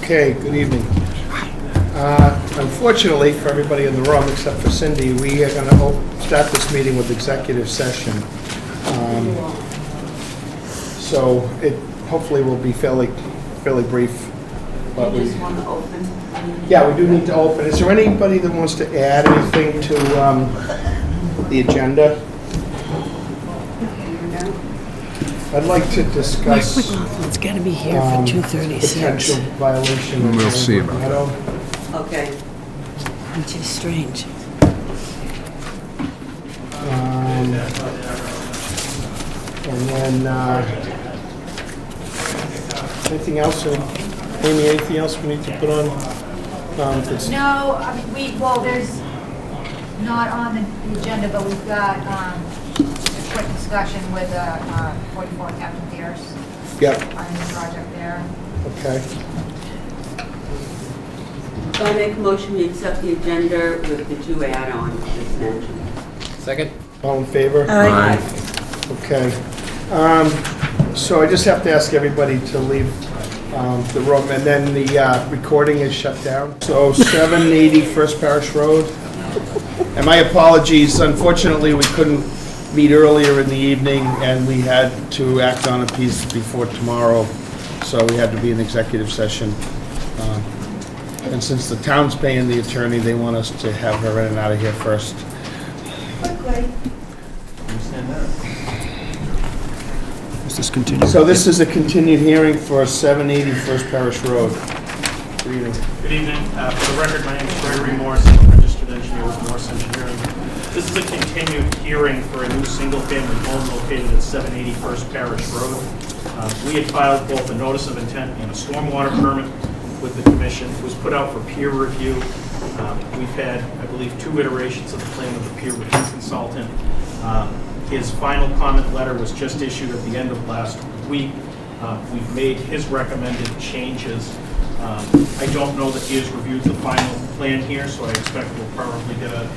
Okay, good evening. Unfortunately for everybody in the room, except for Cindy, we are going to start this meeting with executive session. So it hopefully will be fairly brief. But You just want to open? Yeah, we do need to open. Is there anybody that wants to add anything to the agenda? I'd like to discuss McLaughlin's got to be here for 2:36. potential violation of We'll see about that. Okay. Which is strange. And then, anything else? Amy, anything else we need to put on? No, there's not on the agenda, but we've got a quick discussion with 44 Captain Pierce. Yep. On the project there. Okay. So I make a motion we accept the agenda with the two add-ons as mentioned. Second? All in favor? Aye. Okay. So I just have to ask everybody to leave the room, and then the recording is shut down. So 780 First Parish Road. And my apologies, unfortunately, we couldn't meet earlier in the evening, and we had to act on a piece before tomorrow, so we had to be in executive session. And since the town's paying the attorney, they want us to have her in and out of here first. Quickly. Is this continued? So this is a continued hearing for 780 First Parish Road. Good evening. Good evening. For the record, my name is Gregory Morris. I'm a registered engineer with Morris Engineering. This is a continued hearing for a new single-family home located at 780 First Parish Road. We had filed both a notice of intent and a stormwater permit with the commission. It was put out for peer review. We've had, I believe, 2 iterations of the plan with the peer review consultant. His final comment letter was just issued at the end of last week. We've made his recommended changes. I don't know that he has reviewed the final plan here, so I expect we'll probably get a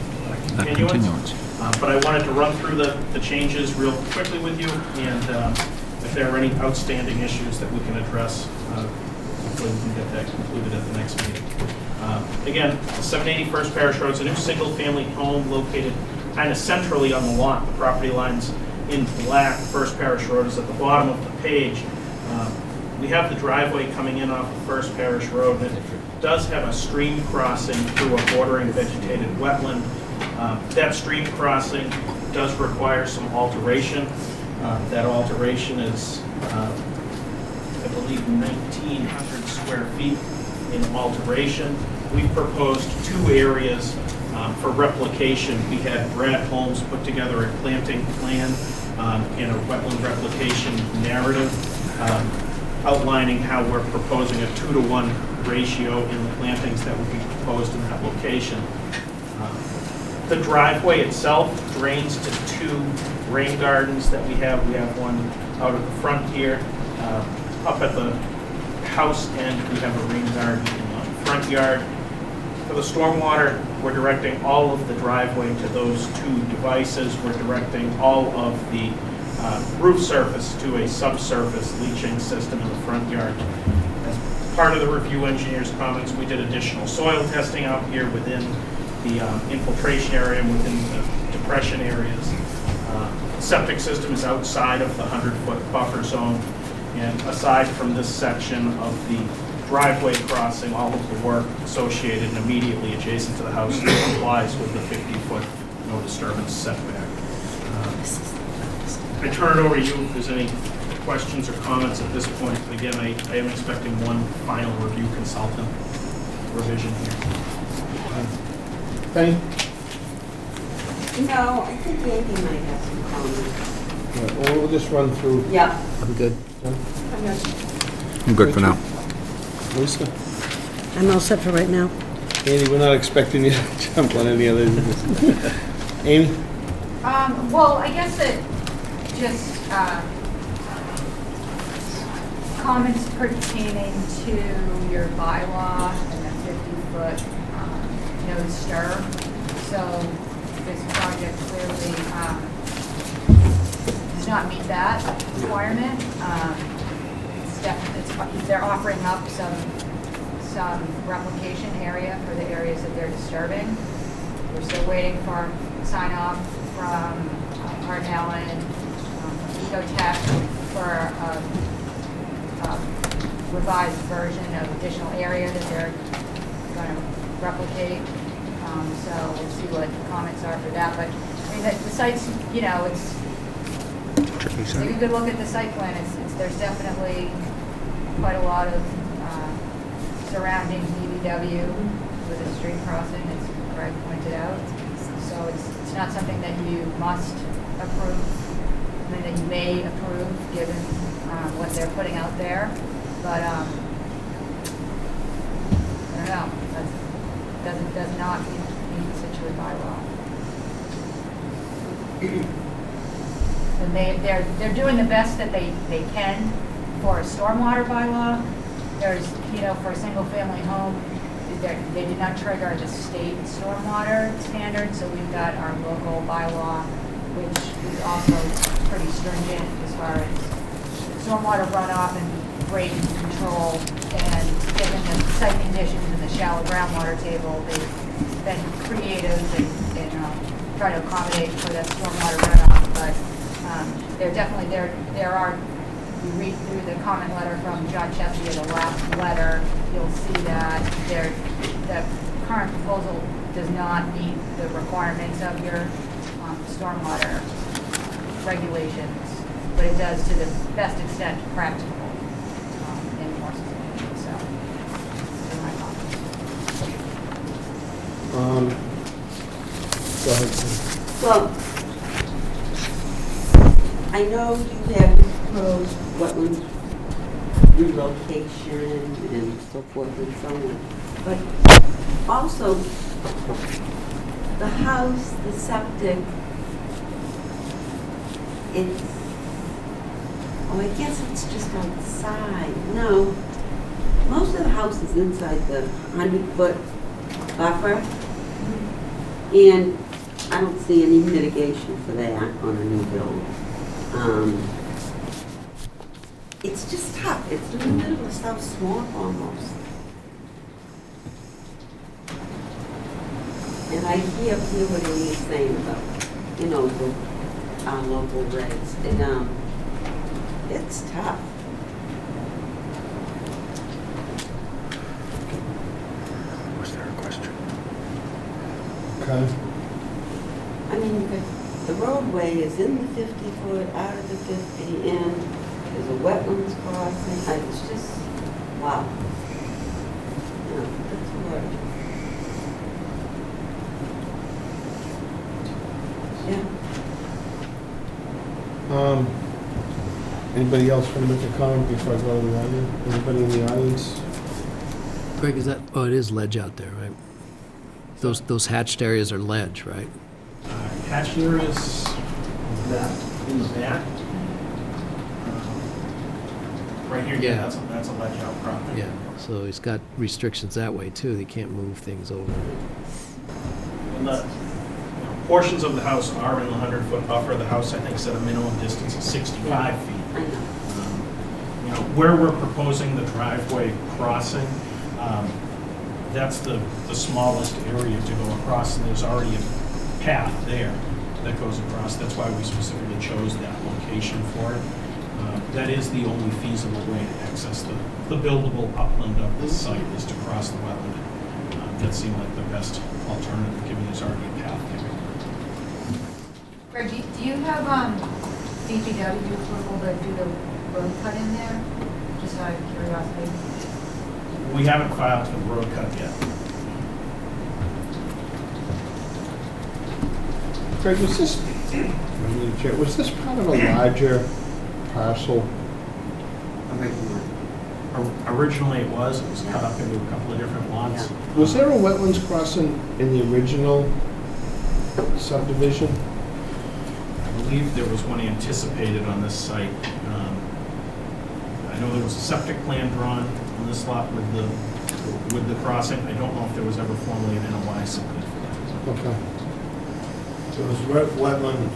continuance. But I wanted to run through the changes real quickly with you, and if there are any outstanding issues that we can address, hopefully we can get that concluded at the next meeting. Again, 780 First Parish Road is a new single-family home located kind of centrally on the lot. The property line's in black. First Parish Road is at the bottom of the page. We have the driveway coming in off of First Parish Road that does have a stream crossing through a bordering vegetated wetland. That stream crossing does require some alteration. That alteration is, I believe, 1,900 square feet in alteration. We've proposed 2 areas for replication. We had Brad Holmes put together a planting plan and a wetland replication narrative outlining how we're proposing a 2-to-1 ratio in the plantings that would be proposed in that location. The driveway itself drains to 2 rain gardens that we have. We have one out at the front here. Up at the house end, we have a rain garden in the front yard. For the stormwater, we're directing all of the driveway to those 2 devices. We're directing all of the roof surface to a subsurface leaching system in the front yard. As part of the review engineer's comments, we did additional soil testing out here within the infiltration area and within the depression areas. Septic system is outside of the 100-foot buffer zone, and aside from this section of the driveway crossing, all of the work associated and immediately adjacent to the house complies with the 50-foot no disturbance setback. I turn it over to you if there's any questions or comments at this point. Again, I am expecting one final review consultant revision here. Penny? No, I think Andy might have some comments. Yeah, well, we'll just run through. Yeah. I'm good. Done? I'm good for now. Lisa? I'm all set for right now. Andy, we're not expecting you to jump on any other. Amy? Well, I guess it just comments pertaining to your bylaw and the 50-foot no disturb. So this project clearly does not meet that requirement. It's definitely, they're offering up some some replication area for the areas that they're disturbing. We're still waiting for sign off from Art Allen, Ecotech for a revised version of additional area that they're going to replicate. So we'll see what the comments are for that. But I mean, the site's, you know, it's, take a good look at the site plan. There's definitely quite a lot of surrounding DBW with a street crossing, as Greg pointed out. So it's not something that you must approve, something that you may approve given what they're putting out there. But I don't know. Does not meet the Scituate bylaw. And they're doing the best that they can for a stormwater bylaw. There's, you know, for a single family home, they did not trigger the state stormwater standard, so we've got our local bylaw, which is also pretty stringent as far as stormwater runoff and grading control. And given the site conditions and the shallow groundwater table, they've been creative and try to accommodate for that stormwater runoff. But there are, if you read through the comment letter from John Chesia, the last letter, you'll see that the current proposal does not meet the requirements of your stormwater regulations, but it does to the best extent practical enforce it. So, those are my comments. Go ahead. Well, I know you have proposed wetland relocation and so forth and so on, but also the house, the septic, I guess it's just outside. No, most of the house is inside the 100-foot buffer, and I don't see any mitigation for that on a new build. It's just tough. It's in the middle of South Swamp almost. And I hear what he's saying about, you know, our local regs. And it's tough. Was there a question? Okay. I mean, the roadway is in the 50-foot, out of the 50, and there's a wetlands crossing. It's just, wow. You know, that's hard. Yeah. Anybody else want to make a comment before I go to the audience? Anybody in the audience? Greg, is that, oh, it is ledge out there, right? Those hatched areas are ledge, right? Hatched areas that in the back. Right here, Yeah. that's a ledge out property. Yeah, so he's got restrictions that way too. They can't move things over. And the portions of the house are in the 100-foot buffer. The house, I think, set a minimum distance of 65 feet. I know. You know, where we're proposing the driveway crossing, that's the smallest area to go across, and there's already a path there that goes across. That's why we specifically chose that location for it. That is the only feasible way to access the buildable upland of this site, is to cross the wetland. That seemed like the best alternative, given there's already a path there. Greg, do you have DPW approval to do the road cut in there? Just out of curiosity. We haven't filed for the road cut yet. Greg, was this part of a larger parcel? Originally it was cut up into a couple of different lots. Was there a wetlands crossing in the original subdivision? I believe there was one anticipated on this site. I know there was a septic plan drawn on this lot with the crossing. I don't know if there was ever formally an NOI submitted for that. Okay. So it was wetland,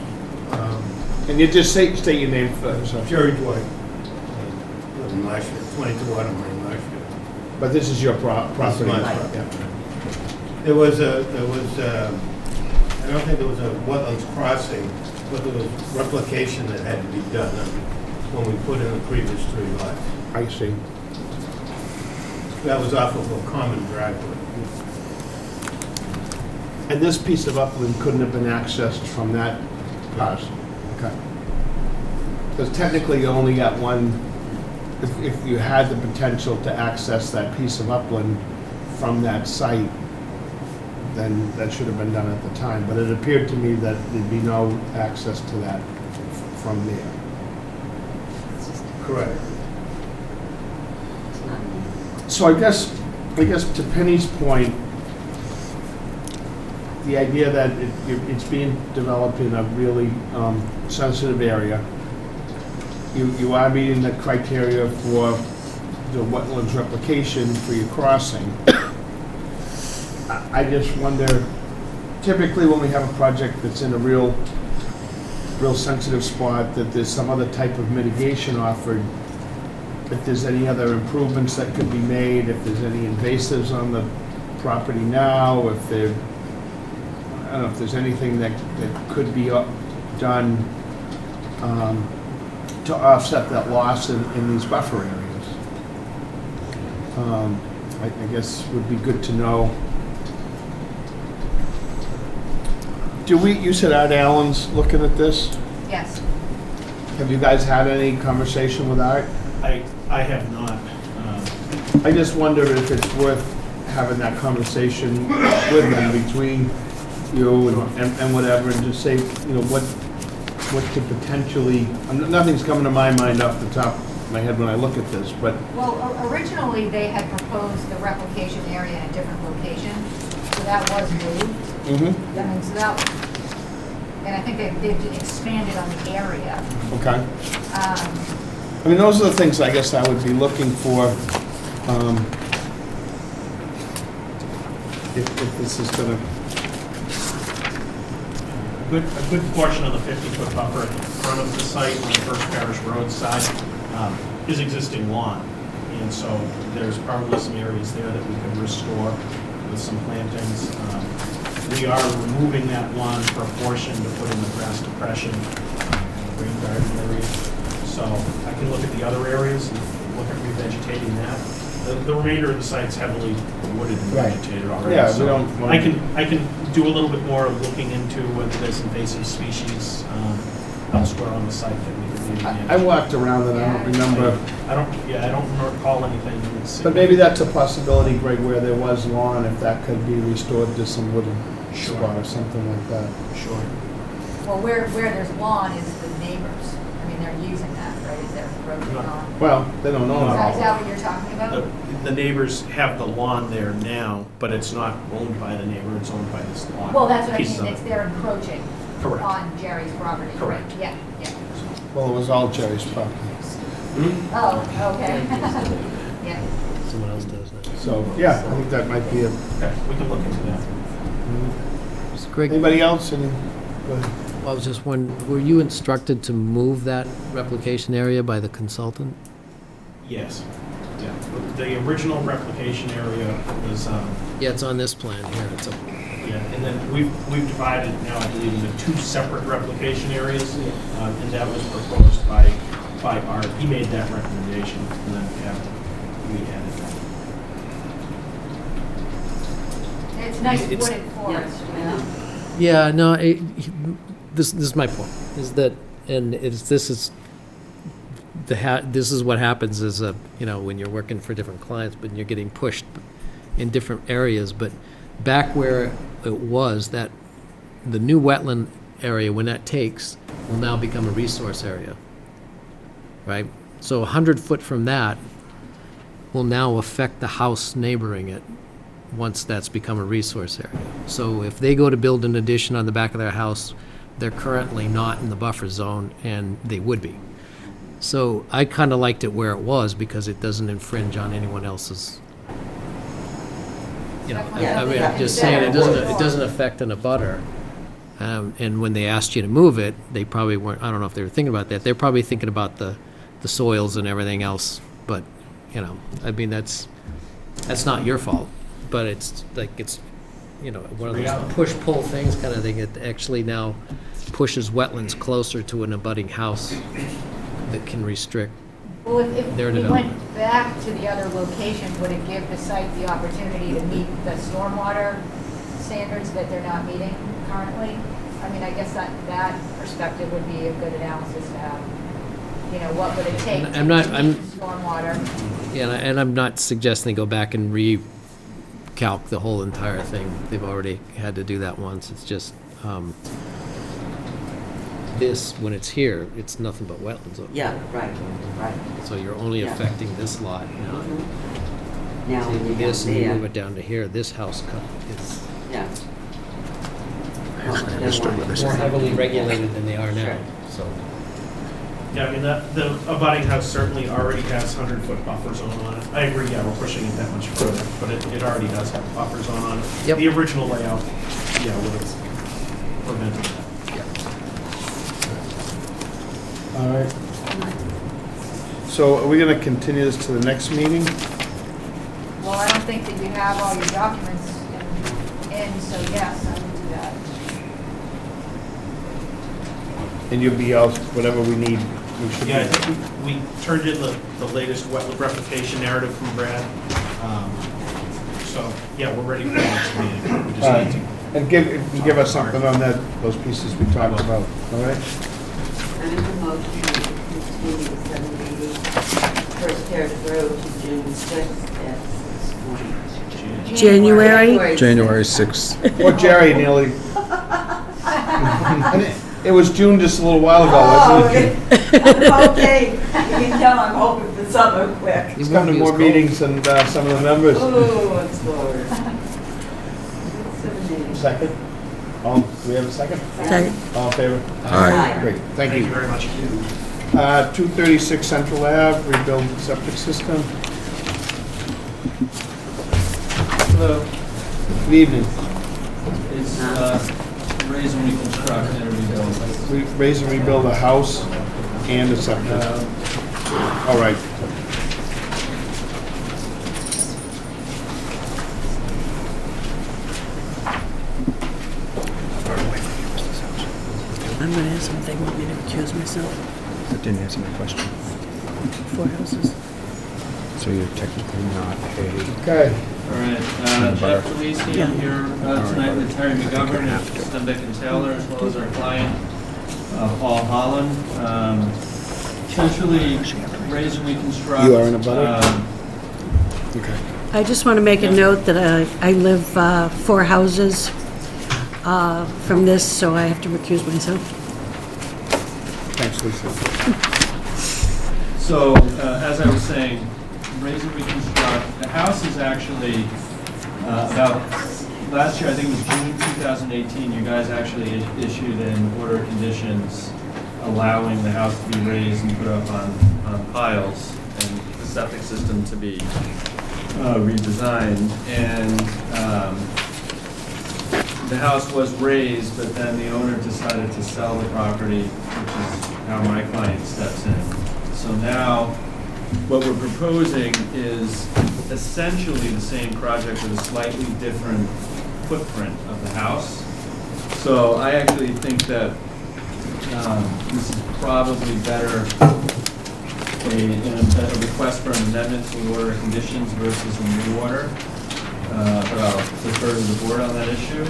And you just state your name for, so. Jerry Dwight, live in Lashford, 22 Autumn Lane, Lashford. But this is your property? mine. Yeah. There was, I don't think there was a wetlands crossing, but there was replication that had to be done when we put in the previous 3 lots. I see. That was off of a common driveway. And this piece of upland couldn't have been accessed from that parcel? Okay. Because technically you only got one, if you had the potential to access that piece of upland from that site, then that should have been done at the time. But it appeared to me that there'd be no access to that from there. Correct. So I guess to Penny's point, the idea that it's being developed in a really sensitive area, you are meeting the criteria for the wetlands replication for your crossing. I just wonder, typically when we have a project that's in a real sensitive spot, that there's some other type of mitigation offered, if there's any other improvements that could be made, if there's any invasives on the property now, if there, I don't know, if there's anything that could be done to offset that loss in these buffer areas. I guess would be good to know. You said Art Allen's looking at this? Yes. Have you guys had any conversation with Art? I have not. I just wonder if it's worth having that conversation with them between you and whatever, and just say, you know, what could potentially, nothing's coming to my mind off the top of my head when I look at this, but, Well, originally, they had proposed the replication area in a different location, so that was moved. And so that, and I think they've expanded on the area. okay. I mean, those are the things I guess I would be looking for, if this is gonna, A good portion of the 50-foot buffer at the front of the site on the First Parish Road side is existing lawn. And so there's probably some areas there that we could restore with some plantings. We are removing that lawn for a portion to put in the grass depression, rain garden area. So I can look at the other areas and look at revegetating that. The remainder of the site's heavily wooded and Right. vegetated already. Yeah, we so don't want- I can do a little bit more of looking into whether there's invasive species elsewhere on the site that we could maybe manage. I walked around and I don't remember, I don't recall anything. That's but maybe that's a possibility, Greg, where there was lawn, if that could be restored to some little spot or something like that. Sure. Well, where there's lawn is the neighbors. I mean, they're using that, right? Is there road lawn? Well, they don't know Is it all. that what you're talking about? The neighbors have the lawn there now, but it's not owned by the neighbor, it's owned by this lawn. Well, that's what I piece mean, of it's it. they're encroaching Correct. on Jerry's property. Correct. Yeah, yeah. Well, it was all Jerry's property. Oh, okay. Yeah. Someone else does that. So, yeah, I think that might be it. Okay, we can look into that. So Greg, Anybody else? Go ahead. I was just wondering, were you instructed to move that replication area by the consultant? Yes. Yeah. The original replication area was, Yeah, it's on this plan here. It's a, yeah, and then we've divided it now, I believe, into 2 separate replication areas, and that was proposed by Art. He made that recommendation, and then we added that. It's nice It's- wooded forest, you know? yeah, no, this is my point, is that, and this is what happens is, when you're working for different clients, but you're getting pushed in different areas, but back where it was, that the new wetland area, when that takes, will now become a resource area, right? So 100 foot from that will now affect the house neighboring it, once that's become a resource area. So if they go to build an addition on the back of their house, they're currently not in the buffer zone, and they would be. So I kind of liked it where it was, because it doesn't infringe on anyone else's, I mean, I'm just saying, it doesn't affect an abutter. And when they asked you to move it, they probably weren't, I don't know if they were thinking about that, they're probably thinking about the soils and everything else, but, I mean, that's, That's not your fault, but it's like, it's, you know, one of those push-pull things kind of thing. It actually now pushes wetlands closer to an abutting house that can restrict. Well, if Their we development. went back to the other location, would it give the site the opportunity to meet the stormwater standards that they're not meeting currently? I mean, I guess that perspective would be a good analysis to have. You know, what would it take to meet stormwater? Yeah, and I'm not suggesting go back and recalc the whole entire thing. They've already had to do that once. It's just, this, when it's here, it's nothing but wetlands. Yeah, right. So you're only Yeah. affecting this lot now. Now, So when you you do get this and you move there, it down to here, this house is yeah. I understood what they're more saying. heavily regulated than they are now, Sure. so. Yeah, I mean, the abutting house certainly already has 100-foot buffer zone on it. I agree, yeah, we're pushing it that much further, but it already does have a buffer zone on it. Yep. The original layout, yeah, would have prevented that. All right. So are we gonna continue this to the next meeting? Well, I don't think that you have all your documents in, so yes, I would do that. And you'll be out, whatever we need, we should be. Yeah, I think we turned in the latest wetland replication narrative from Brad. So, yeah, we're ready for the next meeting. We All just right. need to. And give us something on that, those pieces we talked about, all right? I make a motion to continue the 780 First Parish Road to June 6th at 6:20. January? January 6th. Poor Jerry nearly. And it was June just a little while ago, wasn't it? Okay, you can tell I'm hoping for summer quick. He's come to more meetings than some of the members. Oh, it's Lord. 780. Second? Do we have a second? Second. All in favor? Aye. Great, thank Thank you you. very much. 236 Central Ave, rebuild septic system. Hello, Good evening. it's raise and reconstruct and rebuild. Raise and rebuild a house and a septic. All right. I'm gonna ask them if they want me to recuse myself. That didn't answer my question. 4 houses. So you're technically not a, Okay. All right, Jeff Delisi, I'm here tonight with Terry McGovern and Stenbeck and Taylor, as well as our client, Paul Holland. Essentially, raise and reconstruct. You are in a butter? okay. I just want to make a note that I live 4 houses from this, so I have to recuse myself. Thanks, Lisa. So, as I was saying, raise and reconstruct, the house is actually about, last year, I think it was June 2018, you guys actually issued an order of conditions allowing the house to be raised and put up on piles and the septic system to be redesigned. And the house was raised, but then the owner decided to sell the property, which is how my client steps in. So now, what we're proposing is essentially the same project with a slightly different footprint of the house. So I actually think that this is probably better a request for an amendment to the order of conditions versus a new order. But I'll defer to the board on that issue.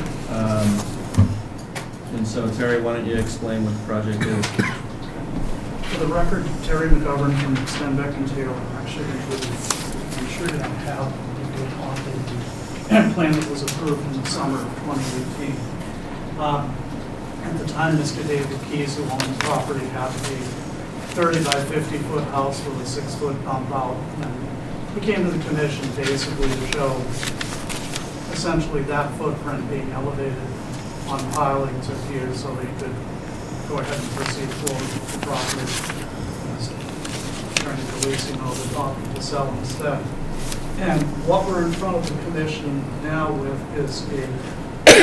And so Terry, why don't you explain what the project is? For the record, Terry McGovern from Stenbeck and Taylor, actually, I'm sure you don't have the plan that was approved in the summer of 2018. At the time, Mr. David Keys, who owned the property, had a 30 by 50 foot house with a 6 foot bump out. And he came to the commission basically to show essentially that footprint being elevated on pilings or piers so they could go ahead and proceed forward with the property. Attorney Delisi knows the option to sell instead. And what we're in front of the commission now with is a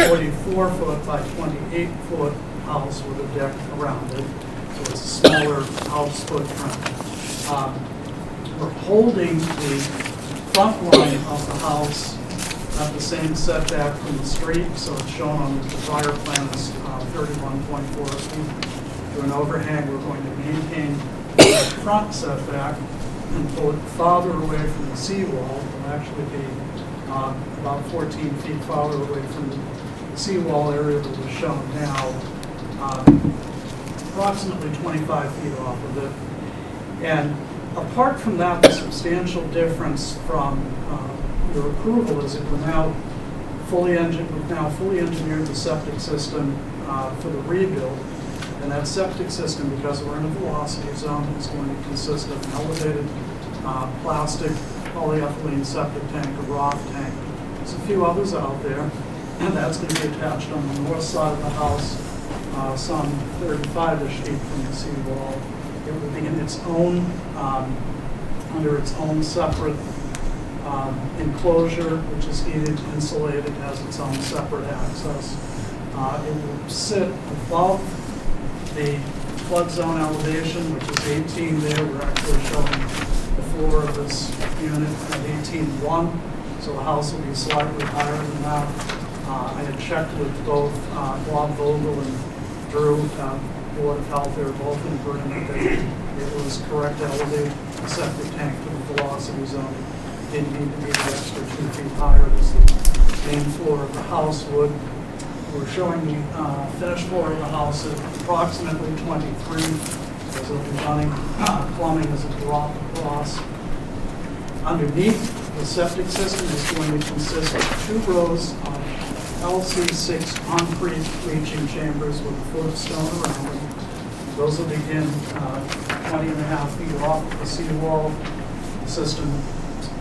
44 foot by 28 foot house with a deck around it. So it's a smaller house footprint. We're holding the front line of the house at the same setback from the street, so it's shown on the prior plan as 31.4 feet. To an overhang, we're going to maintain the front setback and pull it farther away from the seawall. It'll actually be about 14 feet farther away from the seawall area that is shown now, approximately 25 feet off of it. And apart from that, the substantial difference from your approval is that we've now fully engineered the septic system for the rebuild. And that septic system, because we're in a velocity zone, is going to consist of an elevated plastic polyethylene septic tank, a rock tank. There's a few others out there, and that's going to be attached on the north side of the house, some 35-ish feet from the seawall. It will be in its own, under its own separate enclosure, which is heated, insulated, has its own separate access. It will sit above the flood zone elevation, which is 18 there. We're actually showing the floor of this unit at 18.1, so the house will be slightly higher than that. I had checked with both Bob Vogel and Drew, Board of Health. They were both in agreement that it was correct to elevate the septic tank to the velocity zone. It didn't need to be the extra 2 feet higher as the main floor of the house would. We're showing the finished floor of the house at approximately 23, as it'll be running plumbing as a drop across. Underneath, the septic system is going to consist of 2 rows of LC6 concrete leaching chambers with a foot of stone around them. Those will begin 20.5 feet off the seawall. The system,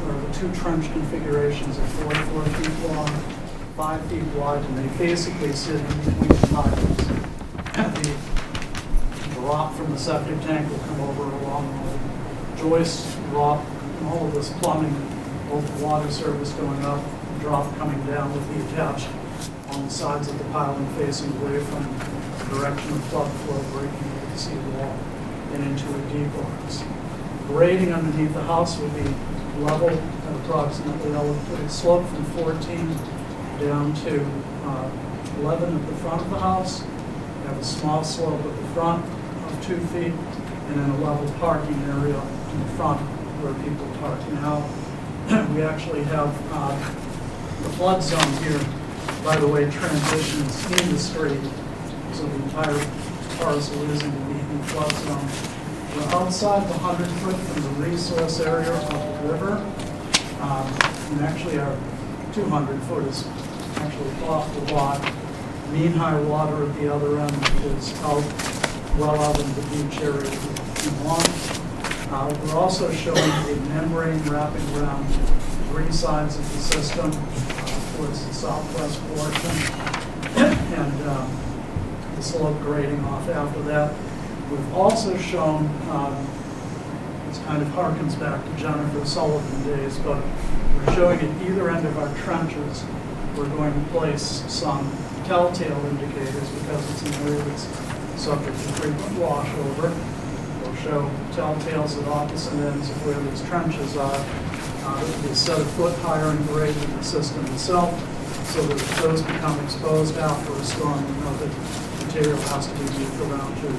or the 2 trench configurations, are 44 feet long, 5 feet wide, and they basically sit in between the pipes. The drop from the septic tank will come over along the joist, drop, and all of this plumbing, both the water service going up, and drop coming down with the attached on the sides of the piling facing away from the direction of flood flow breaking over the seawall and into a deep box. Grading underneath the house will be level at approximately elevated slope from 14 down to 11 at the front of the house. We have a small slope at the front of 2 feet, and then a level parking area in the front where people park now. We actually have the flood zone here, by the way, transitions in the street, so the entire parcel is in the flood zone. We're outside the 100 foot from the resource area of the river, and actually our 200 foot is actually off the lot. Mean high water at the other end is out, well out in the beach area if you want. We're also showing a membrane wrapping around 3 sides of the system towards the southwest portion, and the slope grading off after that. We've also shown, this kind of harkens back to Jennifer Sullivan days, but we're showing at either end of our trenches, we're going to place some telltale indicators because it's an area that's subject to frequent washover. We'll show telltales at opposite ends of where these trenches are. It will be a set of foot higher in grade than the system itself, so that if those become exposed after a storm, we know that material has to be moved around to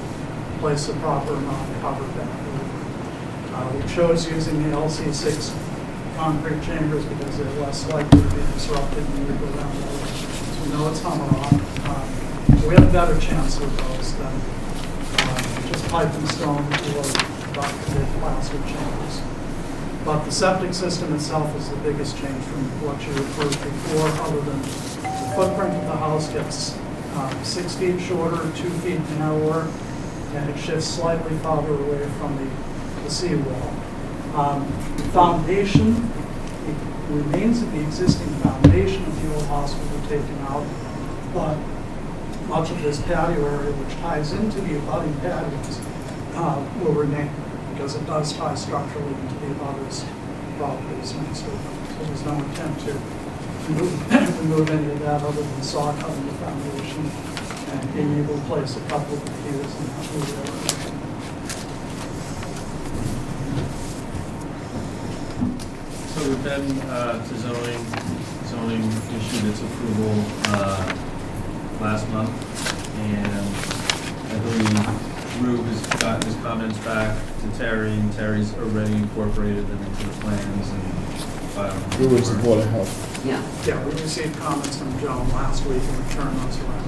place the proper amount of cover back over. We chose using the LC6 concrete chambers because they're less likely to be disrupted when we go around those. So we know it's hammer-on. So we have a better chance with those than just pipe and stone or big plastic chambers. But the septic system itself is the biggest change from what you approved before, other than the footprint of the house gets 6 feet shorter, 2 feet narrower, and it shifts slightly farther away from the seawall. The foundation, the remains of the existing foundation of the old house will be taken out, but much of this patio area, which ties into the abutting patios, will remain, because it does tie structurally into the abutters properties next to it. So there's no intent to remove any of that other than saw cutting the foundation and being able to place a couple of piers in that new area. So been to zoning issued its approval last month, and I believe Rue has gotten his comments back to Terry, and Terry's already incorporated them into the plans and filed. Who was the Board of Health? Yeah. Yeah, we received comments from Joan last week and returned those around.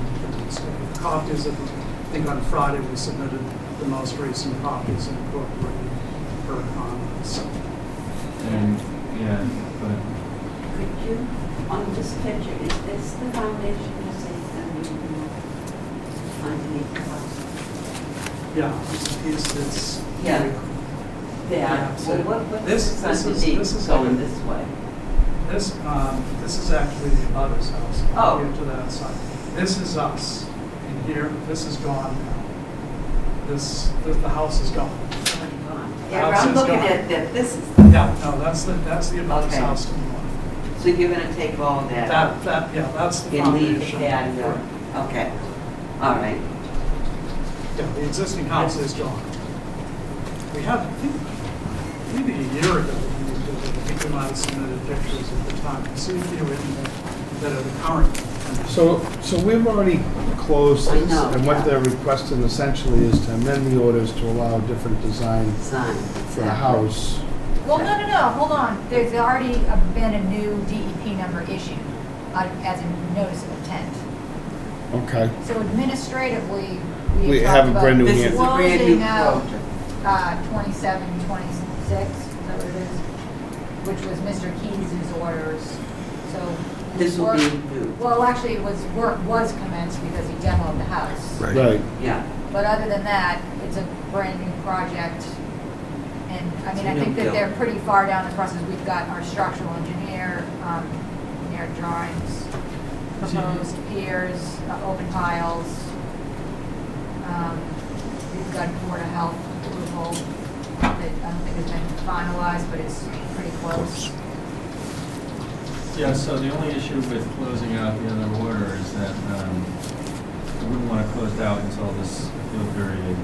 Copies of, I think on Friday, we submitted the most recent copies and incorporated her comments. And, yeah, but Could you, on this picture, is this the foundation you say is going to be underneath the house? Yeah, it's a piece that's. Yeah. Yeah, Well, so what this is is underneath going this way? This is actually the other's house. Oh. Here to that side. This is us. And here, this is gone now. The house is gone. Yeah, House I'm is looking gone. at that, this is, Yeah, no, that's the other's Okay. so house to the north. you're gonna take all that out Yeah, that's the and leave the foundation. Right. patio? Okay, all right. Yeah, the existing house is gone. We had, I think, maybe a year ago, when we did it, I think we might have submitted pictures at the time, to see if you were in that are the current. So we've already closed I this, know, and what yeah. they're requesting essentially is to amend the orders to allow different design Sign. for the house. Well, no, hold on. There's already been a new DEP number issued as a notice of intent. Okay. So administratively, We had have talked a about brand new This is a brand new closing out quote. 27, 26, is that what it is? Which was Mr. Keyes' orders. So This will work- be new. Well, actually, work was commenced because he demoed the house. Right. Yeah, But other than that, it's a brand new project. And, I mean, I It's a think new that they're build. pretty far down the process. We've got our structural engineer drawings, proposed piers, open piles. We've got Board of Health approval that I don't think has been finalized, but it's pretty close. yeah, so the only issue with closing out the other order is that we wouldn't want to close it out until this appeal period,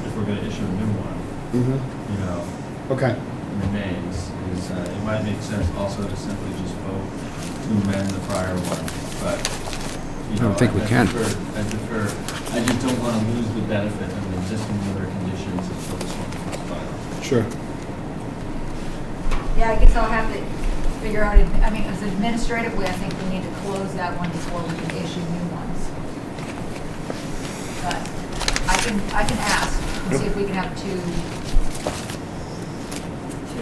if we're going to issue a new one, Mm-hmm. you know, Okay. remains, is it might make sense also to simply just vote to amend the prior one, but, you I know. don't think we can. I defer, I just don't want to lose the benefit of the existing order conditions until this one becomes final. Sure. Yeah, I guess I'll have to figure out, I mean, as administratively, I think we need to close that one before we can issue new ones. But I can ask and see if we can have two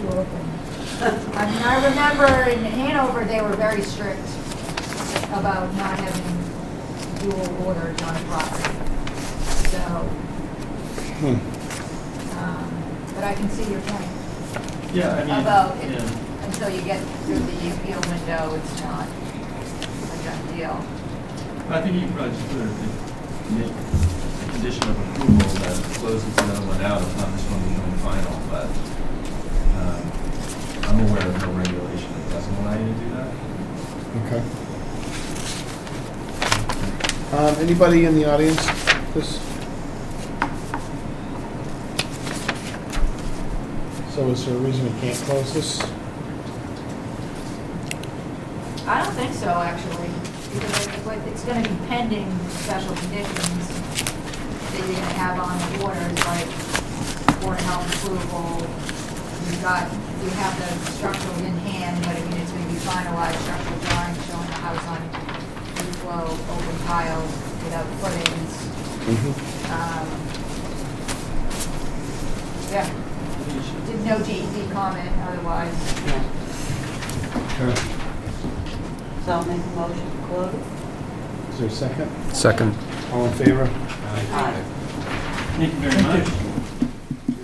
open. I mean, I remember in Hanover, they were very strict about not having dual orders on a property. So, but I can see your point. Yeah, I mean. About it. Yeah. Until you get through the appeal window, it's not a done deal. I think you could probably just put a condition of approval that closes the other one out upon this one becoming final, but I'm aware of no regulation that doesn't allow you to do that. Okay. Anybody in the audience? This? So is there a reason we can't close this? I don't think so, actually, because it's going to be pending special conditions that you're going to have on the orders, like Board of Health approval. We have the structural in hand, but I mean, it's going to be finalized structural drawing showing the house on free flow, open tile, without footings. Yeah, did no DEP comment otherwise. yeah. Okay. So I'll make a motion to close. Is there a second? Second. All in favor? Aye. Thank you very much.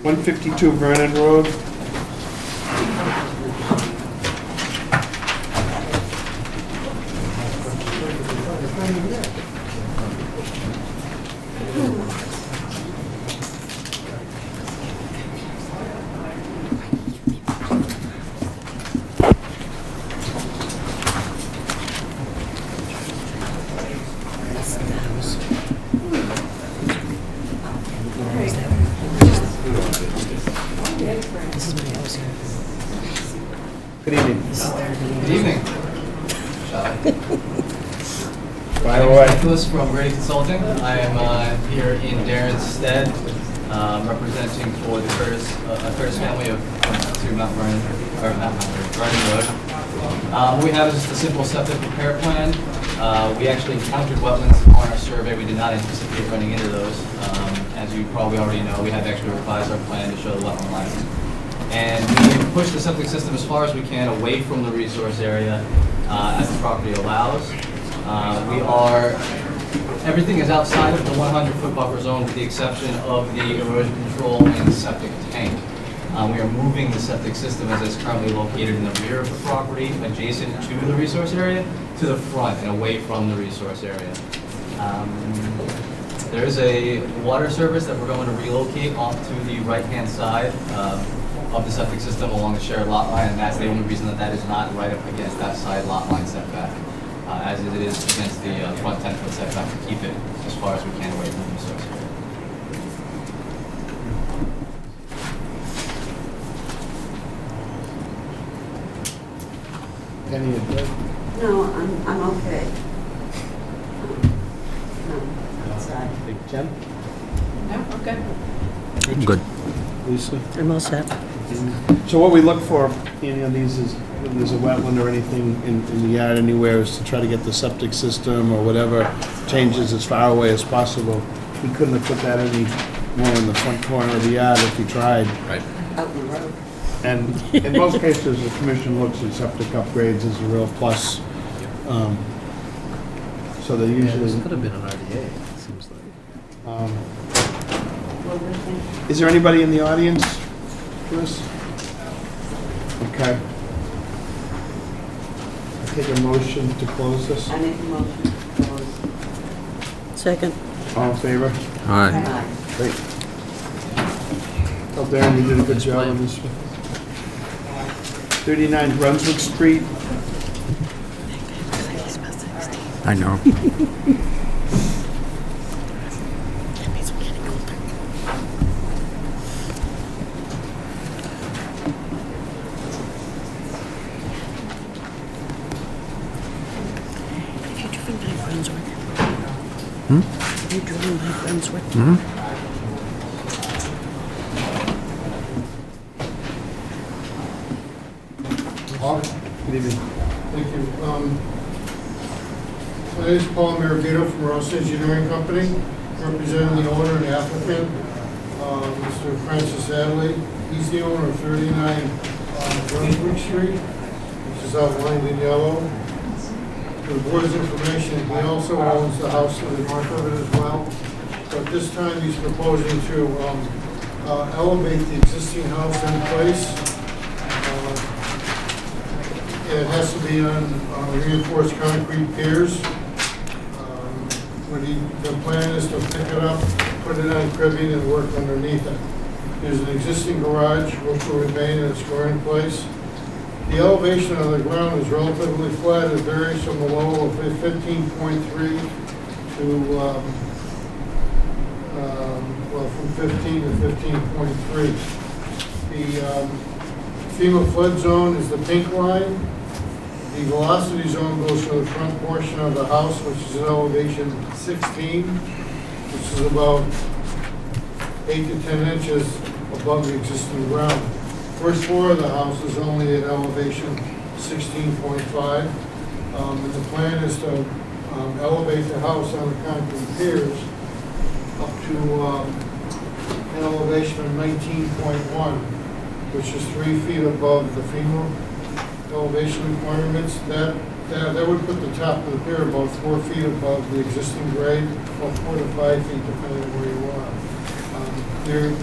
152 Vernon Road. This is shall I? By My the name way, is Nicholas from Grady Consulting. I am here in Darren's stead, representing for the Curtis family of 2 Mount Vernon, or not Mount Vernon, Garden Road. What we have is just a simple septic repair plan. We actually encountered wetlands on our survey. We did not anticipate running into those. As you probably already know, we had to actually revise our plan to show the wetland lines. And we pushed the septic system as far as we can away from the resource area as the property allows. Everything is outside of the 100-foot buffer zone with the exception of the erosion control and septic tank. We are moving the septic system as it's currently located in the rear of the property, adjacent to the resource area, to the front and away from the resource area. There is a water service that we're going to relocate off to the right-hand side of the septic system along the shared lot line, and that's the only reason that is not right up against that side lot line setback, as it is against the front 10-foot setback to keep it as far as we can away from the resource area. any of that? No, I'm okay. No, outside. Jen? No, okay. I'm good. Lisa? I'm all set. So what we look for in any of these is, when there's a wetland or anything in the yard anywhere, is to try to get the septic system or whatever changes as far away as possible. We couldn't have put that any more in the front corner of the yard if we tried. Right. Out in the road. And in most cases, the commission looks at septic upgrades as a real plus. So they Yeah, usually. this could have been an RDA, it seems like. Is there anybody in the audience for this? Okay. I take a motion to close this. I make a motion to close. Second. All in favor? Hi. Aye. Great. Oh, Darren, you did a good job on this one. 39 Brunswick Street. I know. Have you driven by Brunswick? Hmm? Have you driven by Brunswick? Mm-hmm. Good evening. Thank you. My name is Paul Maravito from Ross Engineering Company, representing the owner and applicant, Mr. Francis Adley. He's the owner of 39 Brunswick Street, which is outlined in yellow. For the board's information, he also owns the house to the north of it as well. But this time he's proposing to elevate the existing house in place. It has to be on reinforced concrete piers. The plan is to pick it up, put it on cribbing, and work underneath it. There's an existing garage which will remain in its current place. The elevation of the ground is relatively flat. It varies from a low of 15.3 to from 15 to 15.3. The FEMA flood zone is the pink line. The velocity zone goes to the front portion of the house, which is at elevation 16, which is about 8 to 10 inches above the existing ground. First floor of the house is only at elevation 16.5. And the plan is to elevate the house on the concrete piers up to an elevation of 19.1, which is 3 feet above the FEMA elevation requirements. That would put the top of the pier about 4 feet above the existing grade, about 4 to 5 feet depending on where you are.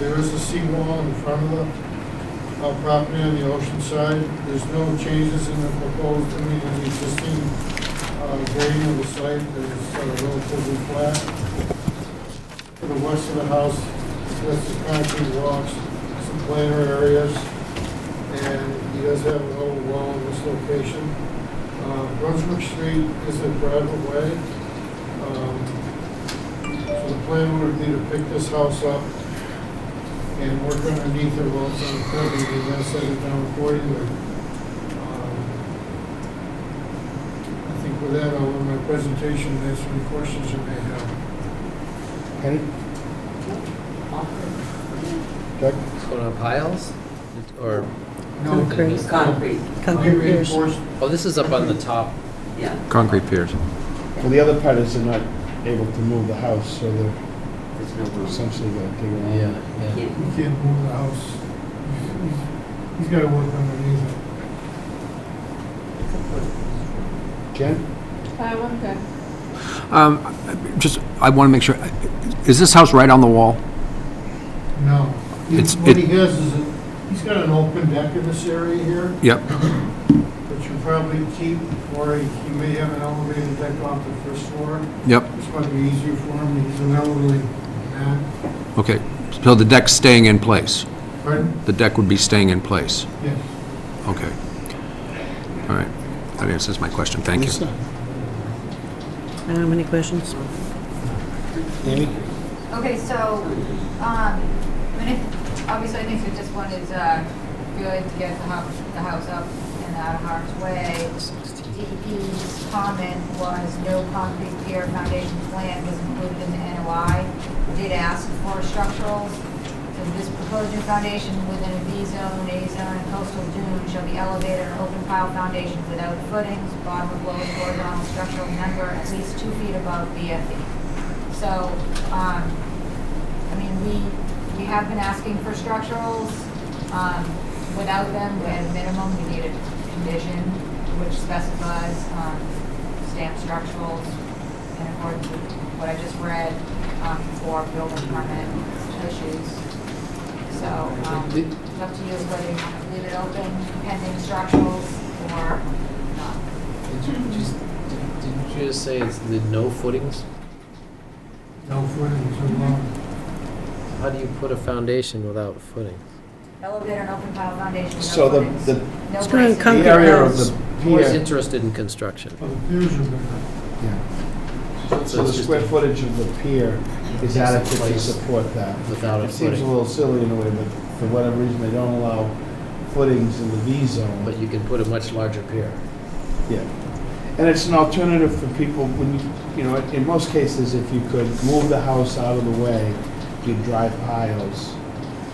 There is a seawall in front of the property on the ocean side. There's no changes in the proposed, in the existing grading of the site. It's relatively flat. To the west of the house, that's the concrete walks, some planar areas, and he does have an old wall in this location. Brunswick Street is a private way. So the plan would be to pick this house up and work underneath it while it's on the cribbing and then set it down accordingly. I With that, I'll end my presentation and answer any questions you may have. Any? Doug? Going on piles? Or, No, Concrete. Concrete, Concrete piers. reinforced. oh, this is up on the top. yeah. Concrete piers. Well, the other part is they're not able to move the house, so they're There's no room. essentially going to dig around. Yeah. Can't- He can't move the house. He's got to work underneath it. Jen? Just, I want to make sure, is this house right on the wall? No. It's- What he has is, he's got an open deck in this area here, Yep. which you probably keep, or he may have an elevated deck off the first floor. Yep. This might be easier for him, he's an elderly man. Okay. So the deck's staying in place? Pardon? The deck would be staying in place? Yes. Okay. All right. That answers my question. Thank you. Lisa? Any questions? Amy? Okay, so, I mean, obviously, I think that this one is good to get the house up and out of harm's way. DEP's comment was no concrete pier foundation plan was included in the NOI. Did ask for structurals. So this proposed new foundation within a B zone, A zone, and coastal dune shall be elevated or open pile foundation without footings, bottom of lowest horizontal structural member at least 2 feet above BFE. So, I mean, we have been asking for structurals. Without them, at a minimum, we need a condition which specifies stamped structurals in accordance with what I just read for building permit issues. So, it's up to you whether you want to leave it open pending structurals or not. Didn't you just say it's the no footings? No footings alone. How do you put a foundation without footings? Elevator and open pile foundation, no So footings. the No It's going bracing. the concrete area of house. the Who's pier, interested in construction? Well, the piers are bigger. yeah. So the it's just square a- footage of the pier is Just a adequate to place support that. without a It seems a footing. little silly in a way, but for whatever reason, they don't allow footings in the V zone. But you can put a much larger pier. Yeah. And it's an alternative for people when you know, in most cases, if you could move the house out of the way, you'd drive piles.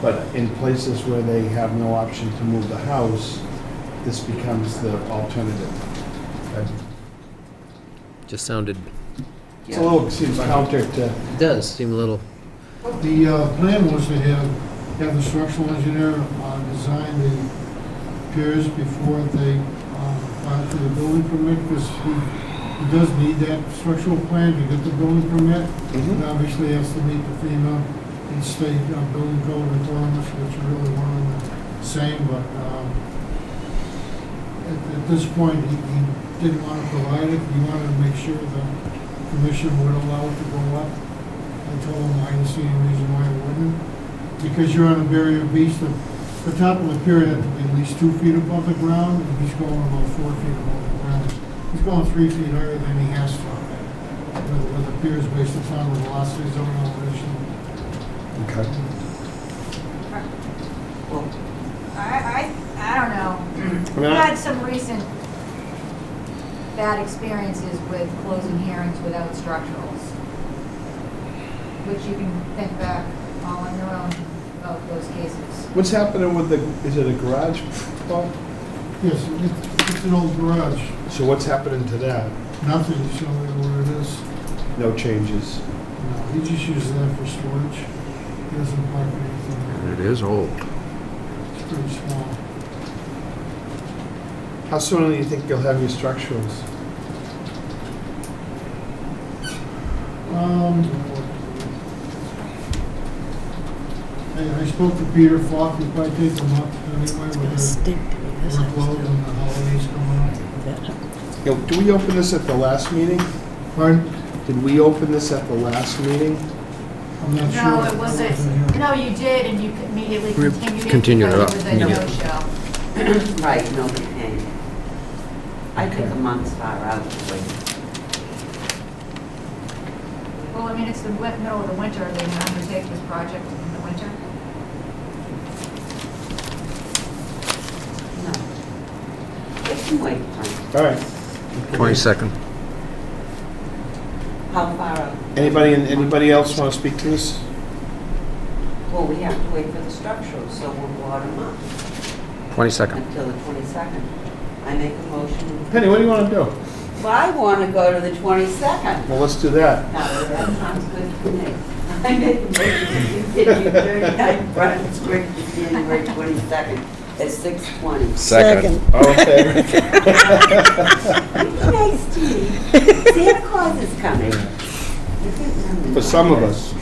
But in places where they have no option to move the house, this becomes the alternative. Just sounded, It's a little, seems counter to, it does seem a little, The plan was to have the structural engineer design the piers before they file for the building permit, because he does need that structural plan to get the building permit. And obviously he has to meet the FEMA and state building code requirements, which are really one and the same, but at this point, he didn't want to provide it. He wanted to make sure the commission would allow it to go up. I told him I didn't see any reason why it wouldn't. Because you're on a barrier beach, the top of the pier had to be at least 2 feet above the ground, and he's going about 4 feet above the ground. He's going 3 feet higher than he has to, with the piers based upon the velocity zone elevation. okay. Well, I don't know. I We mean, had some recent bad experiences with closing hearings without structurals, which you can think back all on your own about those cases. What's happening with the, is it a garage, Paul? Yes, it's an old garage. So what's happening to that? Nothing, show me where it is. No changes. No, he just uses that for storage. He doesn't park anything there. It is old. It's pretty small. How soon do you think you'll have your structurals? I spoke to Peter Falk, he'll probably take a month anyway with the Stink to me, this house. workload and the holidays coming up. Yo, do we open this at the last meeting? Pardon? Did we open this at the last meeting? I'm not sure. No, I it wasn't. wasn't here. No, you did, and you immediately We continued it continued it because up, it was a yeah. no-show. right, no pain. I think a month's far out. Well, I mean, it's the middle of the winter. Are they going to undertake this project in the winter? No. It can wait, Frank. All right. 22nd. How far up? Anybody else want to speak to this? Well, we have to wait for the structural, so we'll bottom up 22nd. until the 22nd. I make a motion. Penny, what do you want to do? Well, I want to go to the 22nd. Well, let's do that. Now, that sounds good to me. I make a motion to continue 39 Brunswick Street to January 22nd at 6:20. Second. All in favor? Be nice to me. Santa Claus is coming. You're getting on the For some of naughty us.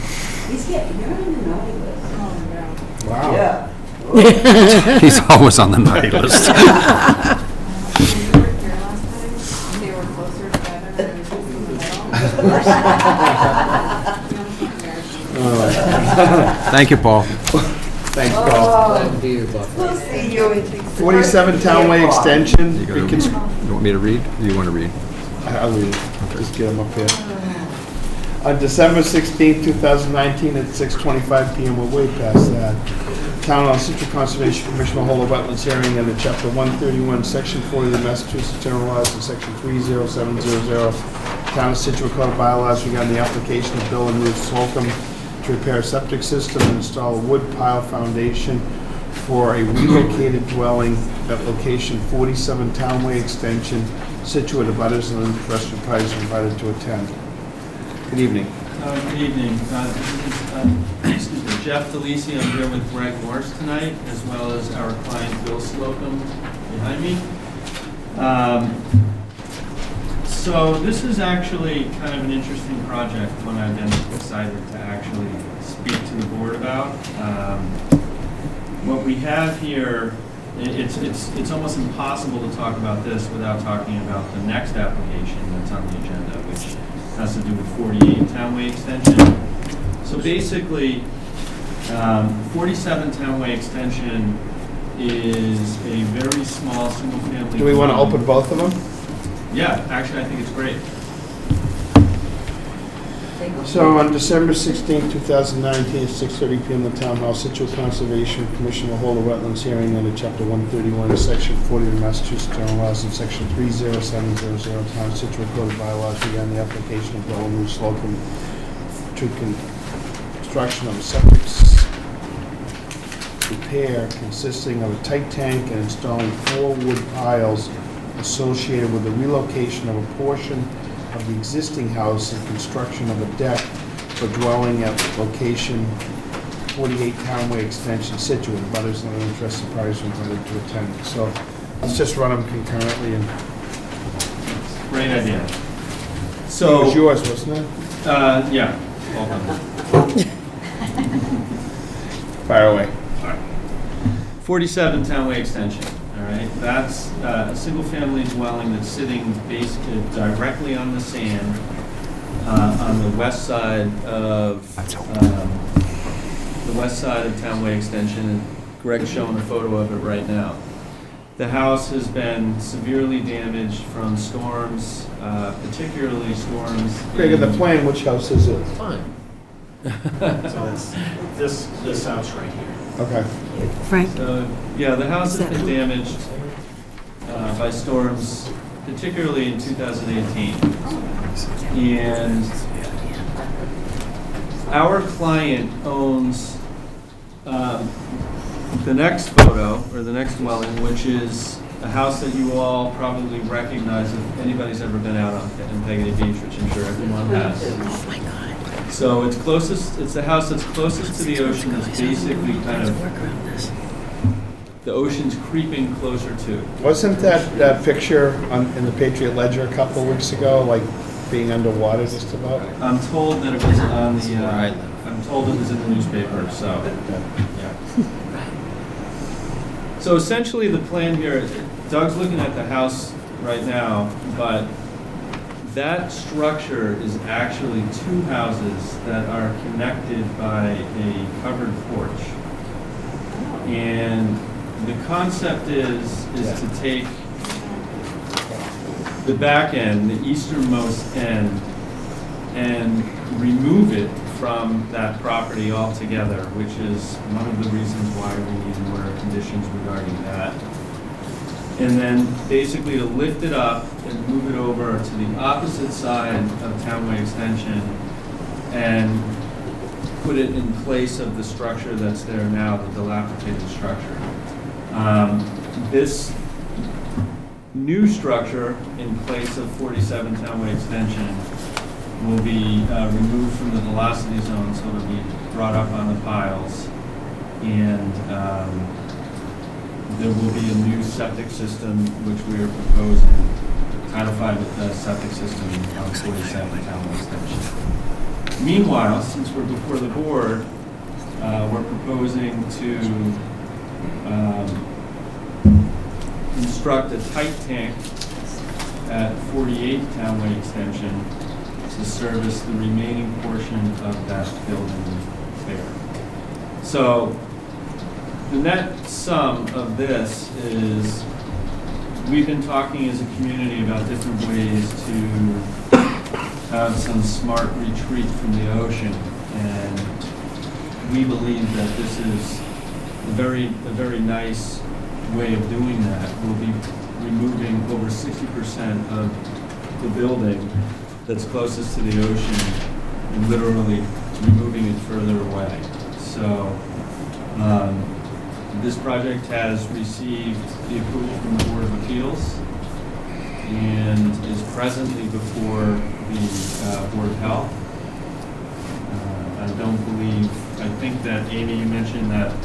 list. You're on the naughty list. Wow. Yeah. He's always on the naughty list. When you were here last time, they were closer together and it was just in the middle. Thank you, Paul. Thanks, Paul. Oh, we'll see you in 47 Townway Extension. You want me to read? Or you want to read? I'll read it. Just get them up here. On December 16, 2019, at 6:25 PM, we're way past that. Town of Scituate Conservation Commission will hold a wetlands hearing under Chapter 131, Section 40 of the Massachusetts General Laws and Section 30700, Town of Scituate Code of Bylaws regarding the application of Bill and Ruth Slocum to repair a septic system and install a wood pile foundation for a relocated dwelling at location 47 Townway Extension, Scituate. Abutters and interested parties are invited to attend. Good evening. Good evening. This is Jeff DeLisi. I'm here with Greg Morse tonight, as well as our client Bill Slocum behind me. So this is actually kind of an interesting project, one I've been excited to actually speak to the board about. What we have here, it's almost impossible to talk about this without talking about the next application that's on the agenda, which has to do with 48 Townway Extension. So basically, 47 Townway Extension is a very small single-family. Do we want to open both of them? Yeah, actually, I think it's great. So on December 16, 2019, at 6:30 PM, the Town Hall, Scituate Conservation Commission will hold a wetlands hearing under Chapter 131, Section 40 of the Massachusetts General Laws and Section 30700, Town of Scituate Code of Bylaws regarding the application of Bill and Ruth Slocum to construction of a septic repair consisting of a tight tank and installing 4 wood piles associated with the relocation of a portion of the existing house and construction of a deck for dwelling at location 48 Townway Extension, Scituate. Butters and other interested parties are invited to attend. So let's just run them concurrently. And Great idea. it So, was yours, wasn't it? yeah, all done. Fire away. 47 Townway Extension, all right? That's a single-family dwelling that's sitting basically directly on the sand on the west side of Townway Extension. Greg's showing a photo of it right now. The house has been severely damaged from storms, particularly storms. Greg, in the plan, which house is it? Fine. This house right here. Okay. Frank? Yeah, the house has been damaged by storms, particularly in 2018. And our client owns the next photo, or the next dwelling, which is a house that you all probably recognize if anybody's ever been out on Peggy Beach, which I'm sure everyone has. Oh, my God. So it's the house that's closest to the ocean, that's basically kind of, Work around this. the ocean's creeping closer to. Wasn't that picture in the Patriot Ledger a couple of weeks ago, like being underwater just about? I'm told that it was on the, I'm told it was in the newspaper, so, yeah. So essentially, the plan here, Doug's looking at the house right now, but that structure is actually 2 houses that are connected by a covered porch. And the concept is to take the back end, the easternmost end, and remove it from that property altogether, which is one of the reasons why we need more conditions regarding that. and then basically to lift it up and move it over to the opposite side of Townway Extension and put it in place of the structure that's there now, the dilapidated structure. This new structure in place of 47 Townway Extension will be removed from the velocity zone, so it'll be brought up on the piles, and there will be a new septic system which we are proposing, codified with the septic system on 47 Townway Extension. Meanwhile, since we're before the board, we're proposing to construct a tight tank at 48 Townway Extension to service the remaining portion of that building there. So the net sum of this is we've been talking as a community about different ways to have some smart retreat from the ocean, and we believe that this is a very nice way of doing that. We'll be removing over 60% of the building that's closest to the ocean and literally removing it further away. So this project has received the approval from the Board of Appeals and is presently before the Board of Health. I think that, Amy, you mentioned that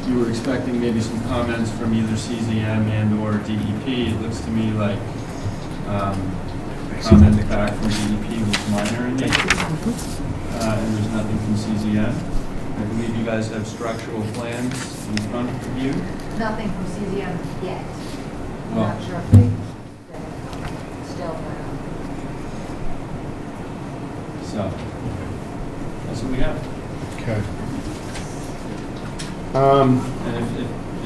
you were expecting maybe some comments from either CZM and or DEP. It looks to me like comments back from DEP was minor in nature, and there's nothing from CZM. I believe you guys have structural plans in front of you. Nothing from CZM yet. I'm Well, not sure if they still, So, that's what we have. Okay. And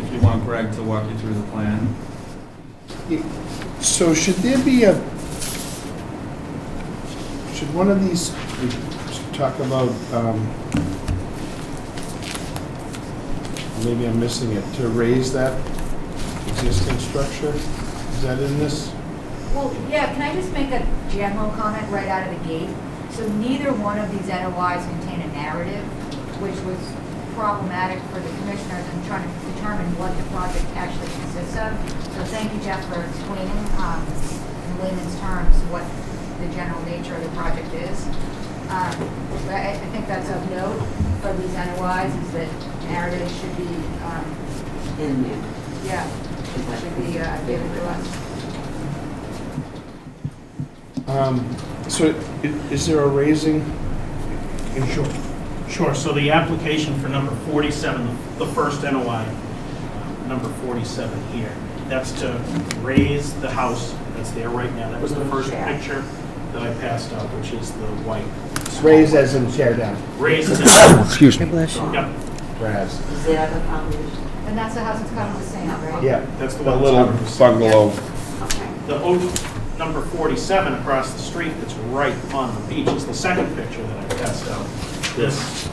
if you want Greg to walk you through the plan. So should there be should one of these, we talk about, maybe I'm missing it, to raise that existing structure? Is that in this? well, yeah, can I just make a general comment right out of the gate? So neither one of these NOIs contain a narrative, which was problematic for the commissioners in trying to determine what the project actually consists of. So thank you, Jeff, for explaining in layman's terms what the general nature of the project is. But I think that's of note for these NOIs is that narrative should be, In there. yeah, should be given to us. So is there a raising? Sure, so the application for number 47, the first NOI, number 47 here, that's to raise the house that's there right now. That was the first picture that I passed out, which is the white. Raise as in tear down? Raise as in, Excuse me. Bless you. yep, Whereas, Is that the foundation? And that's the house that's coming to St. right? yeah, that's the the one. little that's- bungalow. Okay. The number 47 across the street that's right on the beach is the second picture that I passed out. This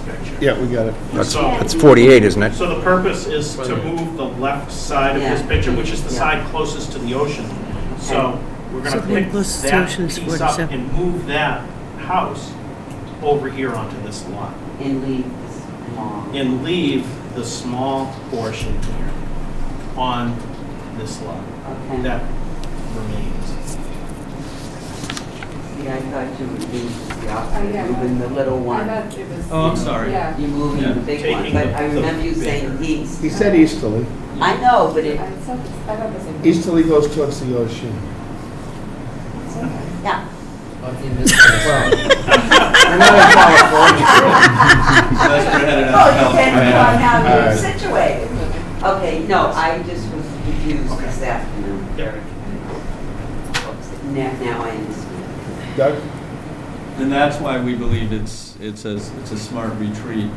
picture. Yeah, we got it. That's 48, isn't it? So the purpose is to move the left side of this Yeah. picture, which is the Yeah. side closest to the ocean. So we're So gonna the pick closest to that ocean is piece up 47. and move that house over here onto this lot. And leave this long. And leave the small portion here on this lot. Okay. That remains. Yeah, I thought you were doing the Oh, opposite, yeah. moving the little I one. thought it was. Oh, I'm sorry. Yeah. You're moving Yeah. the big one, Taking but the- I remember you the saying bigger. east. He said easterly. I know, but it, I thought the same. Easterly goes towards the ocean. yeah. Well, in this case, We're not in California. That's where we're headed out Oh, to it depends California. on how you're Alright. situated. Okay, no, I just was confused Okay. this afternoon. Yep. Now I understand. Doug? And that's why we believe it's a smart retreat.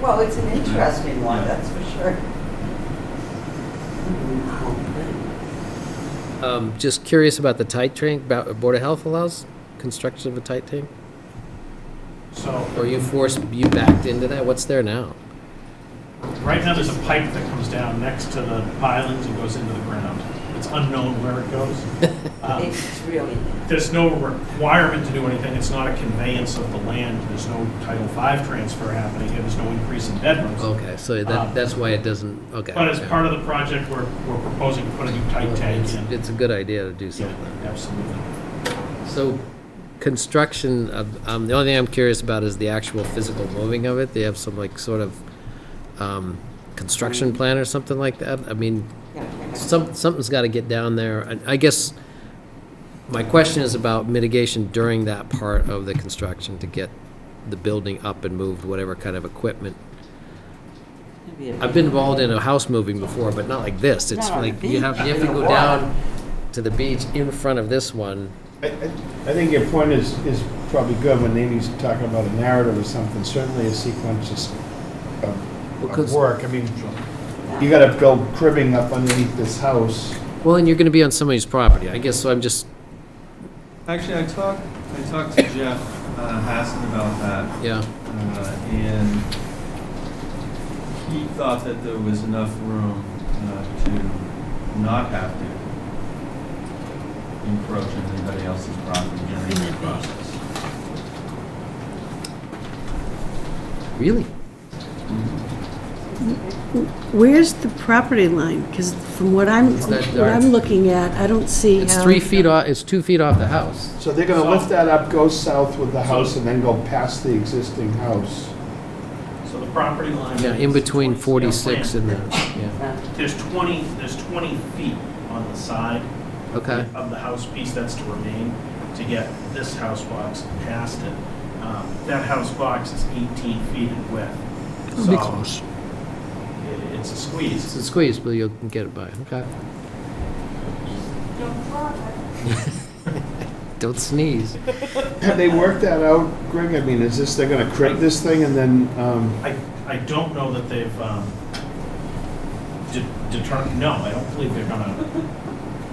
Well, it's an interesting one, Yeah. that's for sure. Just curious about the tight tank, about Board of Health allows construction of a tight tank? So Or you backed into that? What's there now? Right now, there's a pipe that comes down next to the pilings and goes into the ground. It's unknown where it goes. It's really, There's no requirement to do anything. It's not a conveyance of the land. There's no Title V transfer happening here. There's no increase in bedrooms. Okay, so that's why it doesn't, okay. But as yeah. part of the project, we're proposing to put a new tight tank in. It's a good idea to do Yeah, something. absolutely. So construction, the only thing I'm curious about is the actual physical moving of it. They have some like sort of construction plan or something like that? I mean, something's got to get down there. And I guess my question is about mitigation during that part of the construction to get the building up and moved, whatever kind of equipment. I've been involved in a house moving before, but not like this. It's Not on like the you have to go down to the beach in front of this one. I think your point is probably good when Amy's talking about a narrative or something. Certainly a sequence of work. I mean, you got to build cribbing up underneath this house. Well, and you're going to be on somebody's property, I guess, so I'm just, Actually, I talked to Jeff Hassan about that. yeah. And he thought that there was enough room to not have to encroach on anybody else's property during the process. Really? Where's the property line? Because from what I'm looking at, I don't see how. It's 3 feet off, it's 2 feet off the house. So they're going to lift that up, go south with the house, and then go past the existing house. So the property line. Yeah, in is between 20 46 scale and the, plan. yeah. There's 20 feet on the side. Okay. Of the house piece that's to remain to get this house box past it. That house box is 18 feet in width. It'll be close. It's a squeeze. It's a squeeze, but you'll get it by, okay. Don't sneeze. Have they worked that out, Greg? I mean, is this, they're going to crib this thing and then, I don't know that they've determined, no, I don't believe they're gonna,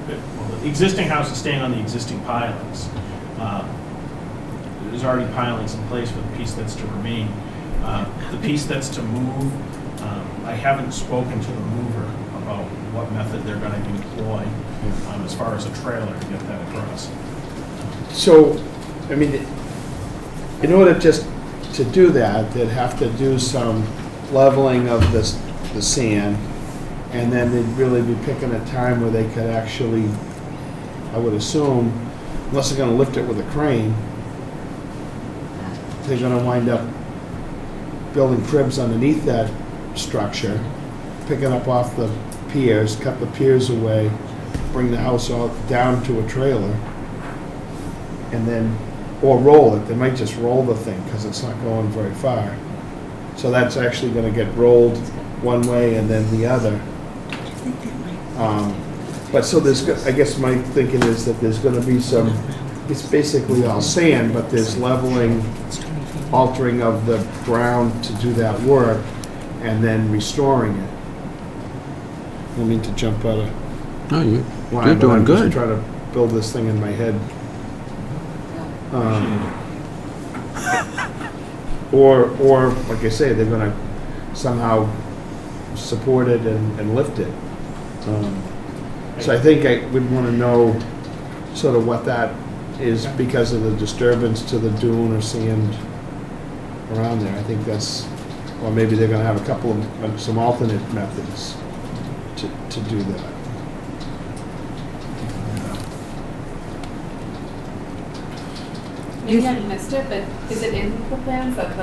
well, the existing house is staying on the existing pilings. There's already pilings in place for the piece that's to remain. The piece that's to move, I haven't spoken to the mover about what method they're gonna employ as far as a trailer to get that across. so, I mean, in order just to do that, they'd have to do some leveling of the sand, and then they'd really be picking a time where they could actually, I would assume, unless they're gonna lift it with a crane, they're gonna wind up building cribs underneath that structure, picking up off the piers, cut the piers away, bring the house all down to a trailer, and then, or roll it. They might just roll the thing because it's not going very far. So that's actually gonna get rolled one way and then the other. But so there's, I guess my thinking is that there's gonna be some, it's basically all sand, but there's leveling, altering of the ground to do that work, and then restoring it. I don't mean to jump out of No, you're line, but doing I'm just good. trying to build this thing in my head. Or, like I say, they're gonna somehow support it and lift it. So I think I would wanna know sort of what that is because of the disturbance to the dune or sand around there. I think that's, or maybe they're gonna have a couple of, some alternate methods to do that. Maybe I missed it, but is it in the plans that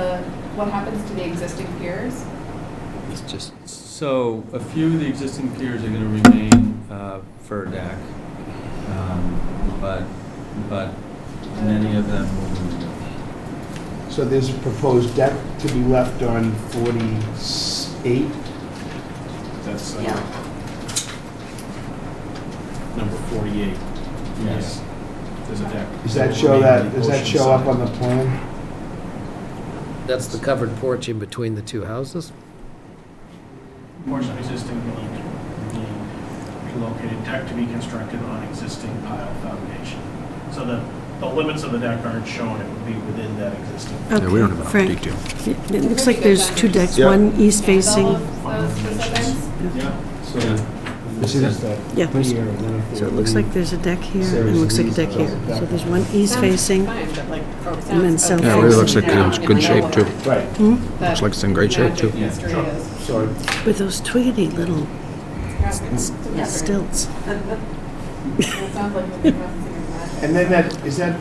what happens to the existing piers? It's just, So a few of the existing piers are going to remain fur deck, but many of them will be removed. So there's a proposed deck to be left on 48? That's Yeah. number 48. Yes. There's a deck. Does that show up on the plan? that's the covered porch in between the two houses? Portion of existing building being relocated, deck to be constructed on existing pile foundation. So the the limits of the deck aren't shown, it would be within that existing. Yeah, we don't have enough Frank, detail. it looks like there's two decks, Yeah. one east All facing. of those specifics? Yeah. So, You see that? Yeah, so it looks like there's a deck here, and it looks like a deck here. So there's one east facing, Fine, but like, and then south Yeah, it really looks like facing. it's in good shape, too. Right. Looks like it's in great shape, too. History is. So, With those twiggity little Yeah. stilts. It sounds like you're referencing a project. and then that, is that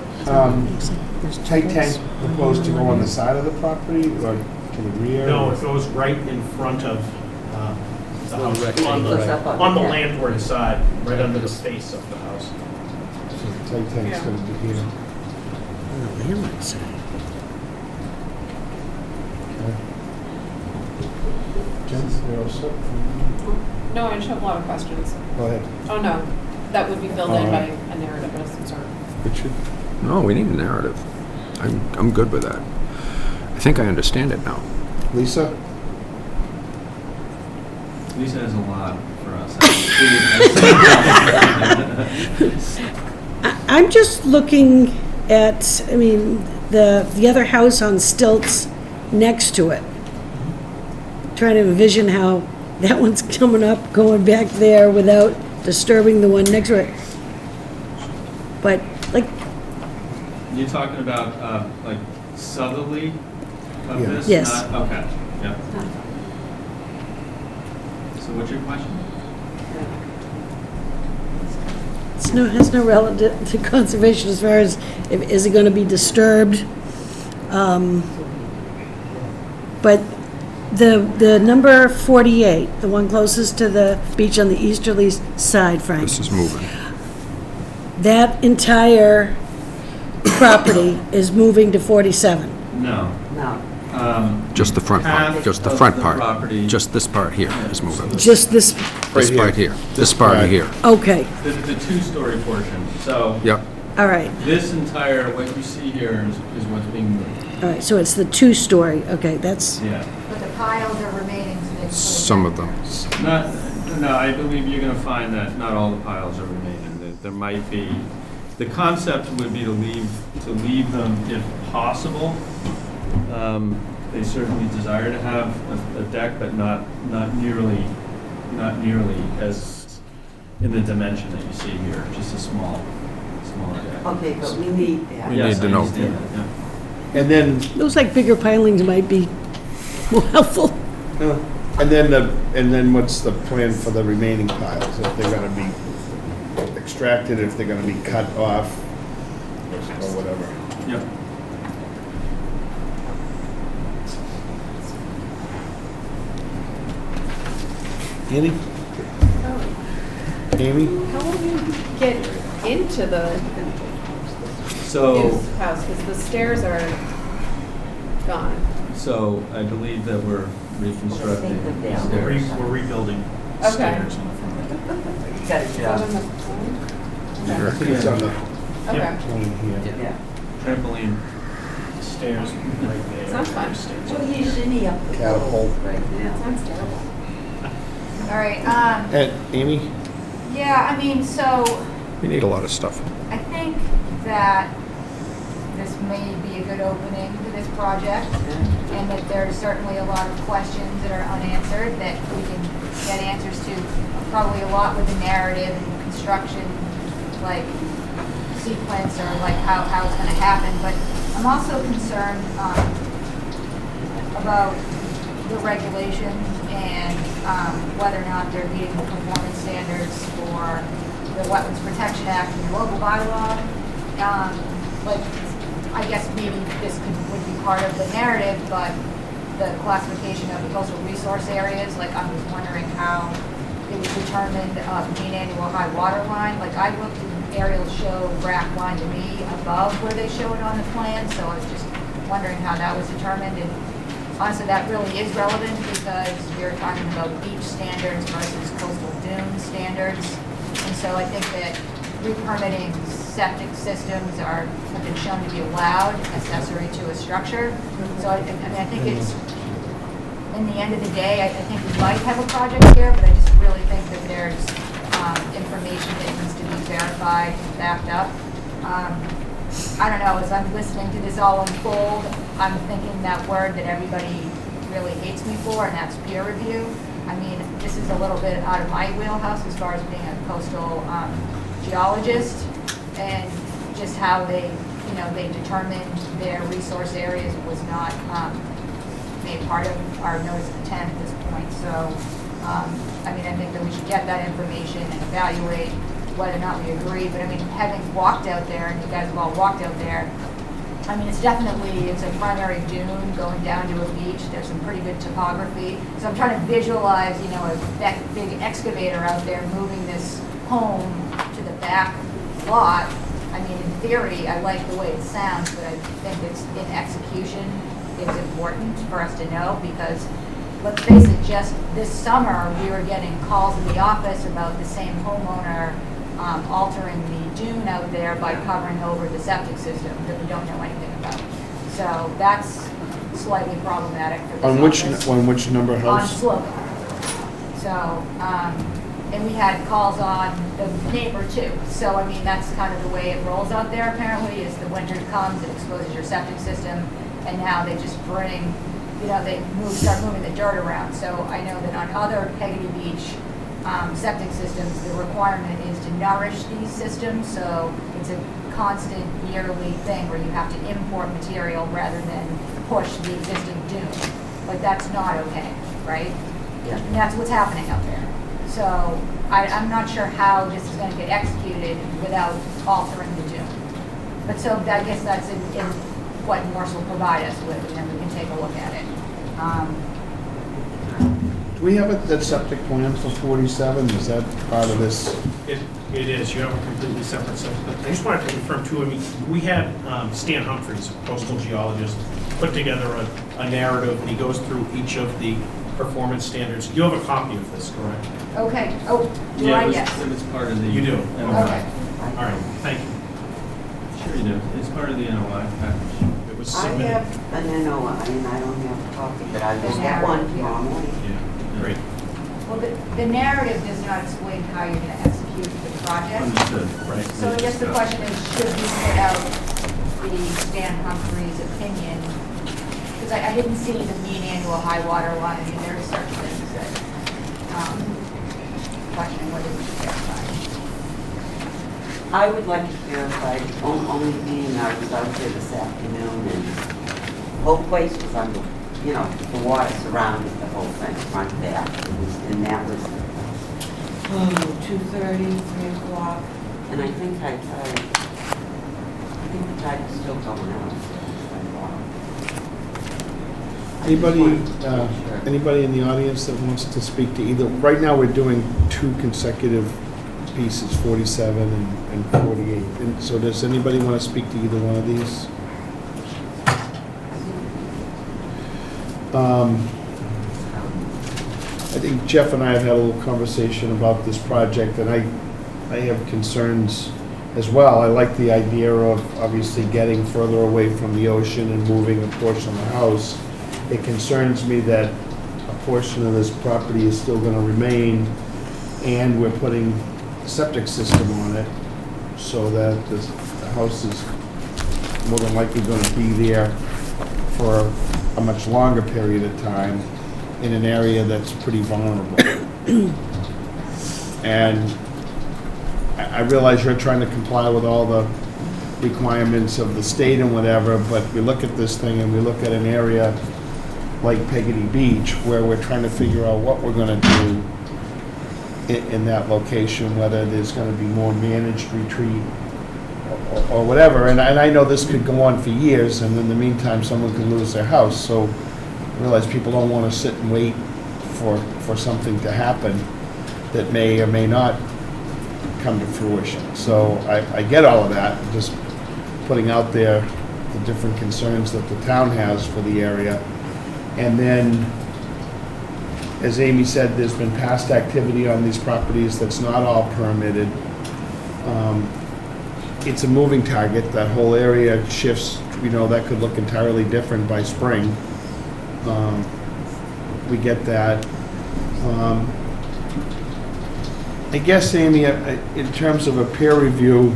tight tank proposed to go on the side of the property or to the rear? No, it goes right in front of the house, on Goes up the, on on the the deck. landward side, right under the face of the house. So the tight tank's Yeah. gonna be here. On the landward side. Jen, you're all set? No, I just have a lot of questions. Go ahead. Oh, no, that would be filled in by a narrative of some sort. Richard? No, we need a narrative. I'm good with that. I think I understand it now. Lisa? Lisa has a lot for us. I'm just looking at, I mean, the other house on stilts next to it. Trying to envision how that one's coming up, going back there without disturbing the one next to it. But, like, You're talking about, like, southerly of Yeah. this? Yes. Not- Okay, yeah. So what's your question? has no relative to conservation as far as, is it gonna be disturbed? But the number 48, the one closest to the beach on the easterly side, Frank, This is moving. that entire property is moving to 47. No. No. Just the front part, Half just the of front the part. property- Just this part here is moving. Just this, This part here, this part Right. here. okay, The two-story portion. So Yep. all right, this entire, what you see here is what's being moved. all right, so it's the two-story, okay, that's, Yeah. But the piles are remaining, so they. Some of them. No, I believe you're going to find that not all the piles are remaining. There might be, the concept would be to leave them if possible. They certainly desire to have a deck, but not nearly as in the dimension that you see here, just a smaller deck. Okay, but we need that. We Yes, need to I know. understand that, yeah. And then, looks like bigger pilings might be more helpful. and then what's the plan for the remaining piles? If they're gonna be extracted, if they're gonna be cut off, or whatever? Yep. Annie? Amy? How will you get into the So, his house? Because the stairs are gone. so I believe that we're reconstructing the Yeah. stairs. We're rebuilding Okay. stairs. Got it, Is that yeah. on the plan? I think it's on the Okay. plan here. Yeah. Trampoline. Stairs right there. Sounds fine. Stairs. Well, you shimmy up the Catapult. poles right now. Sounds terrible. All right, And Amy? yeah, I mean, so We need a lot of stuff. I think that this may be a good opening to this project, and that there's certainly a lot of questions that are unanswered that we can get answers to, probably a lot with the narrative and construction, like sequence or like how it's gonna happen, but I'm also concerned about the regulations and whether or not they're meeting the performance standards for the Wetlands Protection Act and the local bylaw. Like, I guess maybe this would be part of the narrative, but the classification of the coastal resource areas, like I was wondering how it was determined mean annual high water line. Like I looked and aerials show brack line to me above where they show it on the plan, so I was just wondering how that was determined. And honestly, that really is relevant because we're talking about beach standards versus coastal dune standards. And so I think that re-permitting septic systems have been shown to be allowed accessory to a structure. So I think it's, in the end of the day, I think we might have a project here, but I just really think that there's information that needs to be verified and backed up. I don't know, as I'm listening to this all unfold, I'm thinking that word that everybody really hates me for, and that's peer review. I mean, this is a little bit out of my wheelhouse as far as being a coastal geologist, and just how they, they determined their resource areas was not made part of our notice of intent at this point. So, I mean, I think that we should get that information and evaluate whether or not we agree. But I mean, having walked out there, and you guys have all walked out there, I mean, it's a primary dune going down to a beach. There's some pretty good topography. So I'm trying to visualize, a big excavator out there moving this home to the back lot. I mean, in theory, I like the way it sounds, but I think it's in execution is important for us to know, because let's face it, just this summer, we were getting calls in the office about the same homeowner altering the dune out there by covering over the septic system that we don't know anything about. So that's slightly problematic for this On which number on house? Slogan. So, and we had calls on the neighbor too. So, I mean, that's kind of the way it rolls out there apparently, is the winter comes, it exposes your septic system, and now they just bring, they start moving the dirt around. So I know that on other Peggy Beach septic systems, the requirement is to nourish these systems. So it's a constant yearly thing where you have to import material rather than push the existing dune. Like, that's not okay, right? Yeah. And that's what's happening out there. So I'm not sure how this is going to get executed without altering the dune. But so I guess that's in what Morse will provide us with, and then we can take a look at it. Do we have that septic plan for 47? Is that part of this? It is. You have a completely separate septic. I just wanted to confirm too, I mean, we had Stan Humphreys, a coastal geologist, put together a narrative, and he goes through each of the performance standards. You have a copy of this, correct? Okay. Oh, do Yeah, I? it was, Yes. it was part of the. You do? NOI. Okay. All right, thank you. Sure you do. It's part of the NOI package. It was I submitted. have an NOI, and I don't have a copy, but I will get one tomorrow morning. Yeah, great. Well, the narrative does not explain how you're going to execute the project. Understood. Right. So I guess the question is, should we put out the Stan Humphreys opinion? Because I didn't see the mean annual high water line. I mean, there are certain things that question whether we should verify. I would like to verify, only being I was out there this afternoon, and the whole place was under, the water surrounded the whole thing, front back. And that was, 2:30, 3 o'clock, and I think the tide was still going out. Anybody in the audience that wants to speak to either? Right now, we're doing two consecutive pieces, 47 and 48. And so does anybody want to speak to either one of these? I think Jeff and I have had a little conversation about this project, and I have concerns as well. I like the idea of obviously getting further away from the ocean and moving a portion of the house. It concerns me that a portion of this property is still going to remain, and we're putting a septic system on it, so that the house is more than likely going to be there for a much longer period of time in an area that's pretty vulnerable. And I realize you're trying to comply with all the requirements of the state and whatever, but we look at this thing and we look at an area like Peggy Beach where we're trying to figure out what we're going to do in that location, whether there's going to be more managed retreat or whatever. And I know this could go on for years, and in the meantime, someone could lose their house. So I realize people don't want to sit and wait for something to happen that may or may not come to fruition. So I get all of that, just putting out there the different concerns that the town has for the area. And then, as Amy said, there's been past activity on these properties that's not all permitted. It's a moving target. That whole area shifts, that could look entirely different by spring. We get that. I guess, Amy, in terms of a peer review,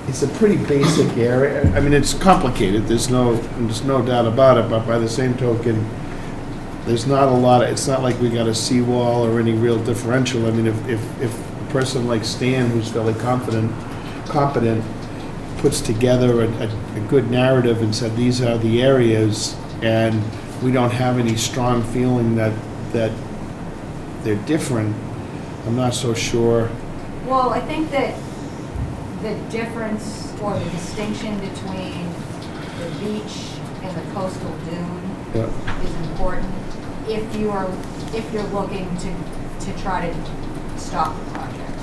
it's a pretty basic area. I mean, it's complicated, there's no doubt about it, but by the same token, there's not a lot of, it's not like we got a seawall or any real differential. I mean, if a person like Stan, who's fairly competent, puts together a good narrative and said, these are the areas, and we don't have any strong feeling that they're different, I'm not so sure. Well, I think that the difference or the distinction between the beach and the coastal dune is important if you're looking to try to stop the project.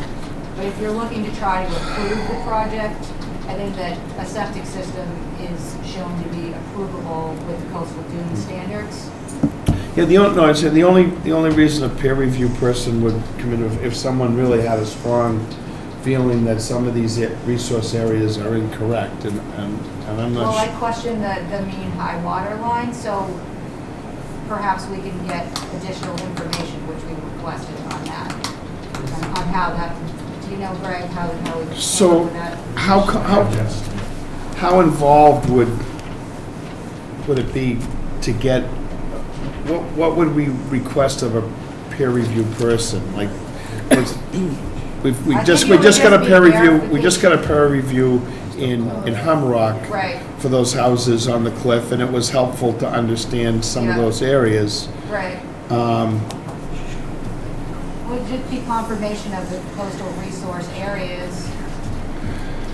But if you're looking to try to approve the project, I think that a septic system is shown to be approvable with coastal dune standards. Yeah, the only reason a peer review person would come in if someone really had a strong feeling that some of these resource areas are incorrect, and I'm not. Well, I question the mean high water line, so perhaps we can get additional information, which we requested on that, on how that. Do you know, Greg, how we? So that? How involved would it be to get? What would we request of a peer review person? Like, we just got a peer review. We just got a peer review in Humrock Right. for those houses on the cliff, and it was helpful to understand some of those areas. Right. Would just be confirmation of the coastal resource areas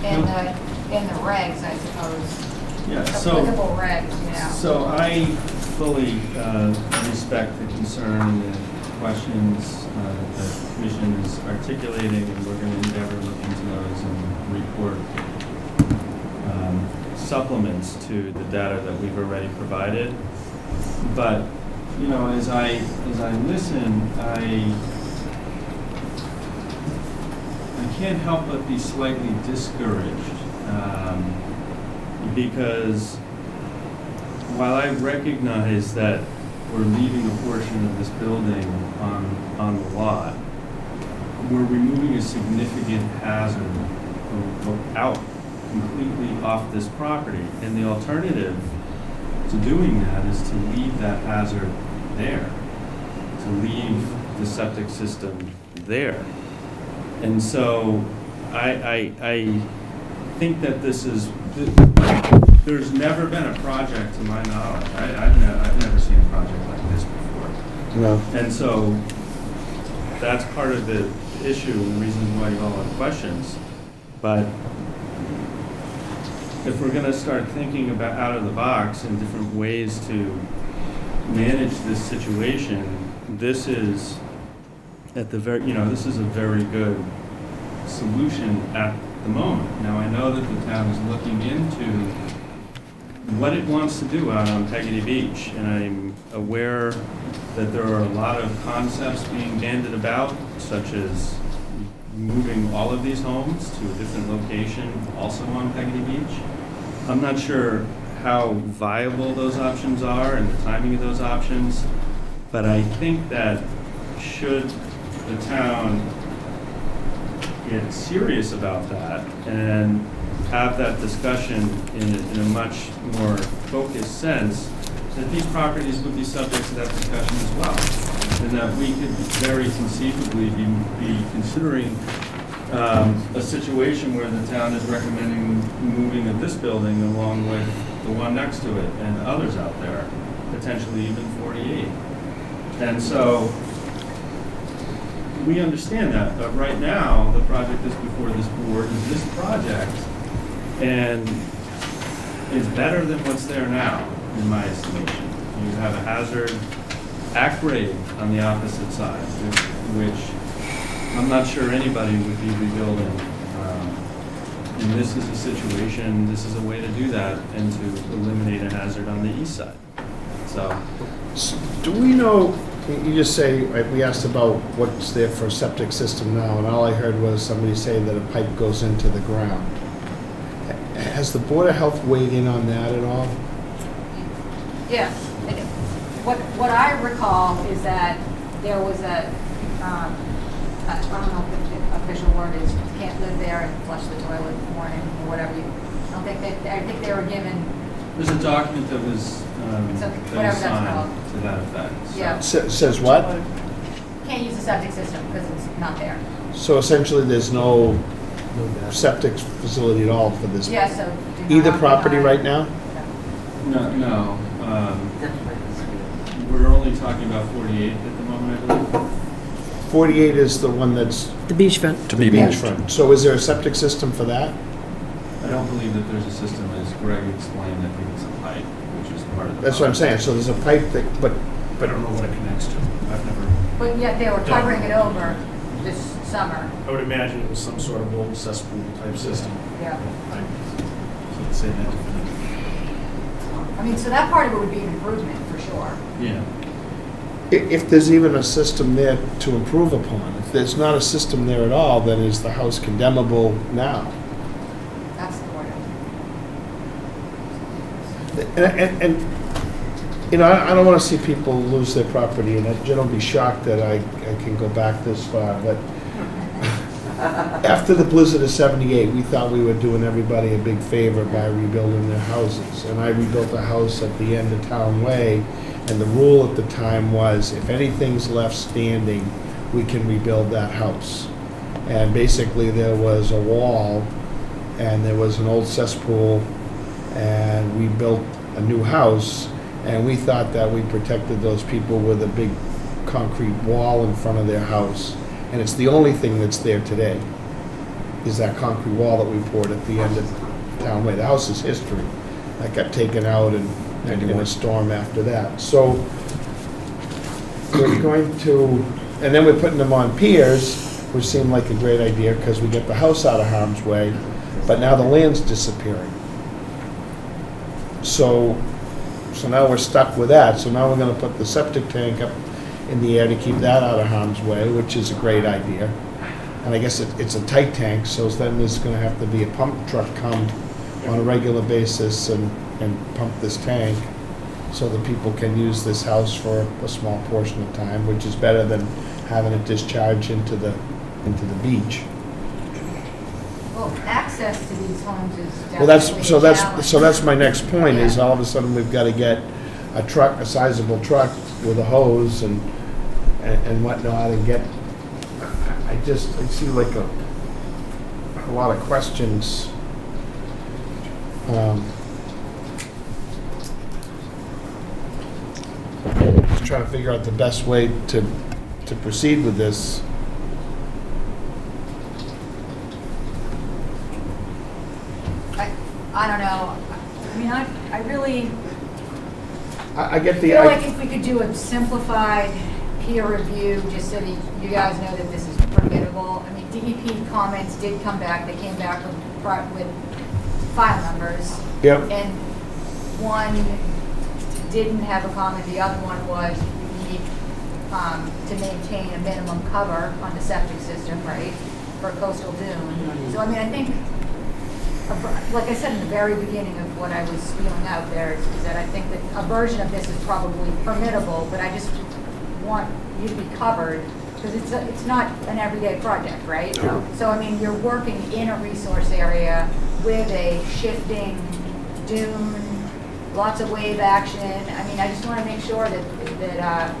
and the regs, I suppose. Yeah, Applicable regs, you know. So I fully respect the concern and the questions that the commission is articulating, and we're going to endeavor to look into those and report supplements to the data that we've already provided. But, you know, as I listen, I can't help but be slightly discouraged because while I recognize that we're leaving a portion of this building on the lot, we're removing a significant hazard out completely off this property. And the alternative to doing that is to leave that hazard there, to leave the septic system there. And so I think that there's never been a project, to my knowledge, I've never seen a project like this before. No. And so that's part of the issue and the reason why you all have questions. But if we're going to start thinking about out of the box and different ways to manage this situation, this is this is a very good solution at the moment. Now, I know that the town is looking into what it wants to do out on Peggotty Beach, and I'm aware that there are a lot of concepts being bandied about, such as moving all of these homes to a different location also on Peggotty Beach. I'm not sure how viable those options are and the timing of those options, but I think that should the town get serious about that and have that discussion in a much more focused sense, that these properties would be subject to that discussion as well. And that we could very conceivably be considering a situation where the town is recommending moving of this building along with the one next to it and others out there, potentially even 48. And so we understand that, but right now, the project that's before this board is this project, and it's better than what's there now, in my estimation. You have a hazard at grade on the opposite side, which I'm not sure anybody would be rebuilding. And this is a situation, this is a way to do that, and to eliminate a hazard on the east side. So, do we know? You just say, right, we asked about what's there for a septic system now, and all I heard was somebody say that a pipe goes into the ground. Has the Board of Health weighed in on that at all? Yeah. What I recall is that there was a I don't know if the official word is can't live there and flush the toilet in the morning or whatever you, I don't think I think they were given, There's a document that was, So, that was whatever that's signed called. to that effect. So- yeah, Says what? can't use the septic system because it's not there. So essentially, there's no septic facility at all for this? Yeah, so. do not Either occupy- property right now? No, we're only talking about 48 at the moment, I believe. 48 is the one that's The beachfront. To be the moved. beachfront. So is there a septic system for that? I don't believe that there's a system, as Greg explained, I think it's a pipe, which is part of the. That's what I'm saying. So there's a pipe that, but I don't know what it connects to. I've never, But yet they were covering it over this summer, I would imagine it was some sort of old cesspool type system. yeah. I can't say that definitively. I mean, so that part of it would be an improvement for sure. Yeah. if there's even a system there to improve upon, if there's not a system there at all, then is the house condemnable now? That's the word. And you know, I don't want to see people lose their property, and you don't be shocked that I can go back this far, but after the blizzard of '78, we thought we were doing everybody a big favor by rebuilding their houses. And I rebuilt a house at the end of Town Way, and the rule at the time was, if anything's left standing, we can rebuild that house. And basically, there was a wall, and there was an old cesspool, and we built a new house, and we thought that we protected those people with a big concrete wall in front of their house. And it's the only thing that's there today, is that concrete wall that we poured at the end of Town Way. The house is history. That got taken out in a storm after that. So we're going to, and then we're putting them on piers, which seemed like a great idea because we get the house out of harm's way, but now the land's disappearing. So now we're stuck with that. So now we're gonna put the septic tank up in the air to keep that out of harm's way, which is a great idea. And I guess it's a tight tank, so then there's gonna have to be a pump truck come on a regular basis and pump this tank so that people can use this house for a small portion of time, which is better than having it discharge into the beach. Well, access to these homes is Well, definitely a challenge. so that's my next point, is Yeah. all of a sudden we've got to get a truck, a sizable truck with a hose and whatnot, and get, I see like a lot of questions. Just trying to figure out the best way to proceed with this. I don't know. I mean, I really I get the, feel like if we could do a simplified peer review, just so that you guys know that this is forgettable. I mean, DEP comments did come back. They came back with file numbers. Yep. And one didn't have a comment. The other one was you need to maintain a minimum cover on the septic system, right, for coastal dune. So, I mean, I think, like I said in the very beginning of what I was spewing out there, is that I think that a version of this is probably permittable, but I just want you to be covered, because it's not an everyday project, right? So, I mean, you're working in a resource area with a shifting dune, lots of wave action. I mean, I just want to make sure that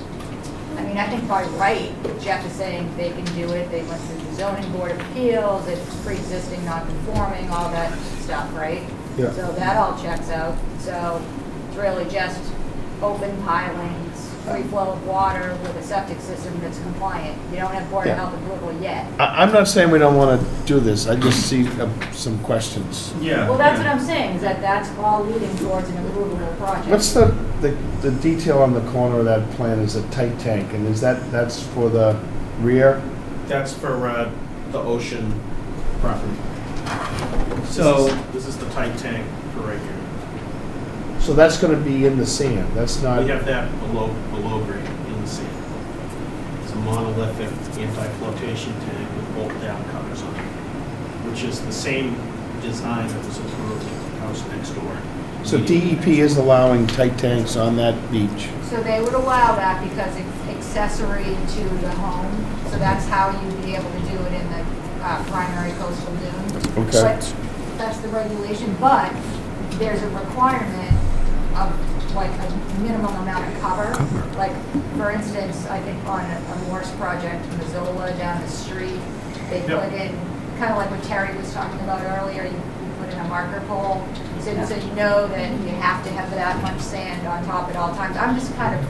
I mean, I think by right, Jeff is saying they can do it. They went through the zoning board of appeals, it's pre-existing, non-conforming, all that stuff, right? Yeah. So that all checks out. So it's really just open pilings, free flow of water with a septic system that's compliant. You don't have Board of Yeah. Health approval yet. I'm not saying we don't want to do this, I just see some questions. Yeah. Well, that's yeah. what I'm saying, is that that's all leading towards an approvable project. What's the detail on the corner of that plan is a tight tank, and that's for the rear? That's for the ocean property. So- This is the tight tank for right here. So that's going to be in the sand, that's not, We have that below grade in the sand. It's a monolithic anti-flotation tank with bolt down covers on it, which is the same design that was approved at the house next door. So DEP is allowing tight tanks on that beach. So they would allow that because it's accessory to the home, so that's how you'd be able to do it in the primary coastal dune. Okay. But that's the regulation, but there's a requirement of like a minimum amount of cover. Like, for instance, I think on a Morse project, Missoula down the street, they put in, kind of like what Terry was talking about earlier, you put in a marker pole, so you know that you have to have that much sand on top at all times. I'm just kind of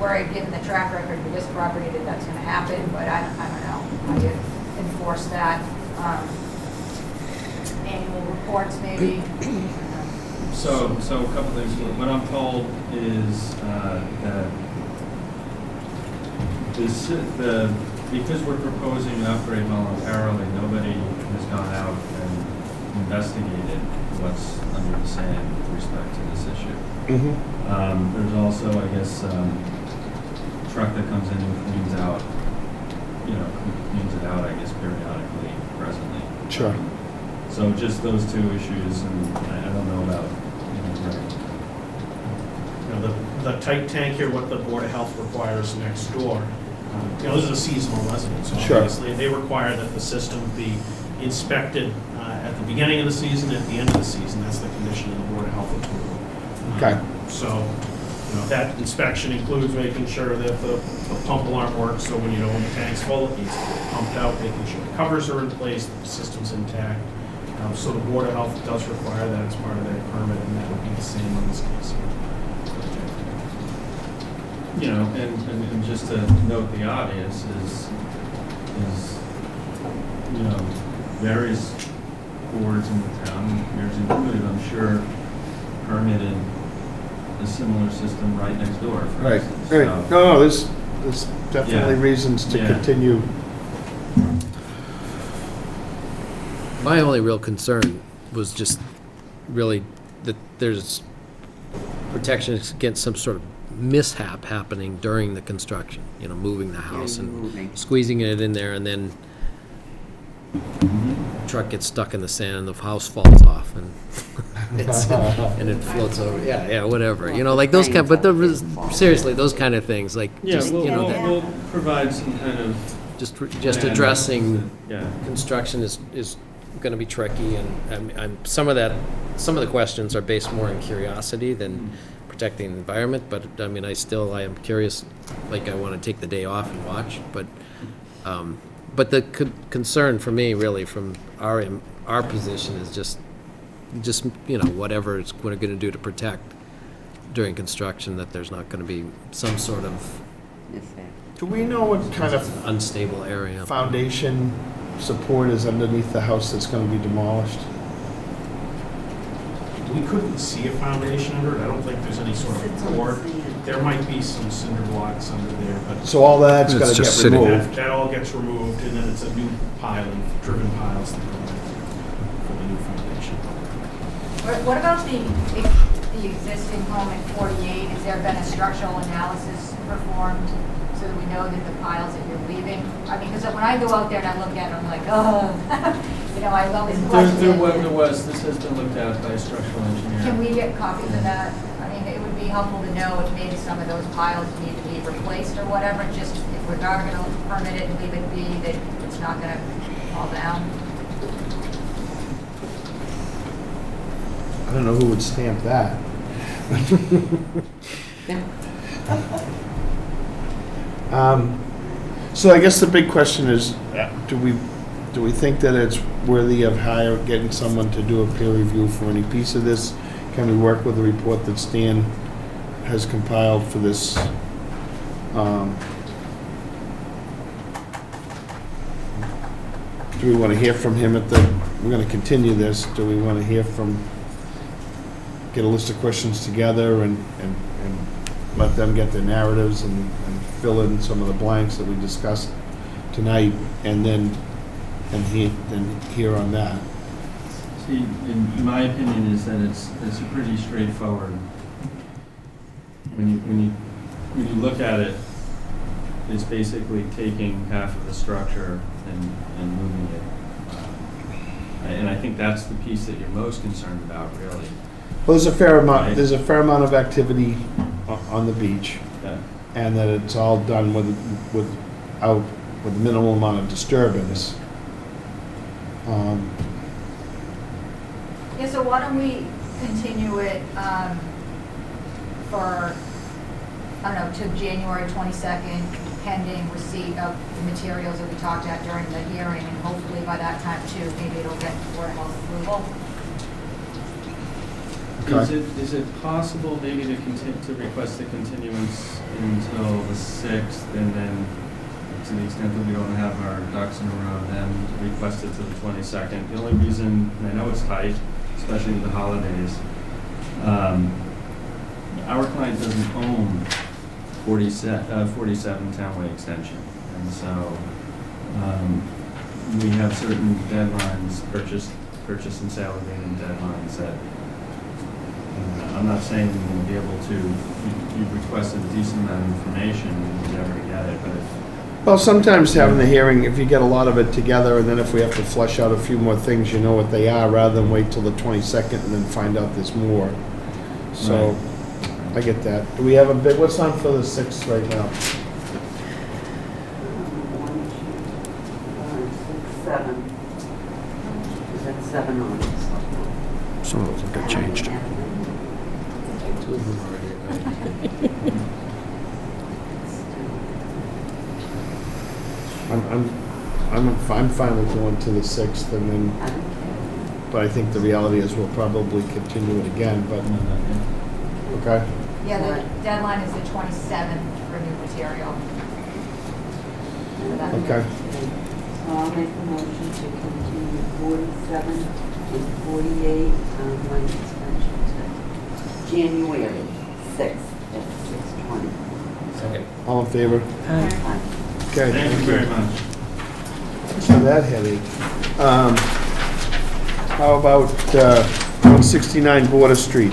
worried, given the track record for this property, that that's going to happen, but I don't know how you enforce that. Annual reports, maybe. So a couple things. What I'm told is that because we're proposing an upgrade voluntarily, nobody has gone out and investigated what's under the sand with respect to this issue. There's also, I guess, a truck that comes in and cleans it out, I guess, periodically, presently. Sure. So just those two issues, and I don't know about, The tight tank here, what the Board of Health requires next door, this is a seasonal residence, Sure. obviously. They require that the system be inspected at the beginning of the season, at the end of the season. That's the condition of the Board of Health approval. Okay. So, that inspection includes making sure that the pump alarm works, so when when the tank's full, it needs to get pumped out, making sure the covers are in place, that the system's intact. So the Board of Health does require that as part of their permit, and that would be the same in this case. And just to note the obvious is various boards in the town, yours included, I'm sure, permitted a similar system right next door. For Right. instance. Right. So- No, there's definitely Yeah. reasons to Yeah. continue. My only real concern was just really that there's protection against some sort of mishap happening during the construction, moving the house and squeezing it in there, and then truck gets stuck in the sand and the house falls off and and it floats over. Yeah, whatever. Like those kind, but seriously, those kind of things, like just, we'll provide some kind of just addressing yeah. construction is going to be tricky, and some of the questions are based more on curiosity than protecting the environment, but I am curious, like I want to take the day off and watch, but the concern for me really from our position is just whatever it's going to do to protect during construction, that there's not going to be some sort of Do we know what kind of unstable area. foundation support is underneath the house that's going to be demolished? We couldn't see a foundation under it. I don't think there's any sort of board. There might be some cinder blocks under there, but So all that's It's going to just get sitting removed. that all gets removed, and then it's a new piling, driven piles that go in for the new foundation. What about the existing home at 48? Has there been a structural analysis performed so that we know that the piles that you're leaving? Because when I go out there and I look at it, I'm like, oh, I always question it. There was, this has been looked at by a structural engineer. Can we get copies of that? It would be helpful to know if maybe some of those piles need to be replaced or whatever, just if we're not going to permit it and leave it be, that it's not going to fall down. I don't know who would stamp that. So I guess the big question is, do we think that it's worthy of getting someone to do a peer review for any piece of this? Can we work with the report that Stan has compiled for this? Do we want to hear from him we're going to continue this, do we want to get a list of questions together and let them get their narratives and fill in some of the blanks that we discussed tonight, and then hear on that? See, in my opinion, is that it's pretty straightforward. When you look at it, it's basically taking half of the structure and moving it. And I think that's the piece that you're most concerned about, really. Well, there's a fair amount, Right. there's a fair amount of activity on the beach, Yeah. and that it's all done with minimal amount of disturbance. Yeah, so why don't we continue it for, I don't know, to January 22nd, pending receipt of the materials that we talked about during the hearing, and hopefully by that time too, maybe it'll get Board of Health approval. Okay. Is it possible maybe to request a continuance until the 6th, and then to the extent that we don't have our ducks in a row, then request it to the 22nd? The only reason, and I know it's tight, especially with the holidays, our client doesn't own 47 Townway Extension, and so we have certain deadlines, purchase and sale agreement deadlines that I'm not saying we will be able to. You've requested a decent amount of information, and we'll never get it, but if Well, sometimes having the hearing, if you get a lot of it together, and then if we have to flesh out a few more things, you know what they are, rather than wait till the 22nd and then find out there's more. So, I get that. Do we have a bid, what's on for the 6th right now? 7. Is that 7 on it? Some of those have got changed. I'm fine with going to the 6th, and then, but I think the reality is we'll probably continue it again, but, okay? Yeah, the deadline is the 27th for new material. Okay. So I'll make a motion to continue 47 and 48 Townway Extension to January 6th at 6:20. Second. All in favor? Aye. Okay, thank you very much. Thanks for that headache. How about 169 Border Street?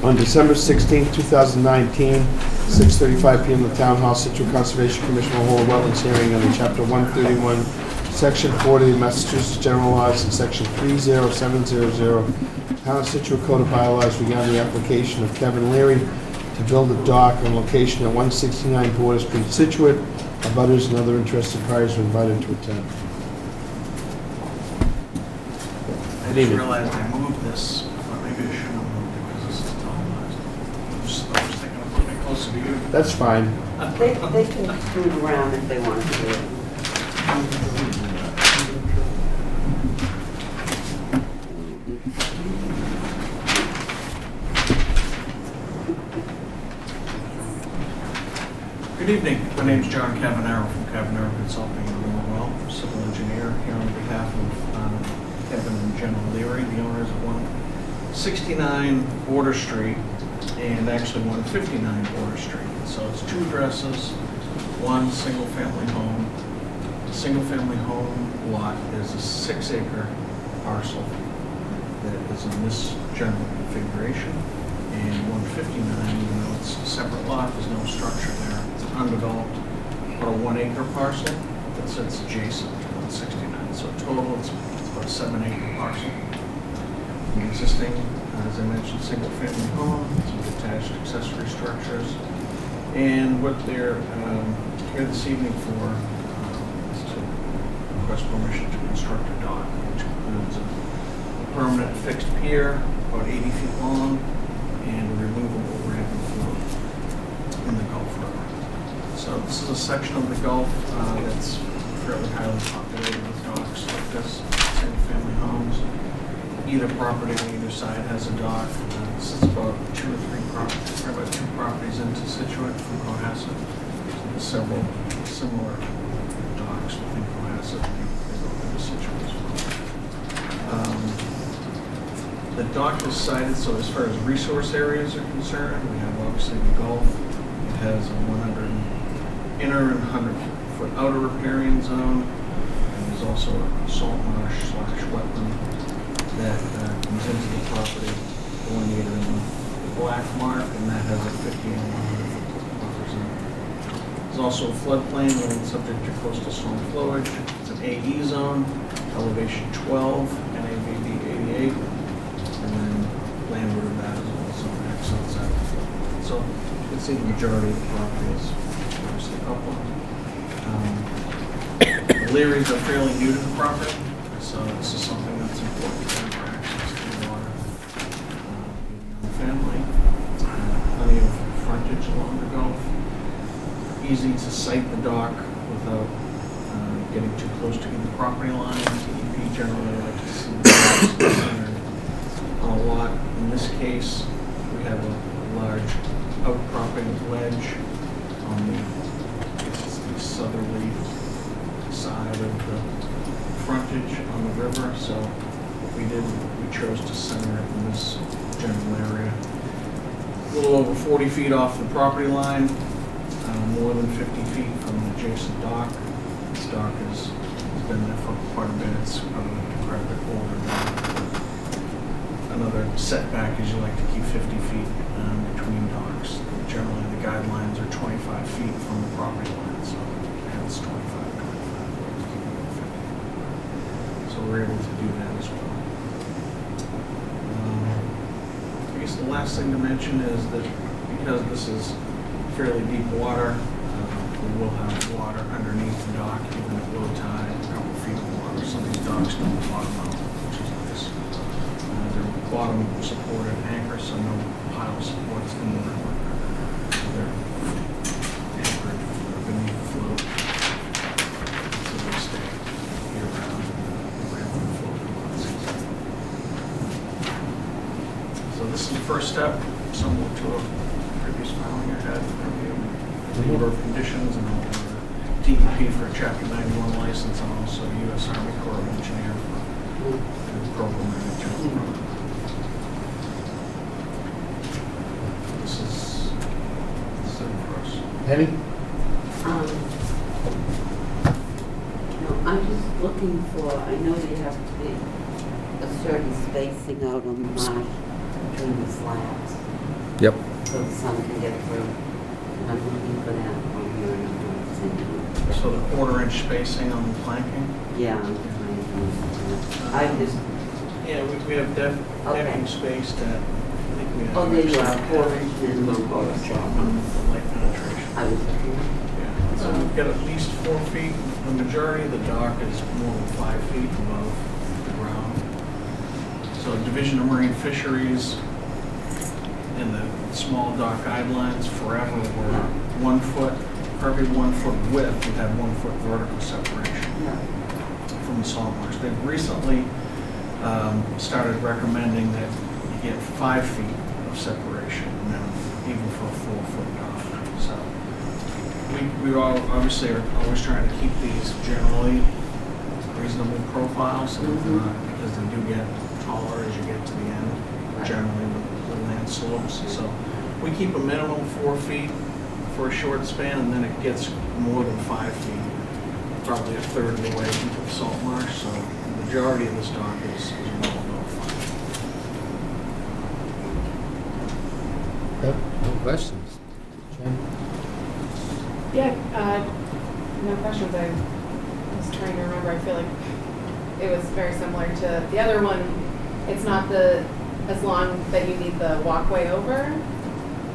On December 16th, 2019, 6:35 PM, the Town Hall, Scituate Conservation Commission will hold a wetlands hearing under Chapter 131, Section 40 of the Massachusetts General Laws, and Section 30700, Town of Scituate Code of Bylaws regarding the application of Kevin Leary to build a dock on location at 169 Border Street, Scituate. Abutters and other interested parties are invited to attend. I just realized I moved this, but maybe I shouldn't have moved it because this is televised. I was thinking of putting it closer to you. That's fine. They can scoot around if they want to do it. Good evening. My name's John Cavanero from Cavanero Consulting in Millwell, civil engineer, here on behalf of Kevin and Jenna Leary, the owners of 169 Border Street, and actually 159 Border Street. So it's 2 addresses, 1 single-family home. The single-family home lot is a 6-acre parcel that is in this general configuration. And 159, even though it's a separate lot, there's no structure there. It's undeveloped, about a 1-acre parcel that sits adjacent to 169. So total, it's about a 7-acre parcel. An existing, as I mentioned, single-family home, some detached accessory structures. And what they're here this evening for is to request permission to construct a dock, which includes a permanent fixed pier, about 80 feet long, and a removable ramp and float in the Gulf River. So this is a section of the Gulf that's fairly highly populated with docks like this, single-family homes. Either property on either side has a dock. This is about 2 or 3 properties, or about 2 properties into Scituate from Cohasset. So there's several similar docks within Cohasset. They go into Scituate as well. The dock is sited, so as far as resource areas are concerned, we have obviously the Gulf. It has a 100 inner and 100-foot outer riparian zone. And there's also a salt marsh / wetland that comes into the property, delineated in the black mark, and that has a 50 and 100-foot buffer zone. There's also a floodplain that is subject to coastal storm flowage. It's a AE zone, elevation 12, NAVD 88, and then landward of that is also an excellent set. So you can see the majority of the property is obviously upland. The Learys are fairly new to the property, so this is something that's important to them for access to the water. Family, plenty of frontage along the Gulf, easy to site the dock without getting too close to the property line. DEP generally likes to see the docks centered on a lot. In this case, we have a large outcropping ledge on the southerly side of the frontage on the river, so what we did, we chose to center it in this general area. A little over 40 feet off the property line, more than 50 feet from the adjacent dock. This dock has been there for quite a bit. It's probably a decrepit older dock. Another setback is you like to keep 50 feet between docks. Generally, the guidelines are 25 feet from the property line, so hence 25. So we're able to do that as well. I guess the last thing to mention is that because this is fairly deep water, we will have water underneath the dock, even at low tide, a couple feet of water. Some of these docks don't bottom out, which is nice. They're bottom supported anchors, so no pile supports in the river. They're anchored beneath the float, so they stay year-round. So this is the first step, similar to a previous filing I had from you. The order of conditions and DEP for a Chapter 91 license, and also U.S. Army Corps of Engineer for the program manager. This is it for us. Penny? No, I'm just looking for, I know they have to be a certain spacing out on the marsh between the slabs, Yep. so the sun can get through. And I'm looking for that on here, and I'm not seeing it. So the quarter-inch spacing on the planking? Yeah, I'm trying to find that. I just, Yeah, we have decking spaced at, I think we have. oh, there you are, 4 inch and Low 1 quarter. light penetration. I was looking. Yeah, so we've got at least 4 feet. The majority of the dock is more than 5 feet above the ground. So Division of Marine Fisheries in the small dock guidelines forever were 1 foot, for every 1 foot width, you'd have 1 foot vertical separation from the salt marsh. They've recently started recommending that you get 5 feet of separation now, even for a 4 foot dock. So we all obviously are always trying to keep these generally reasonable profiles, so because they do get taller as you get to the end, generally with the land slopes. So we keep a minimum 4 feet for a short span, and then it gets more than 5 feet, probably a third of the way into the salt marsh. So the majority of this dock is well above 5. No questions? Yeah, no questions. I was trying to remember. I feel like it was very similar to the other one. It's not as long that you need the walkway over.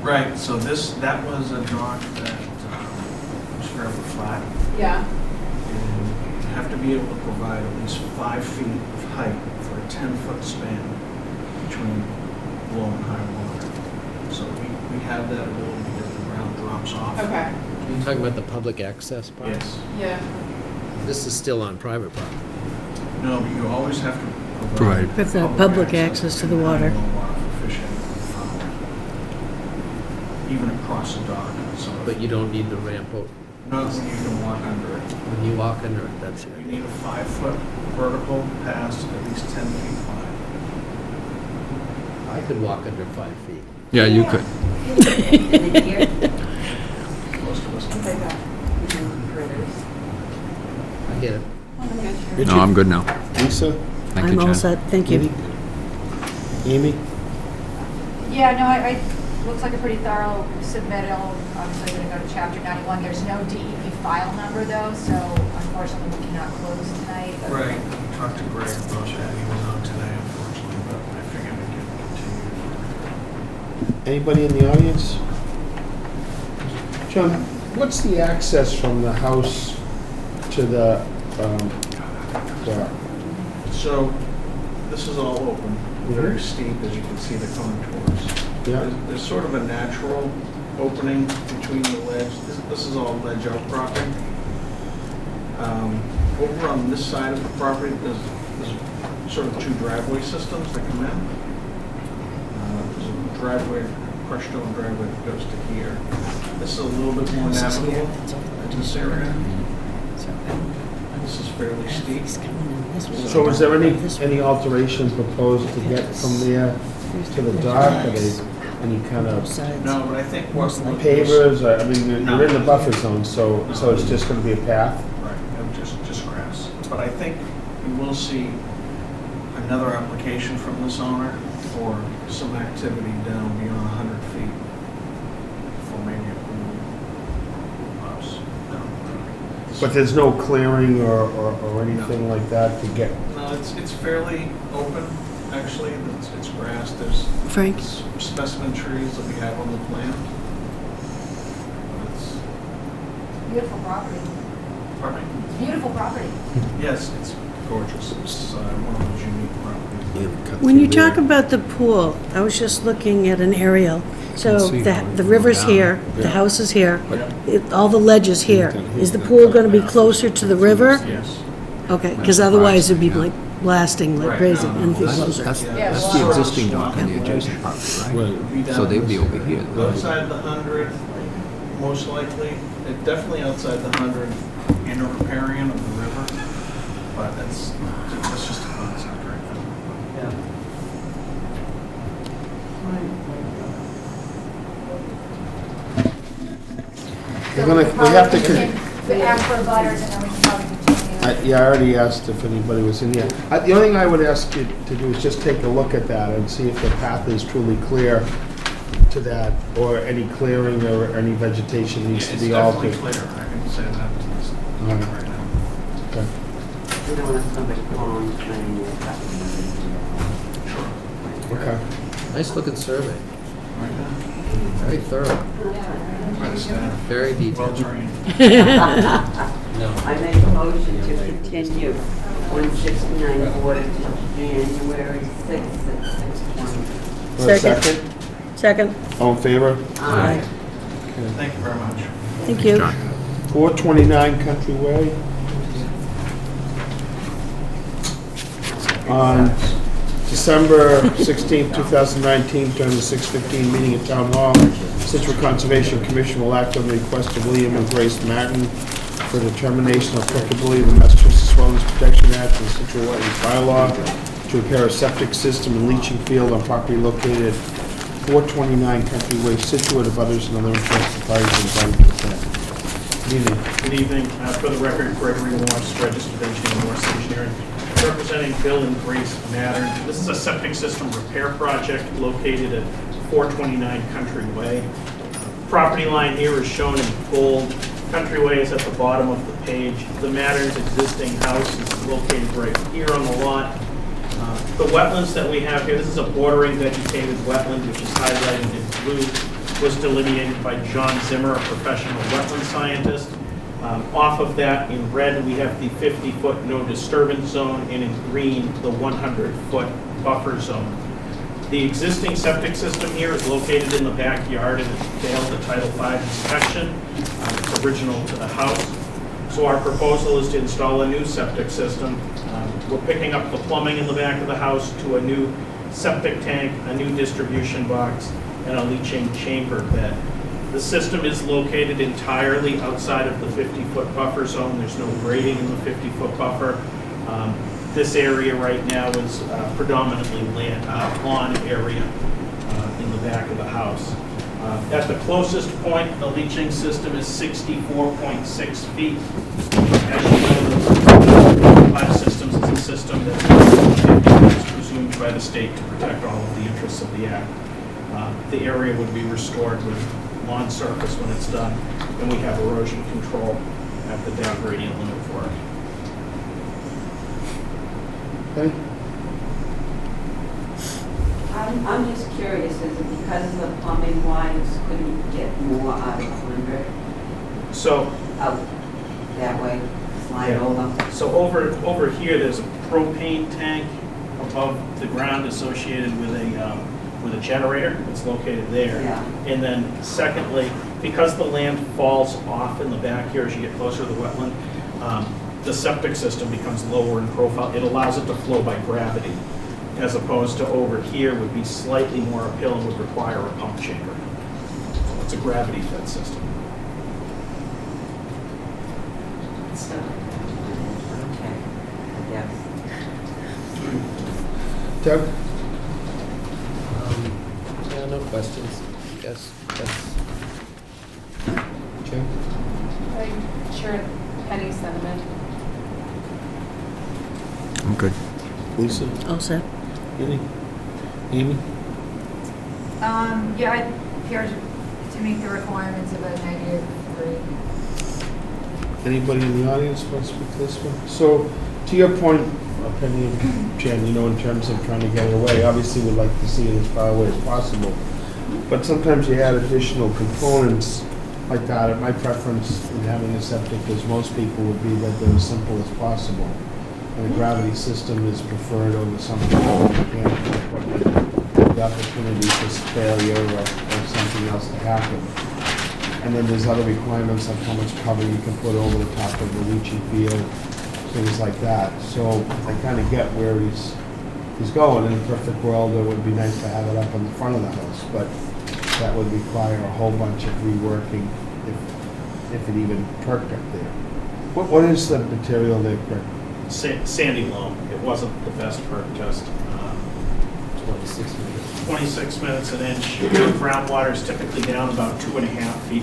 Right, so that was a dock that was fairly flat. Yeah. And you have to be able to provide at least 5 feet of height for a 10-foot span between low and high water. So we have that ability because the ground drops off. Okay. You're talking about the public access part? Yes. Yeah. This is still on private property. No, but you always have to Provide. With the public access to the water. For fishing, even across the dock. So But you don't need the ramp out. not when you can walk under it. When you walk under it, that's You it. need a 5-foot vertical past at least 10 feet wide. I could walk under 5 feet. Yeah, you could. Most of us can. I get it. No, I'm good now. Lisa? Thank you, I'm all Jen. set, thank you. Amy? Yeah, no, I looks like a pretty thorough submittal. Obviously, going to go to Chapter 91. There's no DEP file number, though, so unfortunately, we cannot close tonight. but- Right, talked to Greg about that, he was on today unfortunately, but I figured we could continue. Anybody in the audience? John, what's the access from the house to the, bar? So, this is all open, very steep, as you can see the contours. Yeah. There's sort of a natural opening between the ledge. This is all ledge outcropping. Over on this side of the property, there's sort of two driveway systems that come in. There's a driveway, crushed stone driveway that goes to here. This is a little bit more navigable in this area. This is fairly steep. So is there any alterations proposed to get from there to the dock? Are they any kind of No, but I think what... pavers? I mean, you're in the buffer zone, so it's just gonna be a path? Right, no, just grass. But I think you will see another application from this owner for some activity down beyond 100 feet for maybe a pool house down the road. But there's no clearing or anything like that to get? No, it's fairly open, actually. It's grass. There's Frank? specimen trees that we have on the plan. It's, Beautiful property. pardon me? It's beautiful property. Yes, it's gorgeous. It's one of those unique properties. When you talk about the pool, I was just looking at an aerial. So see the how it the goes river's down. here, the house is here, Yeah. all the ledge is here. Is the pool going to be closer to the river? Yes. Okay, because otherwise it'd be like blasting like Right, crazy no, no, anything that's- closer. That's Yeah, the well- existing dock and the adjacent property, right? Be down So they'd be this- over here. Outside the 100, most likely. Definitely outside the 100 in a riparian of the river. But that's just a concept right now. We're gonna, we have to, We ask for butters and then we can probably continue. yeah, I already asked if anybody was in here. The only thing I would ask you to do is just take a look at that and see if the path is truly clear to that, or any clearing or any vegetation needs to It's be definitely altered. clear, I can say that to this Alright. right now. Okay. We don't want somebody calling saying Sure. Okay. Nice looking survey, Right now. very thorough, By the staff. very Well detailed. trained. I make a motion to continue 169 Water to January 6th at 6:20. Want a Second. Second. All in favor? Aye. Thank you very much. Thank you. 429 Country Way. On December 16, 2019, during the 6:15 meeting at Town Hall, Scituate Conservation Commission will act on the request of William and Grace Martin for determination of applicability of the Massachusetts Wetlands Protection Act and the Scituate Wetlands Bylaw to repair a septic system and leaching field on property located at 429 Country Way, Scituate, of others and other interested parties invited to attend. Good evening. Good evening. For the record, Gregory Morse, registered engineer, Morse Engineering, representing Bill and Grace Mattern. This is a septic system repair project located at 429 Country Way. Property line here is shown in bold. Country Way is at the bottom of the page. The Mattern's existing house is located right here on the lot. The wetlands that we have here, this is a bordering vegetated wetland, which is highlighted in blue, was delineated by John Zimmer, a professional wetland scientist. Off of that, in red, we have the 50-foot no disturbance zone, and in green, the 100-foot buffer zone. The existing septic system here is located in the backyard and it failed the Title V inspection. It's original to the house. So our proposal is to install a new septic system. We're picking up the plumbing in the back of the house to a new septic tank, a new distribution box, and a leaching chamber bed. The system is located entirely outside of the 50-foot buffer zone. There's no grading in the 50-foot buffer. This area right now is predominantly lawn area in the back of the house. At the closest point, the leaching system is 64.6 feet. As you know, the Five Systems is a system that is presumed by the state to protect all of the interests of the act. The area would be restored with lawn surface when it's done, and we have erosion control. at the down gradient limit for it. Okay. I'm just curious, is it because of the plumbing wires, couldn't you get more out of 100 So, out that way, slide over? so over here, there's a propane tank above the ground associated with a generator that's located there. Yeah. And then secondly, because the land falls off in the back here as you get closer to the wetland, the septic system becomes lower in profile. It allows it to flow by gravity, as opposed to over here would be slightly more uphill and would require a pump chamber. So it's a gravity-fed system. So, okay, I guess. Doug? Yeah, no questions. Guess that's. Jim? I share Penny's sentiment. I'm good. Lisa? All set. Any? Amy? Yeah, I appear to meet the requirements of a -3. Anybody in the audience want to speak to this one? So, to your point, Penny and Jen, in terms of trying to get it away, obviously we'd like to see it as far away as possible. But sometimes you add additional components like that. My preference in having a septic, as most people, would be that they're as simple as possible. And a gravity system is preferred over something that you can't, the opportunity for failure or something else to happen. And then there's other requirements like how much cover you can put over the top of the leaching field, things like that. So I kind of get where he's going. In a perfect world, it would be nice to have it up on the front of the house, but that would require a whole bunch of reworking if it even perked up there. What is the material they perked? Sandy loam. It wasn't the best perk test. 26 minutes an inch. Groundwater is typically down about 2.5 feet.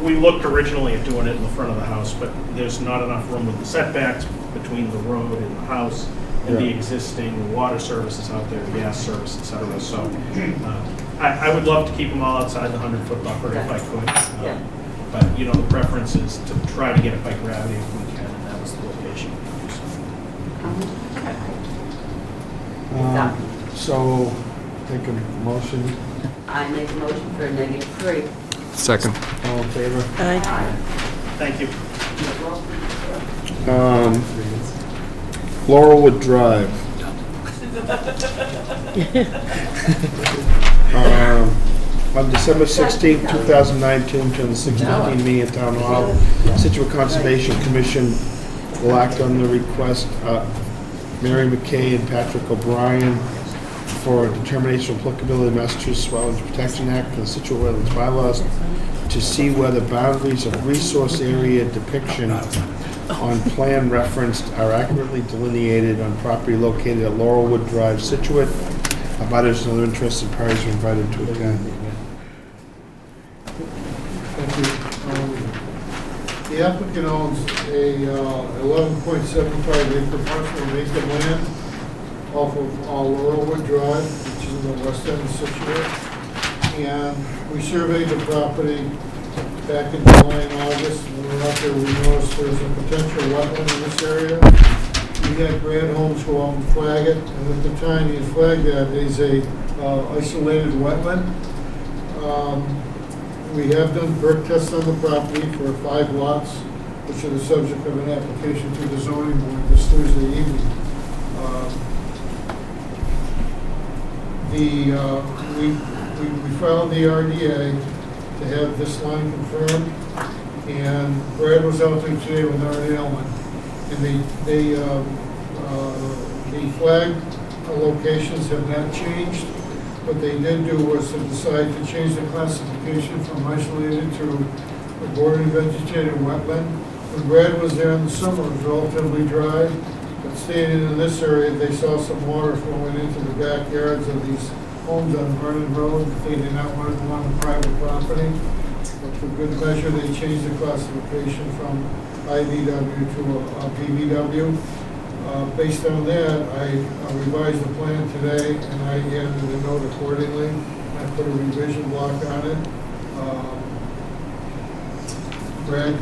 We looked originally at doing it in the front of the house, but there's not enough room with the setbacks between the road and the house and the existing water services out there, gas service, et cetera. So I would love to keep them all outside the 100-foot buffer if I could. But, the preference is to try to get it by gravity if we can, and that was the location. So, take a motion. I make a motion for a -3. Second. All in favor? Aye. Thank you. Laurelwood Drive. On December 16, 2019, to the 6:15 meeting at Town Hall, Scituate Conservation Commission will act on the request of Mary McKay and Patrick O'Brien for determination of applicability of Massachusetts Wetlands Protection Act and the Scituate Wetlands bylaws to see whether boundaries of resource area depiction on plan referenced are accurately delineated on property located at Laurelwood Drive, Scituate. Abutters and other interested parties are invited to attend. Thank you. The applicant owns a 11.75 acre parcel of vacant land off of Laurelwood Drive, which is in the west end of Scituate. And we surveyed the property back in July and August. When we were out there, we noticed there's a potential wetland in this area. We had Grant Holmes go out and flag it, and at the time he had flagged that as a isolated wetland. We have done perk tests on the property for 5 lots, which are the subject of an application to the zoning board this Thursday evening. We filed the RDA to have this line confirmed, and Brad was out there today with Art Allen, and the flag locations have not changed. What they did do was to decide to change the classification from isolated to a bordering vegetated wetland. When Brad was there in the summer, it was relatively dry, but staying in this area, they saw some water flowing into the backyards of these homes on Vernon Road. They did not want it along the private property. But for good measure, they changed the classification from IVW to a PVW. Based on that, I revised the plan today, and I added a note accordingly. I put a revision block on it. Brad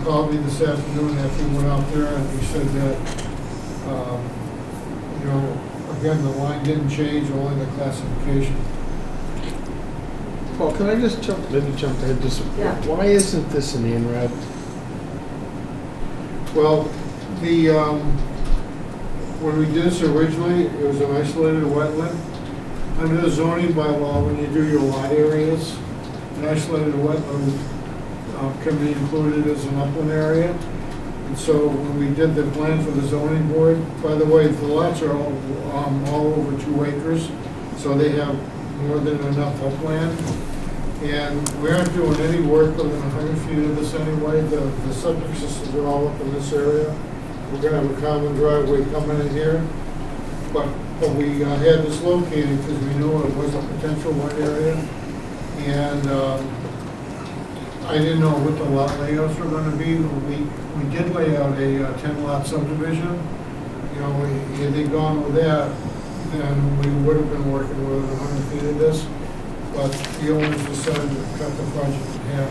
called me this afternoon after he went out there, and he said that, you know, again, the line didn't change, only the classification. Well, can I just jump ahead just, Yeah. why isn't this an INRAD? Well, the, when we did this originally, it was an isolated wetland. Under the zoning bylaw, when you do your lot areas, an isolated wetland can be included as an upland area. And so when we did the plan for the zoning board, by the way, the lots are all over 2 acres, so they have more than enough upland. And we aren't doing any work within 100 feet of this anyway. The septic systems are all up in this area. We're gonna have a common driveway coming in here. But we had this located because we knew it was a potential wet area. And I didn't know what the lot layouts were gonna be. We did lay out a 10-lot subdivision. You know, had they gone with that, then we would have been working within 100 feet of this. But the owners decided to cut the project in half.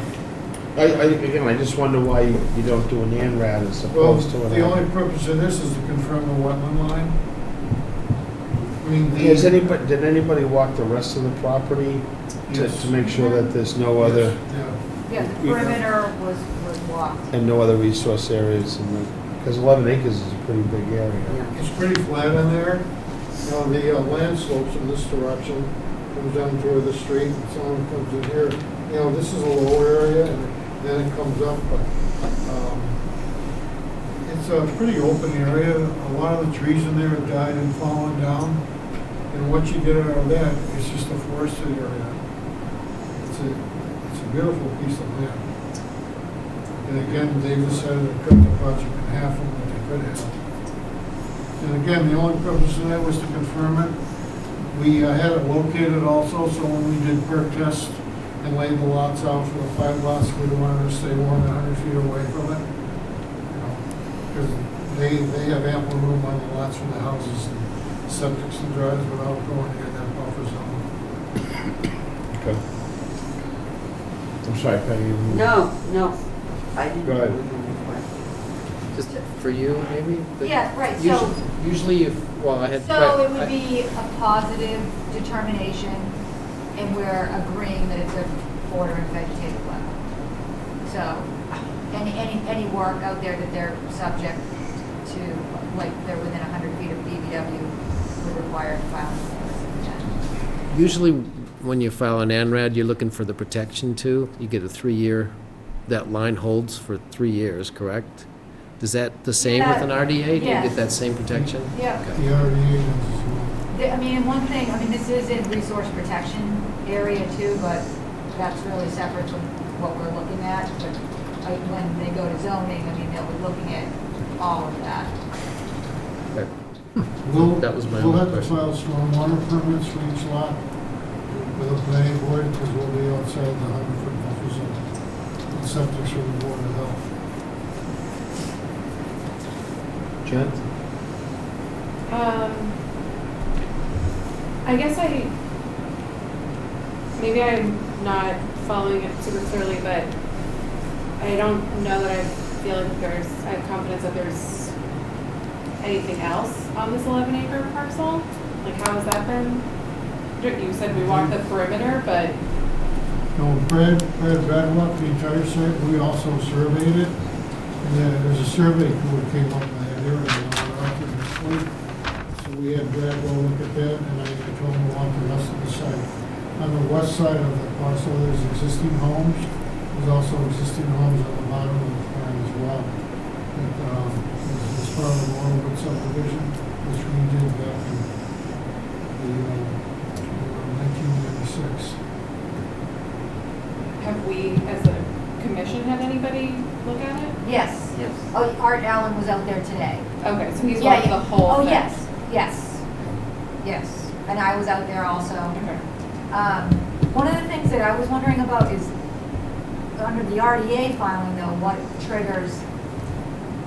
Again, I just wonder why you don't do an INRAD as Well, opposed to an. the only purpose of this is to confirm the wetland line. I mean, Did anybody walk the rest of the property Yes. to make sure that there's no other, Yeah. Yeah, the perimeter was walked. and no other resource areas? Because 11 acres is a pretty big area. It's pretty flat in there. You know, the land slopes in this direction, comes down toward the street, and some of it comes in here. You know, this is a low area, and then it comes up, but it's a pretty open area. A lot of the trees in there have died and fallen down. And once you get out of that, it's just a forested area. It's a beautiful piece of land. And again, they decided to cut the project in half from what they could have. And again, the only purpose of that was to confirm it. We had it located also, so when we did perk test and laid the lots out for the 5 lots, we wanted to stay more than 100 feet away from it. Because they have ample room on the lots from the houses and septics and drives without going near that buffer zone. Okay. I'm sorry, Peggy. No, I didn't. Go ahead. Just for you, maybe? But Yeah, right, so- Usually if, well, I had. So it would be a positive determination, and we're agreeing that it's a bordering vegetative wetland. So, any work out there that they're subject to, like they're within 100 feet of BBW, would require filing. Usually, when you file an ANRAD, you're looking for the protection too. You get a 3-year, that line holds for 3 years, correct? Is that the same with an RDA? Do you Yes. get that same protection? Yeah. Okay. The RDA is, I mean, one thing, I mean, this is in resource protection area too, but that's really separate from what we're looking at. But when they go to zoning, I mean, they'll be looking at all of that. Okay. That was my We'll only have to question. file stormwater permits for each lot with a planning board, because we'll be outside the 100-foot buffer zone. And septic's from the Board of Health. Jen? I guess maybe I'm not following it super clearly, but I don't know that I feel like I have confidence that there's anything else on this 11-acre parcel. Like, how has that been? You said we walked the perimeter, but No, Brad walked the entire site, we also surveyed it, and then there's a survey crew that came up in that area, and went out there this week. So we had Brad go look at that, and I told him to walk the rest of the site. On the west side of the parcel, there's existing homes, there's also existing homes on the bottom of the plan as well. That, as part of the Laurelwood subdivision, which we did back in the 1996. have we, as a commission, had anybody look at it? Yes. Yes. Oh, Art Allen was out there today. Okay, so he's Yeah, walked yeah. the whole Oh, thing? yes. And I was out there also. Okay. One of the things that I was wondering about is, under the RDA filing though, what triggers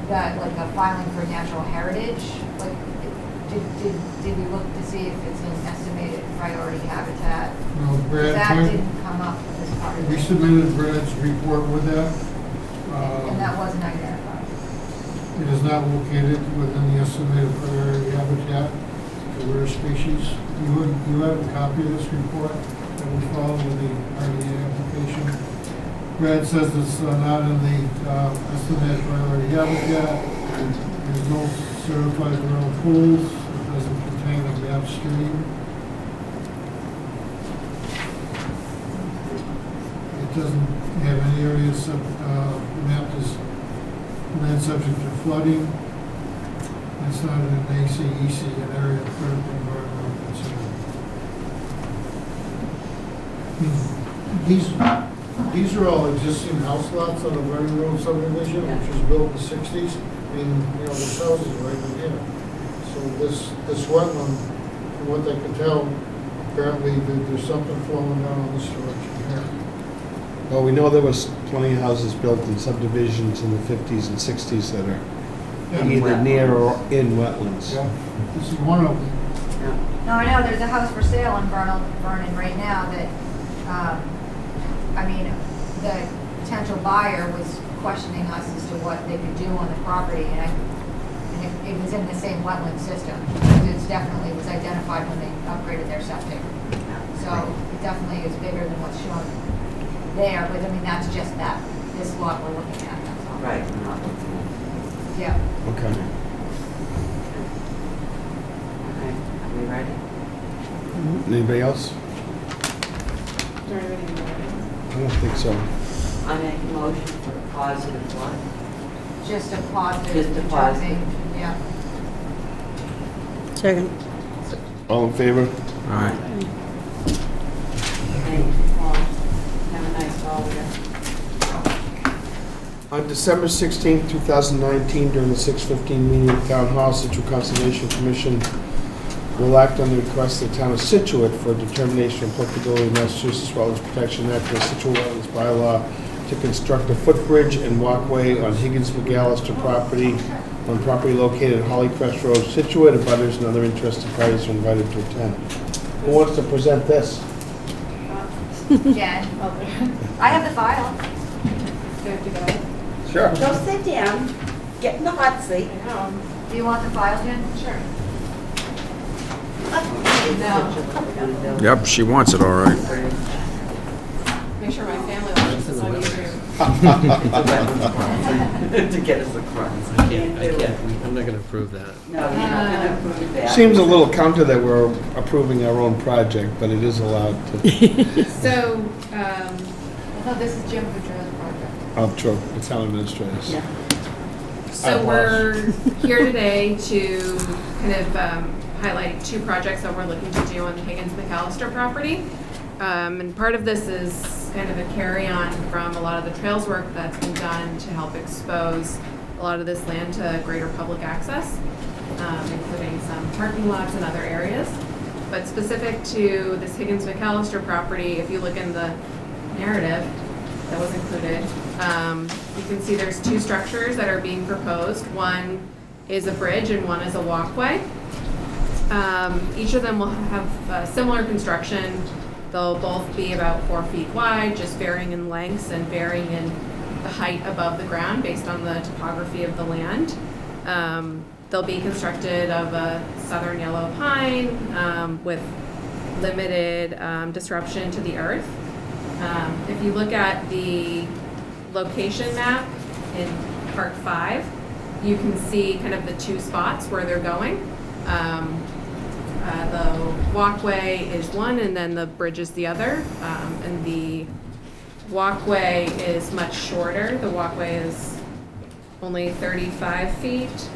that, like a filing for natural heritage? Like, did we look to see if it's an estimated priority habitat? No, Brad, That didn't come up as part of we it. submitted Brad's report with that. And that wasn't identified. It is not located within the estimated priority habitat for rare species. You have a copy of this report that we followed with the RDA application. Brad says it's not in the estimated priority habitat. There's no certified vernal pools. It doesn't contain a map stream. It doesn't have any areas mapped as land subject to flooding. It's not an ACEC, an area of critical environmental concern. These are all existing house lots on the Vernon Road subdivision, which was built in the 60s. I mean, this house is right in here. So this wetland, from what they can tell, apparently there's something flowing down in this direction here. Well, we know there was plenty of houses built in subdivisions in the 50s and 60s that are either near or in wetlands. Yeah, this is one of them. No, I know, there's a house for sale in Vernon right now that, the potential buyer was questioning us as to what they could do on the property, and it was in the same wetland system. It definitely was identified when they upgraded their septic. So it definitely is bigger than what's shown there, but that's just this lot we're looking at, that's all. Right, we're not looking at Yeah. Okay. it. Okay, are we ready? Anybody else? Is there anything you want? I don't think so. I make a motion for a positive one. Just a positive. Just a positive. Yeah. Second. All in favor? All right. Thank you, Paul. Have a nice holiday. On December 16, 2019, during the 6:15 meeting of Town Hall, Situate Conservation Commission will act on the request of the town of Scituate for a determination of applicability of Massachusetts Wetlands Protection Act and the Scituate Wetlands Bylaw to construct a footbridge and walkway on Higgins McAllister property, on property located at Holly Crest Road, Scituate. Abutters and other interested parties are invited to attend. Who wants to present this? Jen, I have the file. Do you have to go? Sure. Go sit down, get in the hot seat. I know. Do you want the file, Jen? Sure. No. Yep, she wants it all right. Make sure my family watches this on YouTube. To get us across. I can't, I'm not gonna approve that. No, you're not gonna approve that. Seems a little counter that we're approving our own project, but it is allowed to. So, No, this is Jim Boudreaux's project. Oh, true. The town administrators. Yeah. so we're here today to kind of highlight two projects that we're looking to do on the Higgins McAllister property. And part of this is kind of a carry-on from a lot of the trails work that's been done to help expose a lot of this land to greater public access, including some parking lots and other areas. But specific to this Higgins McAllister property, if you look in the narrative that was included, you can see there's two structures that are being proposed. One is a bridge and one is a walkway. Each of them will have similar construction. They'll both be about 4 feet wide, just varying in lengths and varying in the height above the ground based on the topography of the land. They'll be constructed of a southern yellow pine with limited disruption to the earth. If you look at the location map in Part 5, you can see kind of the two spots where they're going. The walkway is one and then the bridge is the other. And the walkway is much shorter. The walkway is only 35 feet.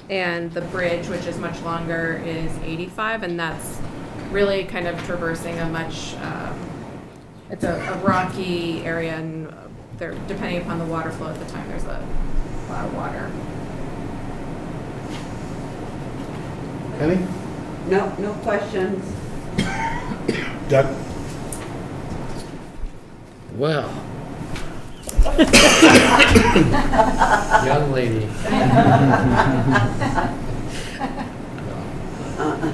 And the bridge, which is much longer, is 85. And that's really kind of traversing a much, it's a rocky area, and there, depending upon the water flow at the time, there's a lot of water. Any? No, no questions. Doug? Well. Young lady.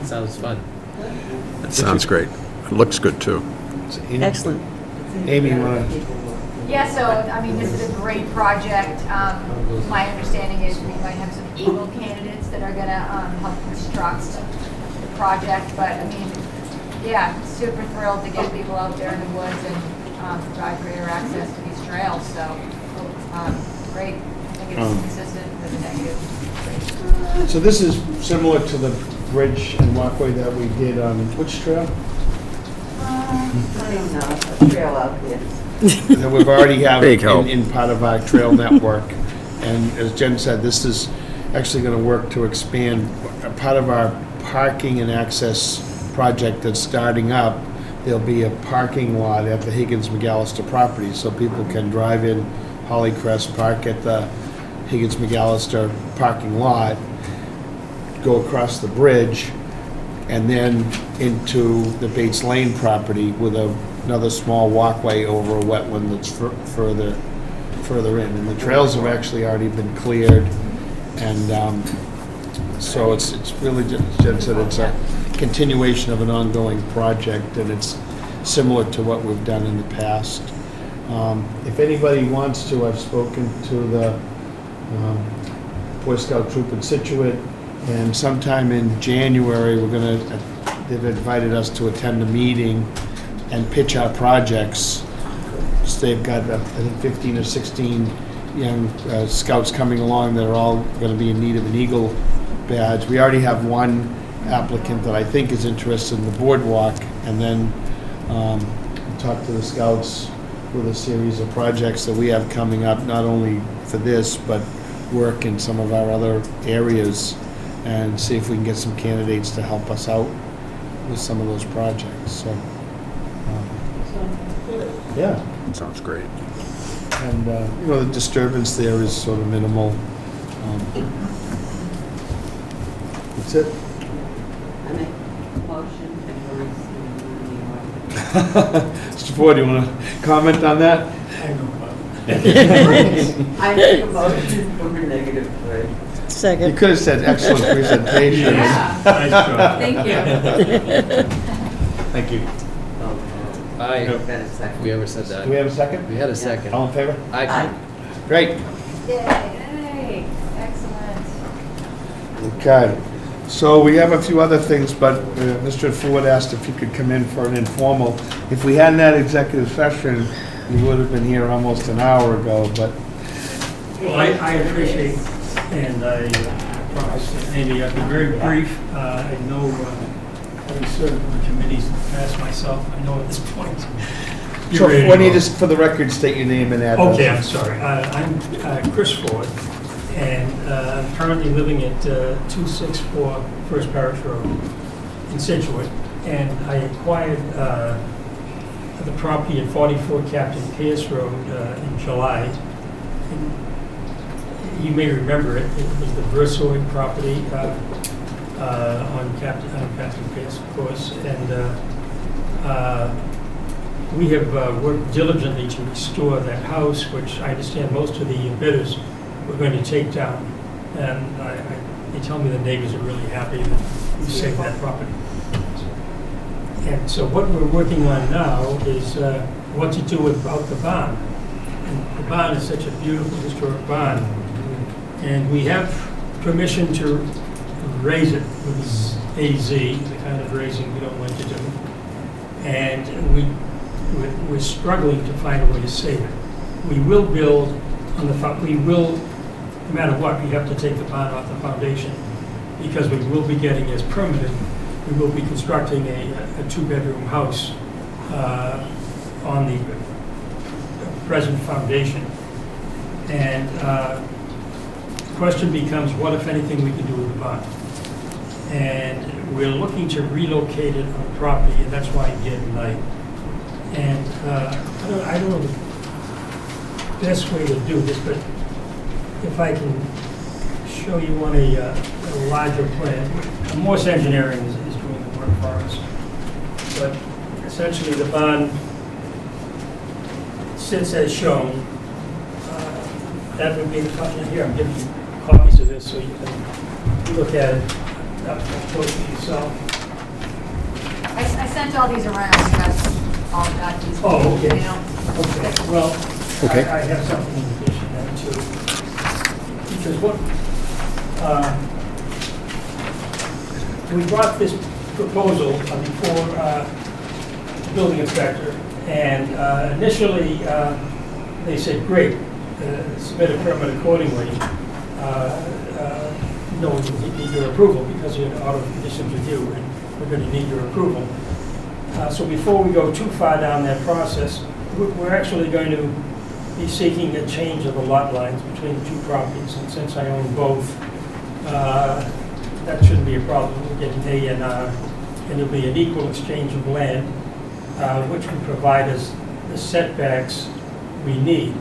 Sounds fun. That sounds great. It looks good, too. Excellent. Amy, you want to Yeah, so, I mean, this is a great project. My understanding is we might have some Eagle candidates that are gonna help construct the project, but, I mean, yeah, super thrilled to get people out there in the woods and provide greater access to these trails, so, great. I think it's consistent with the negative. Great. So this is similar to the bridge and walkway that we did on which trail? I don't know, a trail out there. That we've already have Big help. in part of our trail network. And as Jen said, this is actually going to work to expand a part of our parking and access project that's starting up. There'll be a parking lot at the Higgins McAllister property, so people can drive in Hollycrest, park at the Higgins McAllister parking lot, go across the bridge, and then into the Bates Lane property with another small walkway over a wetland that's further in. And the trails have actually already been cleared, and so it's really, Jen said, it's a continuation of an ongoing project, and it's similar to what we've done in the past. If anybody wants to, I've spoken to the Boy Scout troop in Scituate, and sometime in January, they've invited us to attend a meeting and pitch our projects. So they've got, I think, 15 or 16 young scouts coming along that are all going to be in need of an Eagle badge. We already have one applicant that I think is interested in the boardwalk, and then talk to the scouts with a series of projects that we have coming up, not only for this, but work in some of our other areas, and see if we can get some candidates to help us out with some of those projects. So, yeah. Sounds great. And, the disturbance there is sort of minimal. That's it. I make a motion to Mr. Ford, do you want to comment on that? I make a motion for negative 3. You Second. could have said excellent presentation. Thank you. Thank you. Aye. Got a second. We ever said Do we that? have a second? We had a second. All in favor? Aye. Great. Yay, excellent. Okay. So we have a few other things, but Mr. Ford asked if you could come in for an informal. If we hadn't had executive session, you would have been here almost an hour ago, but Well, I appreciate, and I promise that maybe I'll be very brief. I know, having served on the committees in the past myself, I know at this point. so why don't you just, for the record, state your name and address? Okay, I'm sorry. I'm Chris Ford, and I'm currently living at 264 First Parish Road in Scituate, and I acquired the property at 44 Captain Pierce Road in July. And you may remember it. It was the Versoid property on Captain Pierce, of course, and we have worked diligently to restore that house, which I understand most of the bidders were going to take down. And they tell me the neighbors are really happy that we saved that property. And so what we're working on now is what to do about the barn. And the barn is such a beautiful historic barn. And we have permission to raise it with AZ, the kind of raising we don't like to do. And we're struggling to find a way to save it. We will build on no matter what, we have to take the barn off the foundation, because we will be getting as permitted, we will be constructing a two-bedroom house on the present foundation. And the question becomes, what, if anything, we can do with the barn? And we're looking to relocate it on property, and that's why I'm here tonight. And I don't know the best way to do this, but if I can show you on a larger plan. Morse Engineering is doing the work for us. But essentially the barn sits as shown. That would be the copy here. I'm giving you copies of this so you can look at it up close to yourself. I sent all these around, you guys all got these. Oh, okay. You know. Okay, well, Okay. I have something in addition to that too. Because what, we brought this proposal before the building inspector, and initially, they said, great, submit a permit accordingly. No, we need your approval because you're in auto conditions review, and we're going to need your approval. So before we go too far down that process, we're actually going to be seeking a change of the lot lines between the two properties, and since I own both, that shouldn't be a problem. We'll get an A&R, and it'll be an equal exchange of land, which will provide us the setbacks we need.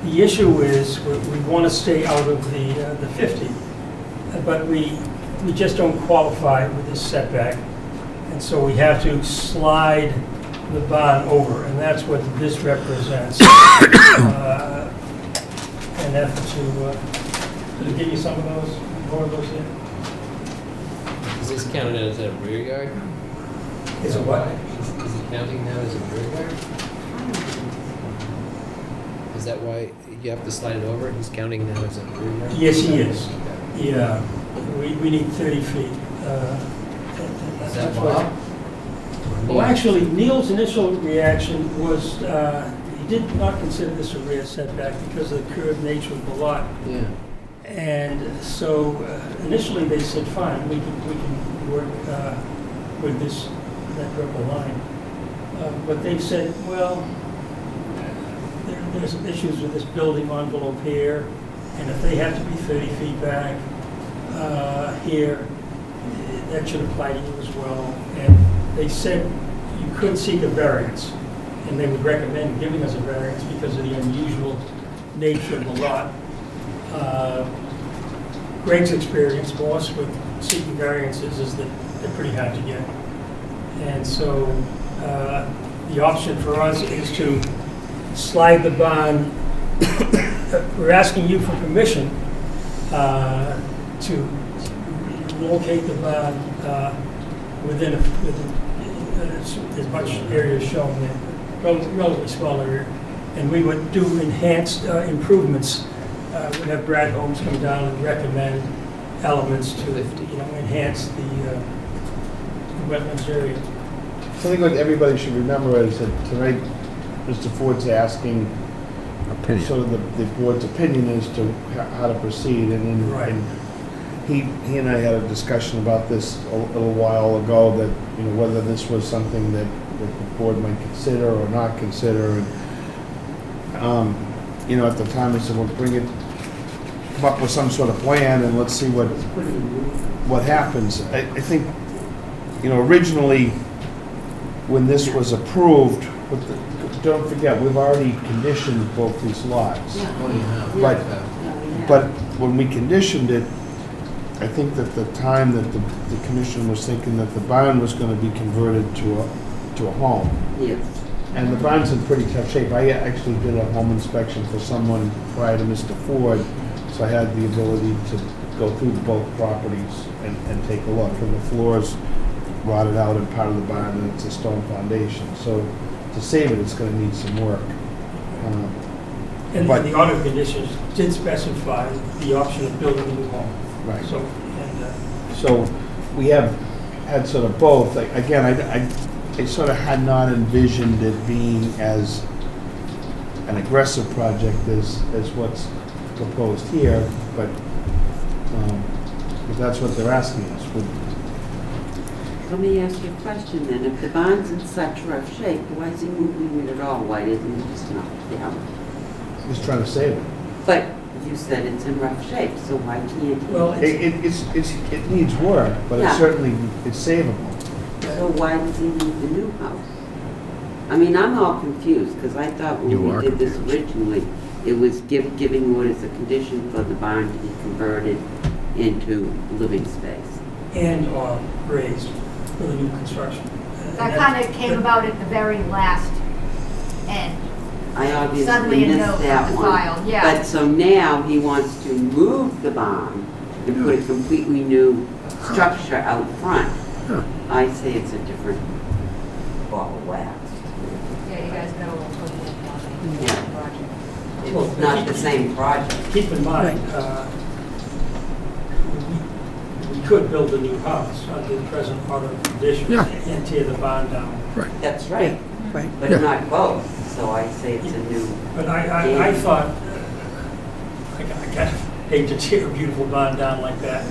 The issue is we want to stay out of the 50, but we just don't qualify with this setback, and so we have to slide the barn over, and that's what this represents. An effort to give you some of those, more of those here. Is this counted as a rear yard? Is it what? Is he counting that as a rear yard? Is that why you have to slide it over? He's counting that as a rear yard? Yes, he is. Yeah, we need 30 feet. Is that That's why? Well, actually, Neil's initial reaction was, he did not consider this a rear setback because of the curved nature of the lot. Yeah. And so initially they said, fine, we can work with that purple line. But they said, well, there's issues with this building envelope here, and if they have to be 30 feet back here, that should apply to you as well. And they said you could seek a variance, and they would recommend giving us a variance because of the unusual nature of the lot. Greg's experience, most with seeking variances, is that they're pretty hard to get. And so the option for us is to slide the barn. We're asking you for permission to locate the barn within as much area as shown there, relatively small area. And we would do enhanced improvements. We'd have Brad Holmes come down and recommend elements to enhance the wetlands area. Something like everybody should remember is that tonight, Mr. Ford's asking Opinion. sort of the board's opinion as to how to proceed, and then Right. and he and I had a discussion about this a little while ago, that whether this was something that the board might consider or not consider, and at the time I said, well, come up with some sort of plan and let's see what happens. I think originally when this was approved, don't forget, we've already conditioned both these lots. But when we conditioned it, I think that the time that the commission was thinking that the barn was going to be converted to a home. Yes. And the barn's in pretty tough shape. I actually did a home inspection for someone prior to Mr. Ford, so I had the ability to go through both properties and take a look. And the floor's rotted out in part of the barn, and it's a stone foundation. So to save it, it's going to need some work. And But- the order conditions did specify the option of building a new home. Right. So, So we have had sort of both. Again, I sort of had not envisioned it being as an aggressive project as what's proposed here, but if that's what they're asking us. Let me ask you a question then. If the barn's in such rough shape, why is he moving it at all? Why doesn't he just knock it down? Just trying to save it. But you said it's in rough shape, so why can't he? Well, It needs work, but Yeah. it's savable. So why does he need the new house? I mean, I'm all confused, because I thought when You we are did this originally, it was giving what is a condition for the barn to be converted into living space. and/or raised for the new construction. That kind of came about at the very last end. I obviously Suddenly a note missed was that one. filed, yeah. But so now he wants to move the barn and put a completely new structure out front. Huh. I say it's a different ball of wax. Yeah, you guys know what we're Well, It's not the same project. Keep in mind, we could build a new house under the present order of conditions Yeah. and tear the barn down. That's right, Right. but not both, so I say it's a new. But I thought, I kind of hate to tear a beautiful barn down like that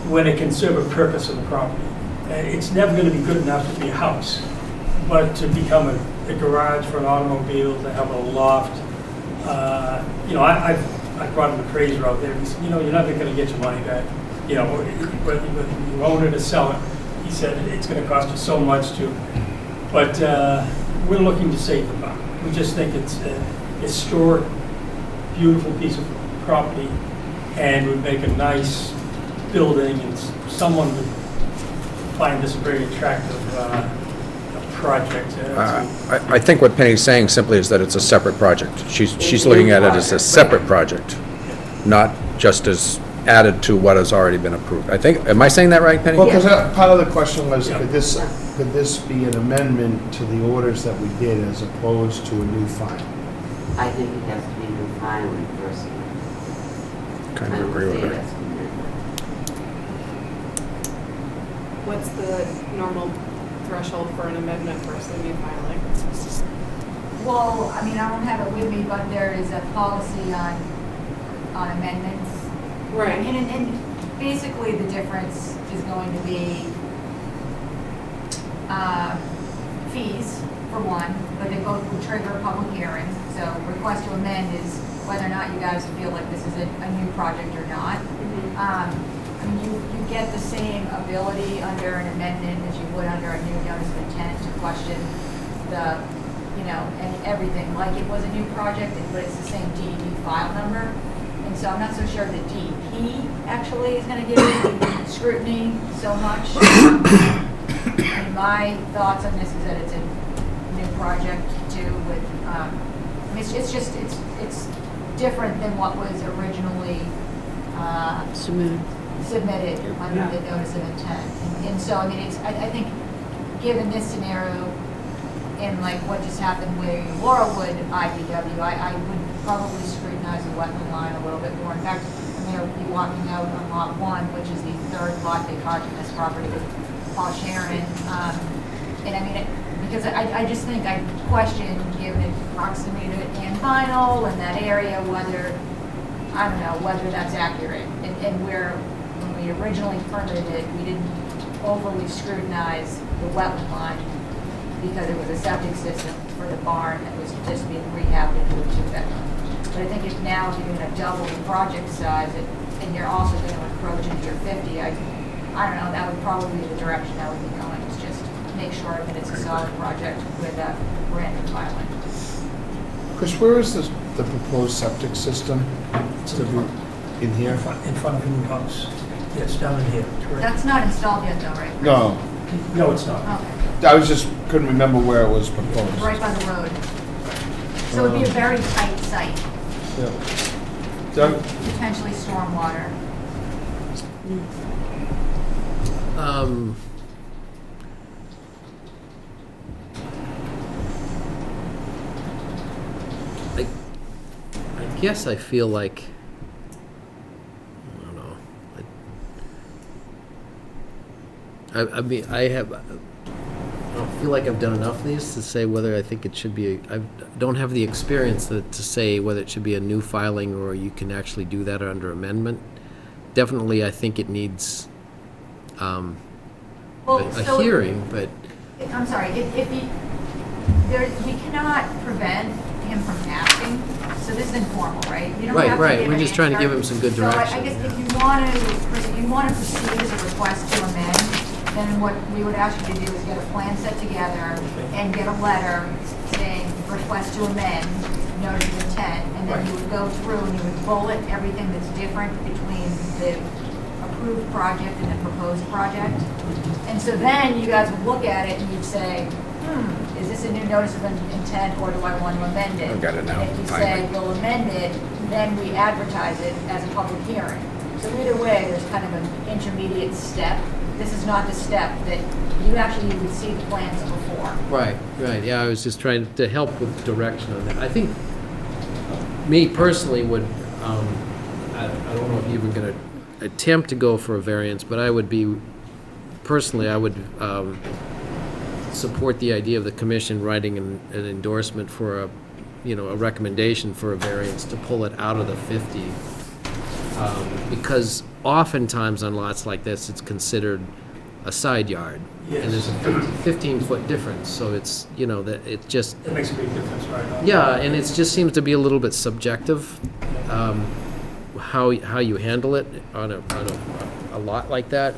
when it can serve a purpose of the property. It's never going to be good enough to be a house, but to become a garage for an automobile, to have a loft. You know, I brought an appraiser out there, and he said, you know, you're never going to get your money back. You know, whether you own it or sell it, he said, it's going to cost you so much to. But we're looking to save the barn. We just think it's a historic, beautiful piece of property, and would make a nice building, and someone would find this a very attractive project. I think what Penny's saying simply is that it's a separate project. She's looking at it as a separate project, not just as added to what has already been approved. I think, am I saying that right, Penny? Well, because part of the question was, could this be an amendment to the orders that we did as opposed to a new file? I think it has to be a new filing personally. Kind I of don't agree with say her. that's an amendment. What's the normal threshold for an amendment versus a new filing? Well, I mean, I don't have it with me, but there is a policy on amendments. Right. And basically, the difference is going to be fees, for one, but they both will trigger a public hearing. So request to amend is whether or not you guys feel like this is a new project or not. I mean, you get the same ability under an amendment as you would under a new notice of intent to question the, you know, and everything, like it was a new project, but it's the same DEP file number. And so I'm not so sure that DEP actually is going to give you scrutiny so much. And my thoughts on this is that it's a new project too with, I mean, it's just, it's different than what was originally submitted under the notice of intent. And so, I mean, I think, given this scenario and like what just happened with Laurelwood IPW, I would probably scrutinize the wetland line a little bit more. In fact, I'm going to be walking out on lot 1, which is the third lot they carved in this property with Paul Sharon. And I mean, because I just think I question, given its proximity to Ann Vinyl and that area, whether, I don't know, whether that's accurate. And where, when we originally permitted it, we didn't overly scrutinize the wetland line because it was a septic system for the barn that was just being rehabbed into a 2-bedroom. But I think if now, if you're going to double the project size and you're also going to encroach into your 50, I don't know, that would probably be the direction I would be going, is just make sure that it's a solid project with a brand new filing. Chris, where is the proposed septic system? It's To be in here? in front of a new house. Yes, down in here, correct. That's not installed yet though, right? No, No, it's not. Okay, I was just, couldn't remember where it was proposed. right by the road. So it'd be a very tight site, Yeah. Doug? potentially stormwater. I guess I feel like, I don't know. I mean, I don't feel like I've done enough of these to say whether I think it should be, I don't have the experience to say whether it should be a new filing or you can actually do that under amendment. Definitely, I think it needs a hearing, but. I'm sorry, if you, we cannot prevent him from asking, so this is informal, right? You don't have to Right, give we're an just trying to answer. give him some good So I direction. guess if you want to proceed as a request to amend, then what we would ask you to do is get a plan set together and get a letter saying request to amend, notice of intent, and then you would go through and you would bullet everything that's different between the approved project and the proposed project. And so then you guys would look at it and you'd say, is this a new notice of intent or do I want to amend it? I've got it now, And if you finally. say we'll amend it, then we advertise it as a public hearing. So either way, there's kind of an intermediate step. This is not the step that you would see the plans before. Right, yeah, I was just trying to help with direction on that. I think me personally would, I don't know if you're even going to attempt to go for a variance, but I would be, personally, I would support the idea of the commission writing an endorsement for a, a recommendation for a variance to pull it out of the 50. Because oftentimes on lots like this, it's considered a side yard. Yes. And there's a 15-foot difference, so it's, that it just, It makes a big difference right now. yeah, and it just seems to be a little bit subjective, how you handle it on a lot like that.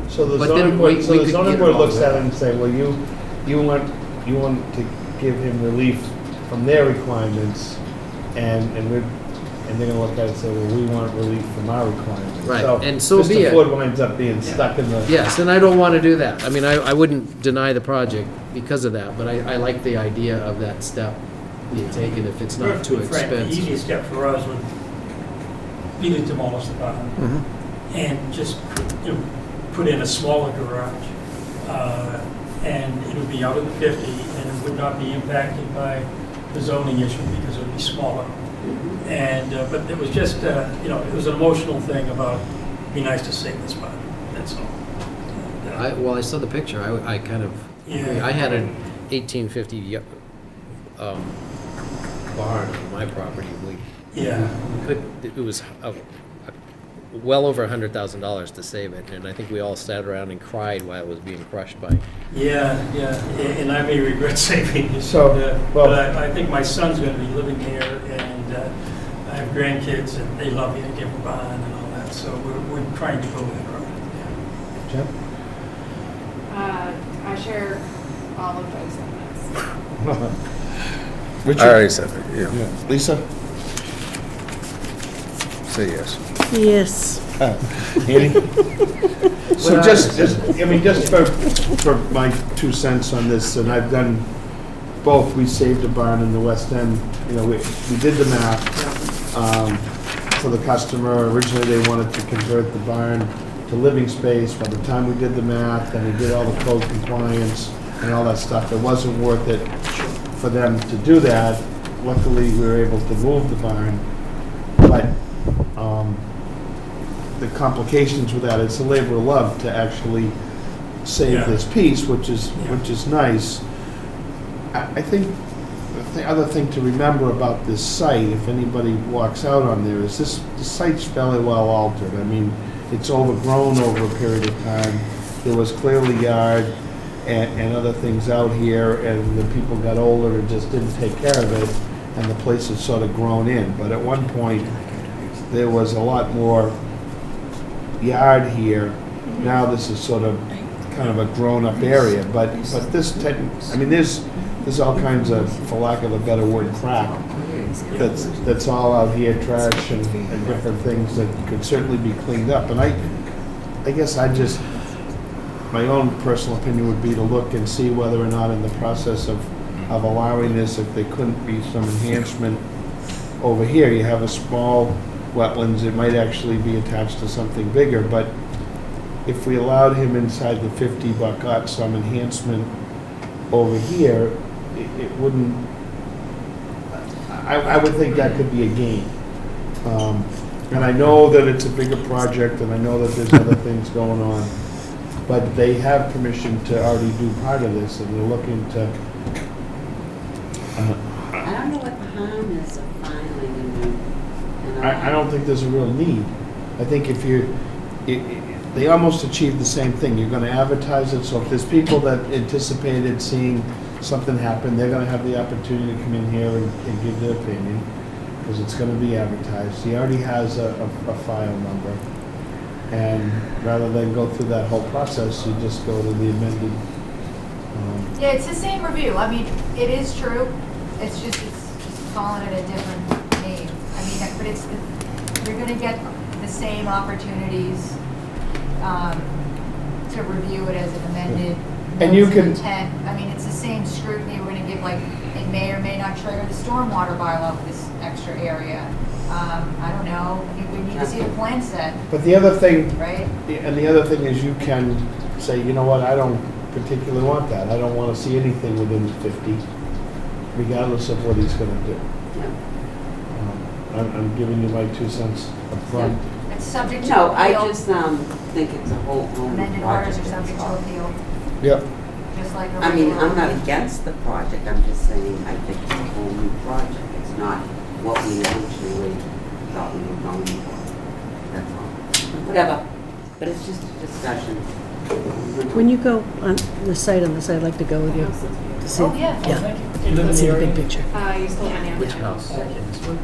So the But zoning then board, we so the could zoning get board involved looks with at it and say, well, you want to give him relief from their requirements, and they're gonna look at it and say, well, we want relief from our requirements. Right, and so be Mr. it. Ford winds up being stuck in the. Yes, and I don't want to do that. I mean, I wouldn't deny the project because of that, but I like the idea of that step being taken if it's not too Perfectly frank, the expensive. easiest step for us would be to demolish the barn Mhm. and just, put in a smaller garage. And it would be out of the 50, and it would not be impacted by the zoning issue because it would be smaller. And, but it was just, it was an emotional thing about, it'd be nice to save this barn, that's all. And, Well, I saw the picture. I kind of, Yeah. I had an 1850 barn on my property. Yeah. It was well over $100,000 to save it, and I think we all sat around and cried while it was being crushed by. Yeah, and I may regret saving it. So, well- But I think my son's gonna be living here, and I have grandkids, and they love the idea of a barn and all that, so we're trying to go that road. Jen? I share all of those sentiments. Richard? I already said it, yeah. Yeah. Lisa? Say yes. Yes. Andy? So just for my 2 cents on this, and I've done both, we saved a barn in the West End, we did the math for the customer. Originally, they wanted to convert the barn to living space. By the time we did the math and we did all the code compliance and all that stuff, it wasn't worth it for them to do that. Luckily, we were able to move the barn, but the complications with that, it's a labor of love to actually save Yeah. this piece, which is nice. I think the other thing to remember about this site, if anybody walks out on there, is the site's fairly well altered. I mean, it's overgrown over a period of time. There was clearly yard and other things out here, and the people got older and just didn't take care of it, and the place has sort of grown in. But at one point, there was a lot more yard here. Now this is sort of kind of a grown-up area, but this, there's all kinds of, for lack of a better word, crap that's all out here, trash and different things that could certainly be cleaned up. And I guess my own personal opinion would be to look and see whether or not in the process of allowing this, if there couldn't be some enhancement over here. You have a small wetlands, it might actually be attached to something bigger, but if we allowed him inside the 50 but got some enhancement over here, it wouldn't, I would think that could be a gain. And I know that it's a bigger project, and I know that there's other things going on, but they have permission to already do part of this, and they're looking to, I don't know what the harm is of filing and I don't think there's a real need. I think if they almost achieve the same thing. You're gonna advertise it, so if there's people that anticipated seeing something happen, they're gonna have the opportunity to come in here and give their opinion, because it's gonna be advertised. He already has a file number. And rather than go through that whole process, you just go to the amended. Yeah, it's the same review. I mean, it is true. It's just calling it a different name. I mean, but you're gonna get the same opportunities to review it as an amended. And you notice of can- intent. I mean, it's the same scrutiny we're gonna give, like, it may or may not trigger the stormwater bylaw for this extra area. I don't know. I think we need to see the plan set, But the other thing, right? and the other thing is you can say, you know what, I don't particularly want that. I don't want to see anything within 50, regardless of what he's going to do. I'm giving you my 2 cents up front. It's subject to No, I appeal. just, think it's a whole home Amended orders project. are subject to appeal, Yep. just like a I mean, regular. I'm not against the project, I'm just saying, I think it's a whole new project. It's not what we originally thought we were going for. That's all. Whatever, but it's just a discussion. When you go on the site, I'd like to go with you. To see, Oh, yeah. Yeah, You live in let's see the the big area? picture. I used to live in Which Amsterdam. house? This one?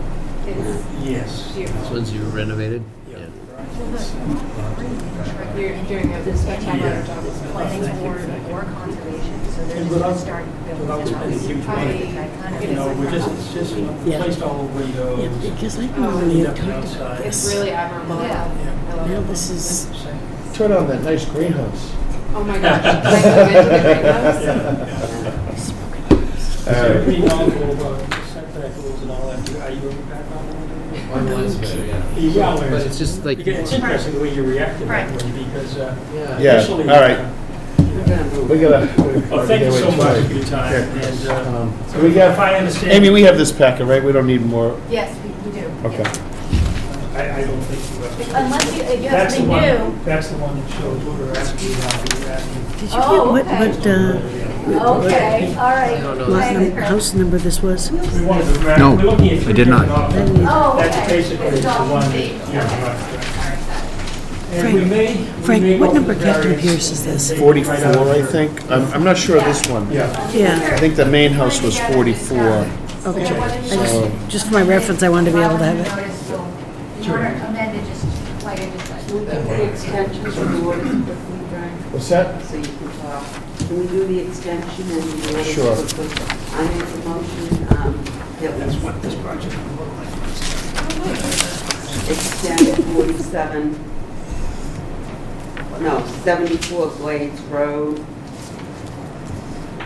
It's Yes. beautiful. This one's you renovated? Yeah. You're doing a spectacular job. Planning board or conservation, so they're And just gonna without- start building without the spending house. huge I- money. it You know, is we're just, it's just Yeah. placed all over windows. Yeah, because I cleaned really up the talked outside. about It's this. really admirable. Yeah. I love Now it. this is, Turn on that nice greenhouse. Oh my gosh. I moved into the greenhouse. So you're pretty knowledgeable about setback rules and all that. Are you back on that? Online's better, yeah. Yeah, But it's just like, Because it's interesting the way you reacted that Right. way, because Yeah, initially. all right. We gotta. Well, thank you so much for your time, and, So we got, if I understand. Amy, we have this packet, right? We don't need more. Yes, we do. Okay. yes. I don't think you have. Unless you, if you have That's the something one, new. that's the one that shows what we're asking, we're asking. did you Oh, get okay. Okay, all right. I don't know. what Thanks, Chris. house number this was? We wanted to, No, we're looking at I did not. three different options. Oh, okay. That's basically It's the all one, complete. yeah, Okay. right. All right, got it. And we may. Frank, we may what go number for the Captain variance Pierce is and this? take it 44, right out of I there. think. I'm not sure of this one. Yeah. Yeah, I think the main house was 44. okay. So- Just for my reference, I wanted to be able to have it. Notice will, the order amended, just like I just said. Can we do the extension of the orders quickly, Brian? What's that? So you can talk. Can we do the extension and the orders Sure. quickly? I make a motion, that we This project. extend 74 Glades Road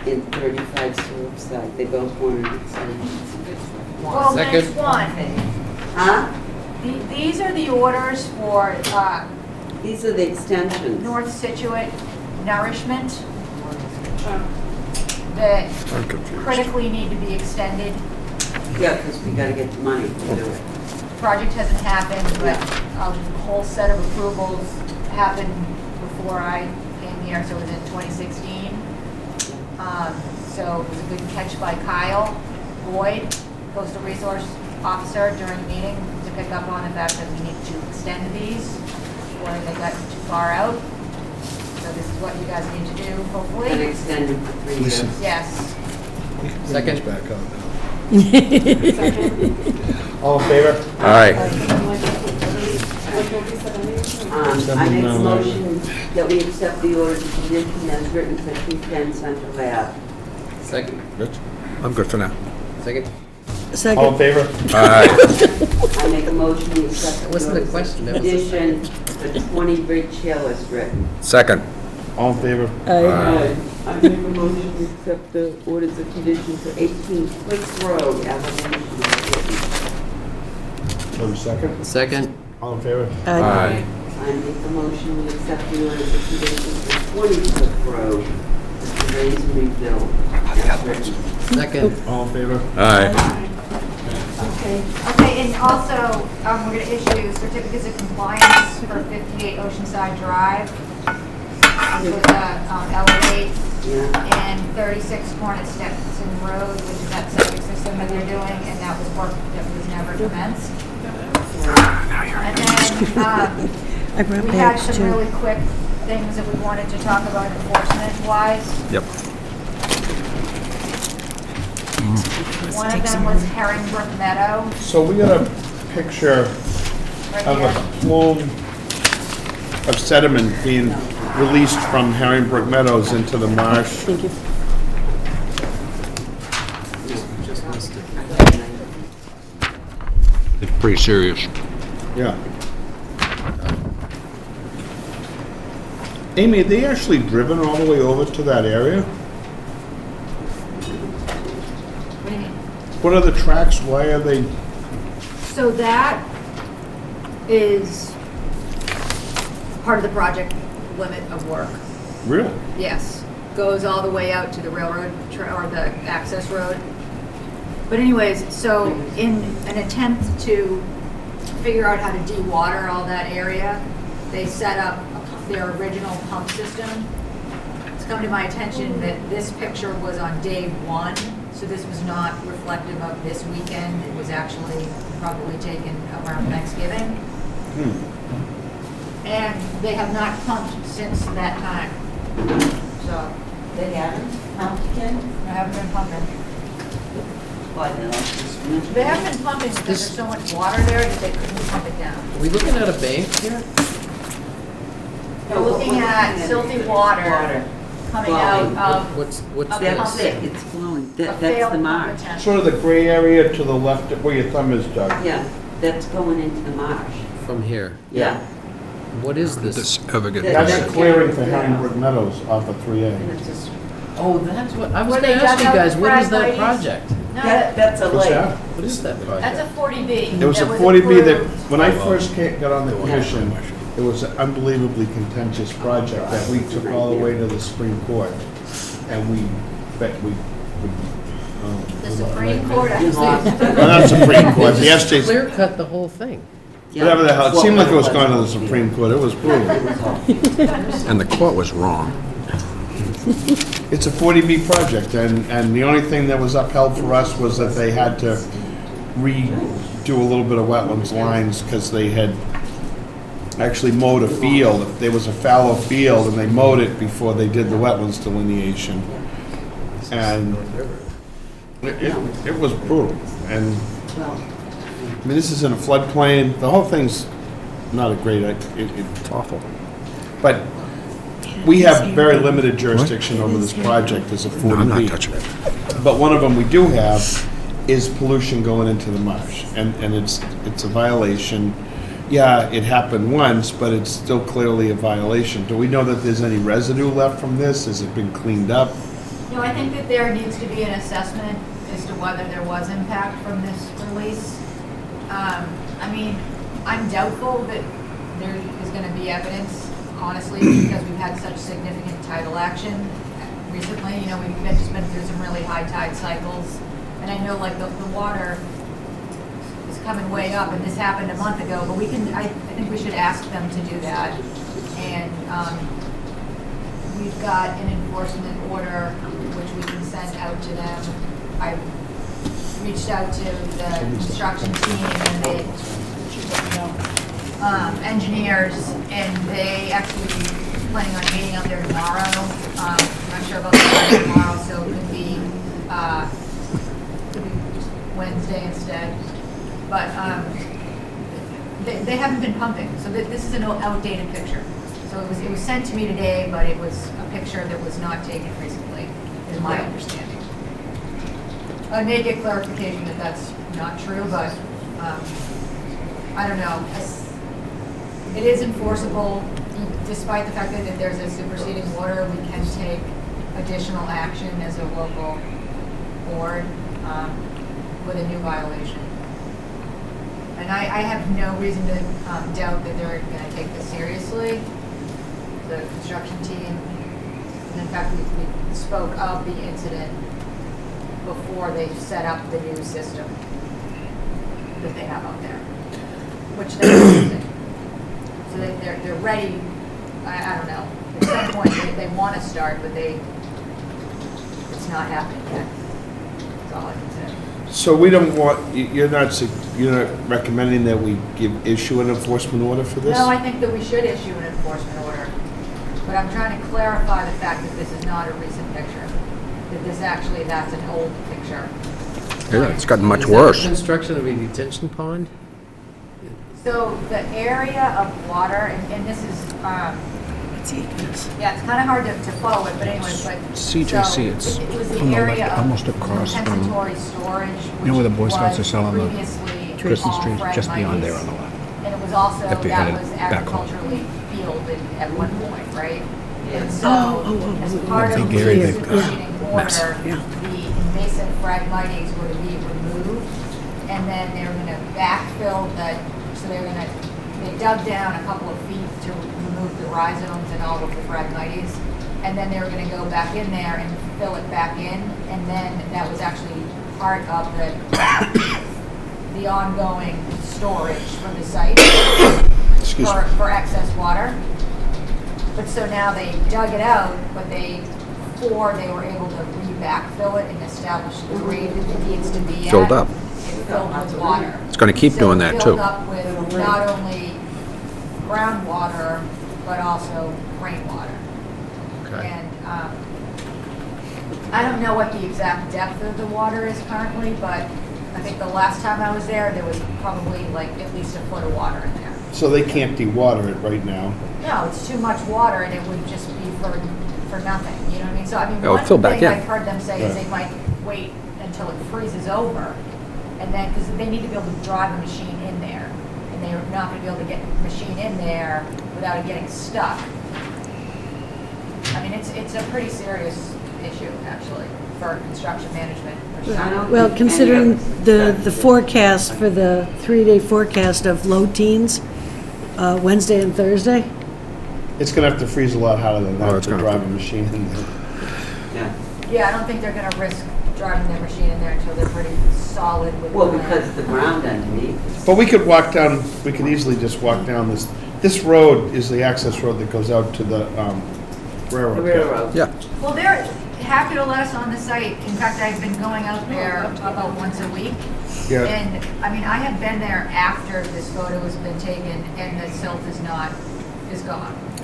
in 35 Surfside. They both want an extension. Well, next Second. one. Huh? These are the orders for These are the extensions. North Scituate nourishment Oh. that I'm confused. critically need to be extended. Yeah, because we gotta get the money to do it. Project hasn't happened, but a whole set of approvals happened before I came here, so it was in 2016. So it was a good catch by Kyle Boyd, Coastal Resource Officer, during the meeting to pick up on the fact that we need to extend these before they got too far out. So this is what you guys need to do, And hopefully. extend it for 3 years. Listen. Yes. Second. Back up now. All in favor? All right. I make a motion that we accept the orders of condition as written for 210 Central Ave. Second. Rich? I'm good for now. Second. All in Second, favor? All right. I make a motion we accept That the wasn't a orders question, of that was a condition for 20 Bridge Hill as written. Second. All in favor? I, I make a motion to accept the orders of condition for 18 Quicks Road, application as written. For the second? Second. All in favor? I, Aye. I make a motion to accept the orders of condition for 20 Quick Road, to raise and rebuild as written. Second. All in favor? All right. Okay, and also, we're going to issue certificates of compliance for 58 Oceanside Drive with Elevate Yeah. and 36 Cornet Stetson Road, which is that septic system that they're doing, and that was work that was never commenced. And then, I brought we had bags some too. really quick things that we wanted to talk about enforcement-wise. Yep. One of them was Herringbrook Meadow, So we got a picture right of a here. plume of sediment being released from Herringbrook Meadows into the marsh. Thank you. It's pretty serious. Yeah. Amy, are they actually driven all the way over to that area? What do you mean? What are the tracks? Why are they? So that is part of the project limit of work. Really? Yes. Goes all the way out to the railroad or the access road. But anyways, so in an attempt to figure out how to de-water all that area, they set up their original pump system. It's come to my attention that this picture was on day one, so this was not reflective of this weekend. It was actually probably taken around Thanksgiving. And they have not pumped since that time. So They haven't pumped again? they haven't been pumping. Why, they're all just winter? They haven't been pumping because there's so much water there that they couldn't pump it down. Are we looking at a bank here? We're looking at silty water coming out of What's Up this? That's it, it's flowing, a that's failed the pump marsh. attempt. Sort of the gray area to the left of where your thumb is, Doug. Yeah, that's going into the marsh. From here. Yeah. What is this? This ever get That's That's a clearing for Herringbrook Meadows off of 3A. And it's just, Oh, that's what, I was Where gonna they ask dug you out guys, the what is that fragmites? project? No, that's a What's lake. that? What is that project? that's a 40B. It was a that 40B that, approved. when I first got on the commission, it was an unbelievably contentious project that we took all the way to the Supreme Court. And we The Supreme Court You lost actually. it. well, not Supreme Court, the SJ's, Clear cut the whole thing. whatever the hell, it seemed like it was going to the Supreme Court, it was brutal. And the court was wrong. It's a 40B project, and the only thing that was upheld for us was that they had to redo a little bit of wetlands lines, because they had actually mowed a field. There was a fallow field, and they mowed it before they did the wetlands delineation. And it was brutal, and, Well, I mean, this is in a floodplain, the whole thing's not a great, it's awful. But we have very limited jurisdiction over this project as a 40B. No, I'm not touching it. But one of them we do have is pollution going into the marsh, and it's a violation. Yeah, it happened once, but it's still clearly a violation. Do we know that there's any residue left from this? Has it been cleaned up? No, I think that there needs to be an assessment as to whether there was impact from this release. I mean, I'm doubtful that there is gonna be evidence, honestly, because we've had such significant tidal action recently. You know, we've just been through some really high tide cycles. And I know like the water is coming way up, and this happened a month ago, but I think we should ask them to do that. And, we've got an enforcement order which we can send out to them. I reached out to the construction team and the engineers, and they actually planning on meeting out there tomorrow. I'm not sure about the time tomorrow, so it could be Wednesday instead. But they haven't been pumping, so this is an outdated picture. So it was sent to me today, but it was a picture that was not taken recently, is my understanding. I may get clarification that that's not true, but I don't know. It is enforceable, despite the fact that there's a superseding order. We can take additional action as a local board with a new violation. And I have no reason to doubt that they're going to take this seriously, the construction team. And in fact, we spoke of the incident before they set up the new system that they have out there, which they're using. So they're ready. I don't know. At some point, they want to start, but it's not happening yet. That's all I can say. So we don't want, you're not recommending that we issue an enforcement order for this? No, I think that we should issue an enforcement order. But I'm trying to clarify the fact that this is not a recent picture. That this actually, that's an old picture. Yeah, it's gotten much Is that worse. Construction of a detention pond? So the area of water, and this is, yeah, it's kind of hard to follow it, but anyways, but. CJC, so it's it was the on the left, area of almost across from- compensatory storage, You know where the Boy which Scouts are was selling the previously Christmas all trees? Just beyond there Phragmites. on the left. And it was also, After you that headed was back home. agriculturally fielded at one point, right? And so, as oh, part I of think the Gary, they've superseding mess, order, yeah. the invasive Phragmites were to be removed, and then they were gonna backfill so they dug down a couple of feet to remove the rhizomes and all of the Phragmites, and then they were gonna go back in there and fill it back in, and then that was actually part of the ongoing storage for the site Excuse me. for excess water. But so now they dug it out, but before they were able to re-backfill it and establish the grade that it needs to be at. Filled up. It filled with water. It's going to keep doing that, So too. it filled up with not only groundwater, but also rainwater. Okay. And I don't know what the exact depth of the water is currently, but I think the last time I was there was probably like at least a foot of water in there. So they can't dewater it right now. No, it's too much water and it would just be for nothing, you know what I mean? So I mean, It would one fill back thing in. I've heard them say is Right. they might wait until it freezes over. And then, because they need to be able to drive a machine in there. And they're not going to be able to get the machine in there without it getting stuck. I mean, it's a pretty serious issue, actually, for construction management. I don't Well, think considering any of the forecast for the 3-day forecast of low teens, Wednesday and Thursday, It's gonna have to freeze a lot hotter than Oh, that it's to gonna- drive a machine in there. Yeah. Yeah, I don't think they're going to risk driving their machine in there until they're pretty solid with the Well, land. because the ground underneath is. But we could walk down, we could easily just walk down this road is the access road that goes out to the railroad. The railroad. Yeah. Well, they're happy to let us on the site. In fact, I've been going out there about once a week. Yeah, And, I mean, I have been there after this photo has been taken and the silt is gone.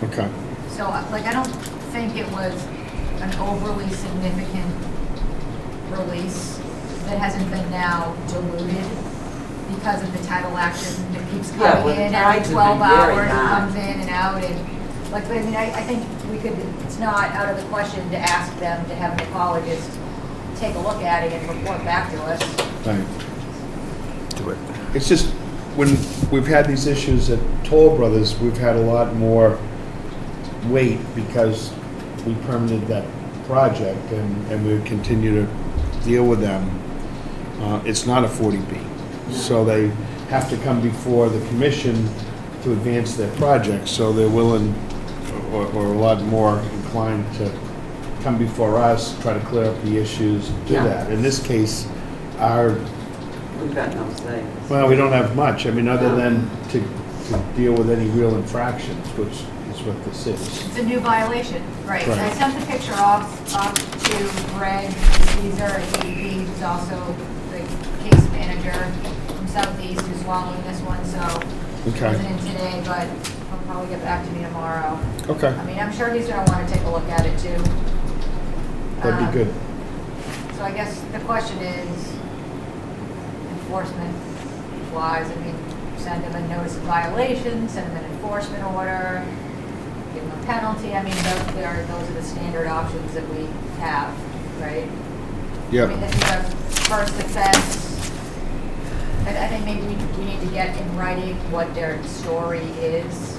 okay. So, like, I don't think it was an overly significant release that hasn't been now diluted because of the tidal action that keeps Yeah, coming well, the in tides every have 12 been very hours, it high. comes in and out, and, like, I mean, I think it's not out of the question to ask them to have an ecologist take a look at it and report back to us. Right. Do it. It's just, when we've had these issues at Toll Brothers, we've had a lot more weight because we permitted that project and we would continue to deal with them. It's not a 40B, so they have to come before the commission to advance their project, so they're willing or a lot more inclined to come before us, try to clear up the issues, do Yeah. that. In this case, We've got no say. well, we don't have much, I mean, other than to deal with any real infractions, which is what this is. It's a new violation, right. Right. I sent the picture off to Greg Caesar, he's also the case manager from Southeast who's following this one, so he Okay. wasn't in today, but he'll probably get back to me tomorrow. Okay, I mean, I'm sure he's gonna wanna take a look at it too. that'd be good. So I guess the question is, enforcement wise, I mean, send him a notice of violation, send him an enforcement order, give him a penalty, I mean, those are the standard options that we have, right? I mean, Yeah, this is a first offense. I think maybe we need to get in writing what their story is.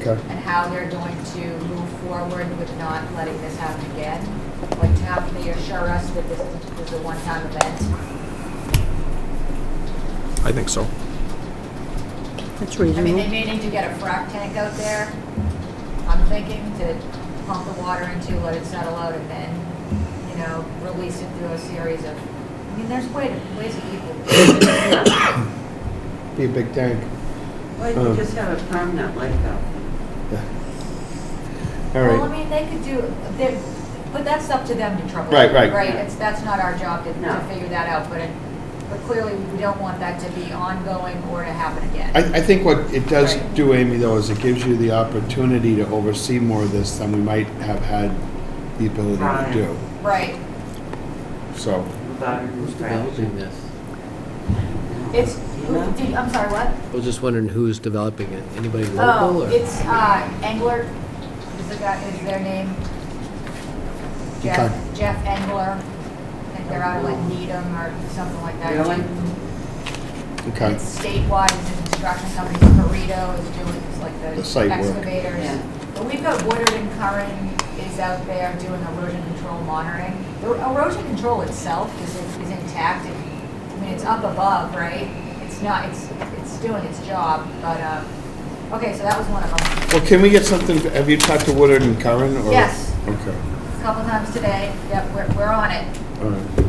okay. And how they're going to move forward with not letting this happen again. Like, to have they assure us that this was a one-time event. I think so. that's I mean, reasonable. they may need to get a frac tank out there, I'm thinking, to pump the water into, let it settle out, and then, you know, release it through a series of, I mean, there's ways of people. Be a big tank. Well, you just have a permanent lake out. All Well, I right, mean, they could do, but that's up to them to trouble. Right, right. Right, that's not our job to No. figure that out, but clearly, we don't want that to be ongoing or to happen again. I think what it does Right. do, Amy, though, is it gives you the opportunity to oversee more of this than we might have had the ability to Right. do. Right, So, Without Who's infraction. developing this? it's, I'm sorry, what? I was just wondering who's developing it. Anybody local Oh, or? it's, Engler is their name. Okay. Jeff Engler, I think they're out of like Needham or something like that. Really? okay, It's statewide, it's an construction company, Burrito is doing, it's like The the site work. excavators. Yeah. But we've got Woodard and Curran is out there doing erosion control monitoring. The erosion control itself is intact, I mean, it's up above, right? It's not, it's doing its job, but, okay, so that was one of them. well, can we get something, have you talked to Woodard and Curran? Or- Yes. Okay, couple times today. Yep, we're on it. All right.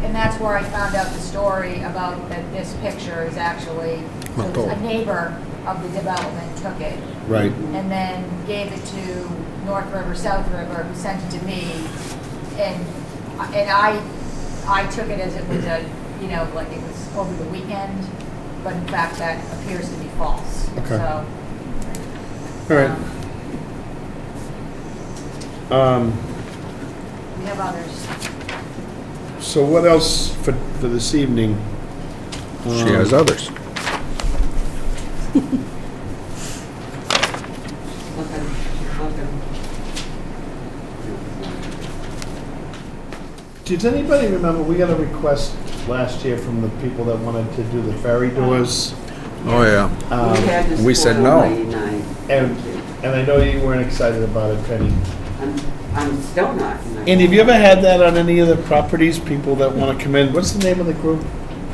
And that's where I found out the story about that this picture is actually, so it was a neighbor of the development took it. Right. And then gave it to North River, South River, who sent it to me. And I took it as it was a, you know, like it was over the weekend, but in fact that appears to be false. Okay. So. All right. We have others. So what else for this evening? She has others. Does anybody remember, we got a request last year from the people that wanted to do the ferry doors? Oh, yeah. We had this We said for no. 99. And I know you weren't excited about it, Penny. I'm still not. And have you ever had that on any of the properties, people that want to come in? What's the name of the group?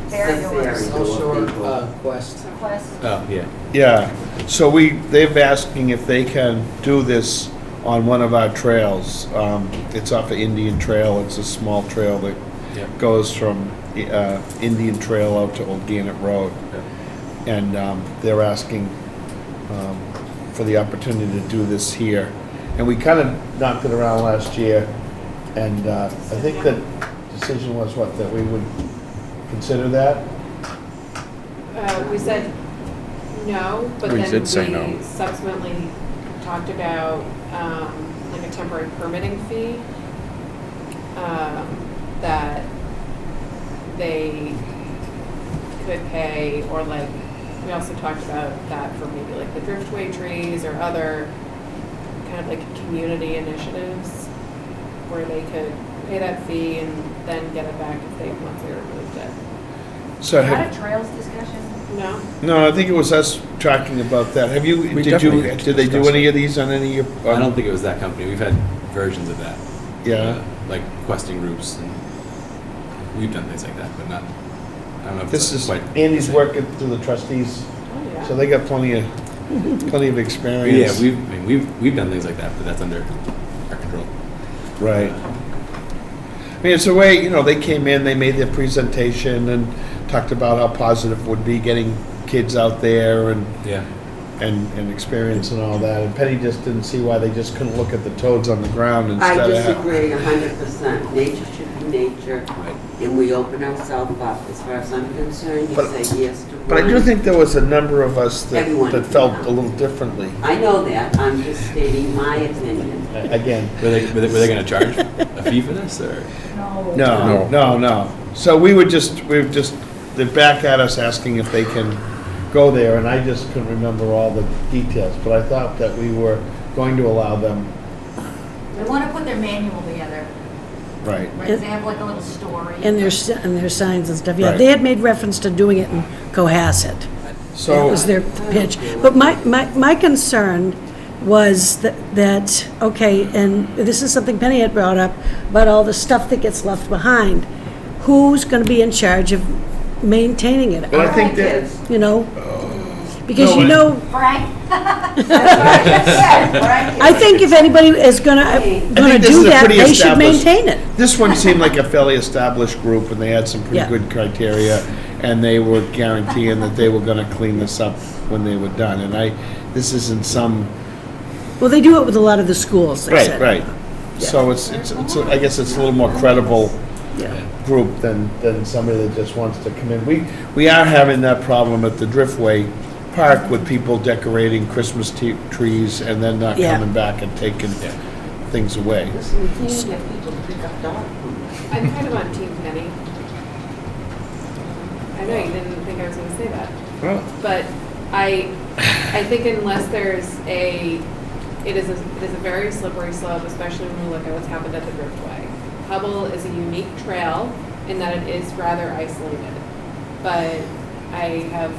Very doors. Quest. Quest. Oh, yeah. Yeah, so they've asking if they can do this on one of our trails. It's off of Indian Trail, it's a small trail that goes from Indian Trail out to Old Gannett Road. And they're asking for the opportunity to do this here. And we kind of knocked it around last year, and I think the decision was what, that we would consider that? We said no, but We then did say no. we subsequently talked about like a temporary permitting fee that they could pay, or like, we also talked about that for maybe like the driftway trees or other kind of like community initiatives where they could pay that fee and then get it back if they, once they removed it. So Is that a trails discussion? No? No, I think it was us talking about that. Have you, We did definitely had to they do discuss any of these on any of your? I don't think it was that company. We've had versions of that. Yeah. Like questing groups, and we've done things like that, but not, I don't know if This it's is, quite. Andy's working through the trustees, Oh, yeah. so they got plenty of Yeah, experience. we've done things like that, but that's under our control. Right. I mean, it's a way, they came in, they made their presentation and talked about how positive it would be getting kids out there and Yeah. experience and all that. And Penny just didn't see why they just couldn't look at the toads on the ground I instead of. disagree 100%. Nature should be nature, Right. and we open ourselves up. As far as I'm concerned, you But- say yes to But I do one. think there was a number of us that Everyone. felt a little differently. I know that. I'm just stating my opinion. Again, Were they gonna charge a fee for this, or? no. So we were just, they're back at us asking if they can go there, and I just couldn't remember all the details, but I thought that we were going to allow them, They want to put their manual together, right. right? 'Cause they have like a little story. And their signs and stuff, yeah. Right. They had made reference to doing it in Cohasset. That So, was their pitch. But my concern was that, okay, and this is something Penny had brought up, about all the stuff that gets left behind. Who's going to be in charge of maintaining it? but I think that, Kids. Because No, Frank? That's what I just said, Frank. I think if anybody is gonna this do is a that, pretty they should established- maintain it. this one seemed like a fairly established group, and they had some pretty Yeah. good criteria, and they were guaranteeing that they were gonna clean this up when they were done, and this isn't some. Well, they do it with a lot of the schools, they said. Right. So I guess it's a little more credible Yeah. group than somebody that just wants to come in. We are having that problem at the Driftway Park with people decorating Christmas trees and then not Yeah. coming back and taking things away. Listen, we can't get people to pick up dog food. I'm kind of on Team Penny. I know you didn't think I was gonna say that. Well, But I think unless there's it is a very slippery slope, especially when we look at what's happened at the Driftway. Hubble is a unique trail in that it is rather isolated, but I have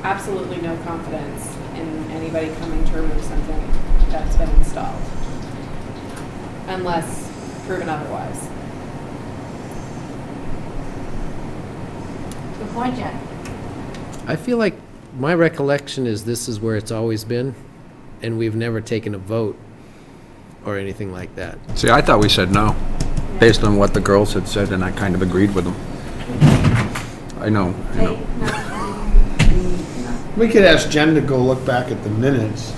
absolutely no confidence in anybody coming to remove something that's been installed, unless proven otherwise. Good point, Jen. I feel like my recollection is this is where it's always been, and we've never taken a vote or anything like that. See, I thought we said no, based on what the girls had said, and I kind of agreed with them. I know. We could ask Jen to go look back at the minutes.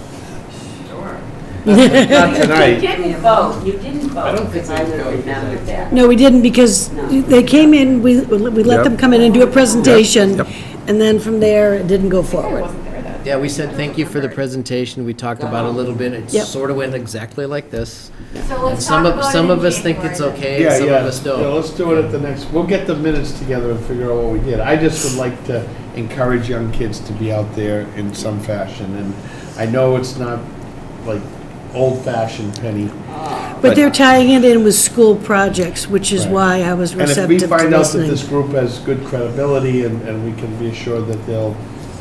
Sure. Not You tonight. didn't vote, because I would remember that. No, we didn't, because they came in, we let them come in and do a presentation, Yep. and then from there, it didn't go I forward. wasn't there that. Yeah, we said thank you for the presentation, we talked about it a little bit, it Yep. sort of went exactly like this. So And let's talk about it some in of us think it's January okay, Yeah, and some yeah. of us Yeah, don't. let's do it at the next, we'll get the minutes together and figure out what we did. I just would like to encourage young kids to be out there in some fashion, and I know it's not like old-fashioned, Penny. But they're tying it in with school projects, which is Right. why I was And if receptive we to find out that listening. this group has good credibility and we can be assured that they'll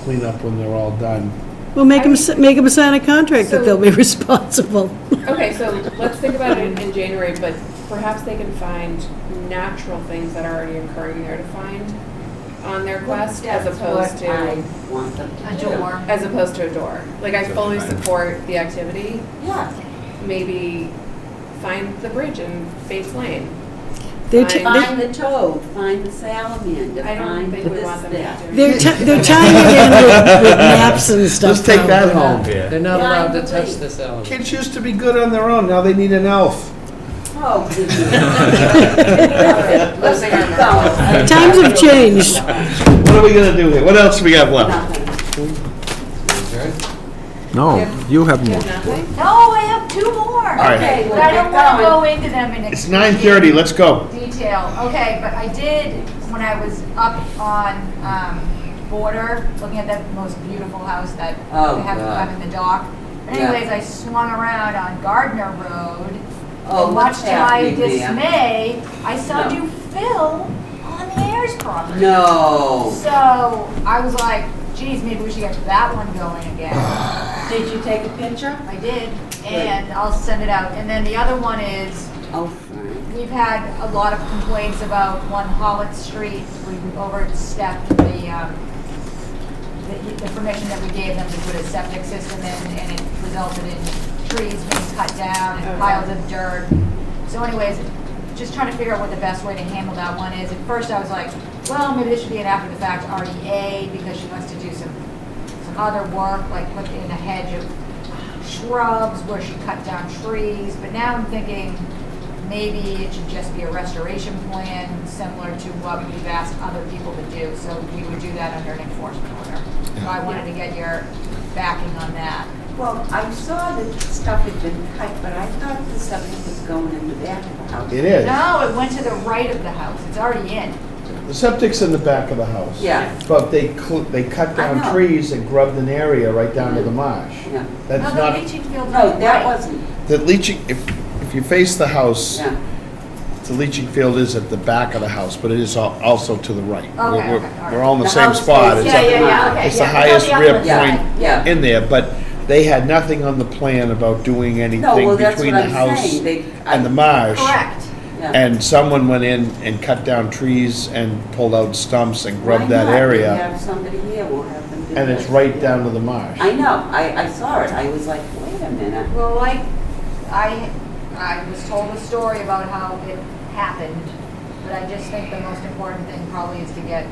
clean up when they're all done. Well, make them sign a contract that So- they'll be responsible. Okay, so let's think about it in January, but perhaps they can find natural things that are already occurring there to find on their quest, as opposed to, I want them A to do. door. as opposed to a door. Like, I fully support the activity, Yeah. maybe find the bridge in Bates Lane. They're, Fine. Find the toad, find the salamander, I don't find think we this, want them to that. do. they're tying it in with maps and stuff. Let's take now. that home. They're not Yeah, I allowed to agree. touch this element. Kids used to be good on their own, now they need an elf. Oh, let's keep going. Times have changed. What are we gonna do here? What else we have left? No, you have more. No, I have two more. right. Okay, But I don't we'll want to get go going. into them in. It's 9:30, let's go. Detail, okay, but I did, when I was up on Border, looking at that most beautiful house that Oh, we have God. in the dock. But Yeah. anyways, I swung around on Gardner Road. Oh, and what's much to my happening there? dismay, I saw No. you fill on the Ayers property. No. So I was like, geez, maybe we should get that one going again. Did you take a picture? I did, and I'll send it out. And then the other one is, Oh, fine. we've had a lot of complaints about 1 Hollitt Street. We overstepped the permission that we gave them to put a septic system in, and it resulted in trees being cut down and piles of dirt. So anyways, just trying to figure out what the best way to handle that one is. At first I was like, well, maybe this should be an after-the-fact RDA, because she wants to do some other work, like put in a hedge of shrubs where she cut down trees. But now I'm thinking, maybe it should just be a restoration plan, similar to what we've asked other people to do. So we would do that under an enforcement order. So I wanted to get your backing on that. Well, I saw that stuff had been cut, but I thought the septic was going in the back of the house. It is. No, it went to the right of the house. It's already in. The septic's in the back of the house. Yeah. But they cut I down know. trees and grubbed an area right down to the marsh. Yeah. That's No, the not, leaching field's No, on the that right. wasn't, the leaching, if you face the house, yeah. the leaching field is at the back of the house, but it is also to the right. Okay, We're- okay, all right. We're all in the The same house spot. is- It's Yeah, up- yeah, yeah, okay. It's the yeah. highest on the rear upland Yeah, side. yeah. in there, but they had nothing on the plan about doing No, anything well, that's between what the I'm house saying. They, and the marsh. Correct. yeah. And someone went in and cut down trees and pulled out stumps and grubbed Why that not? We area, have somebody here, we'll have them do and it's this. right down to the marsh. I know, I saw it, I was like, wait a minute. Well, like, I was told a story about how it happened, but I just think the most important thing probably is to get,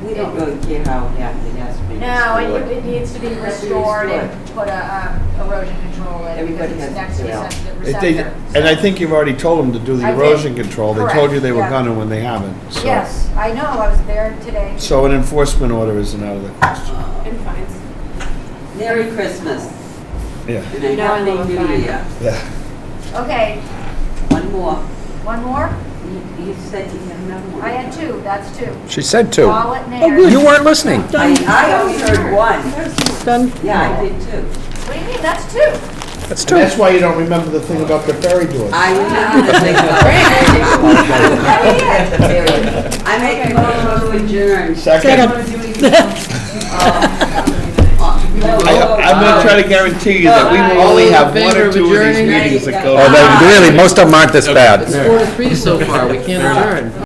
We don't really care how it happened, it has to be no, restored. it needs to be It has to be restored and restored. put a erosion control in, because Everybody it's has next to to a do that. sensitive If they- receptor. And I think you've already told them to do the I did. erosion control. They told you they were Correct, yeah. gonna when they haven't, so. Yes, I know, I was there today. So an enforcement order isn't out of the question. And fines. Merry Christmas, Yeah, and a No, I happy love new fine. year. yeah. Okay, One more, one more? you said you had another one. I had two, that's two. She said two. Wallet and Ayers. You weren't listening. I only heard one. Done? Yeah, I did too. What do you mean, that's two? That's And two. that's why you don't remember the thing about the ferry doors. I remember the thing about it. I make a motion to adjourn. Second. Oh, I'm gonna try to guarantee you that we will only have one or two of these meetings that go. Oh, they really, most of them aren't this bad. It's 4-3 so far, we can't adjourn.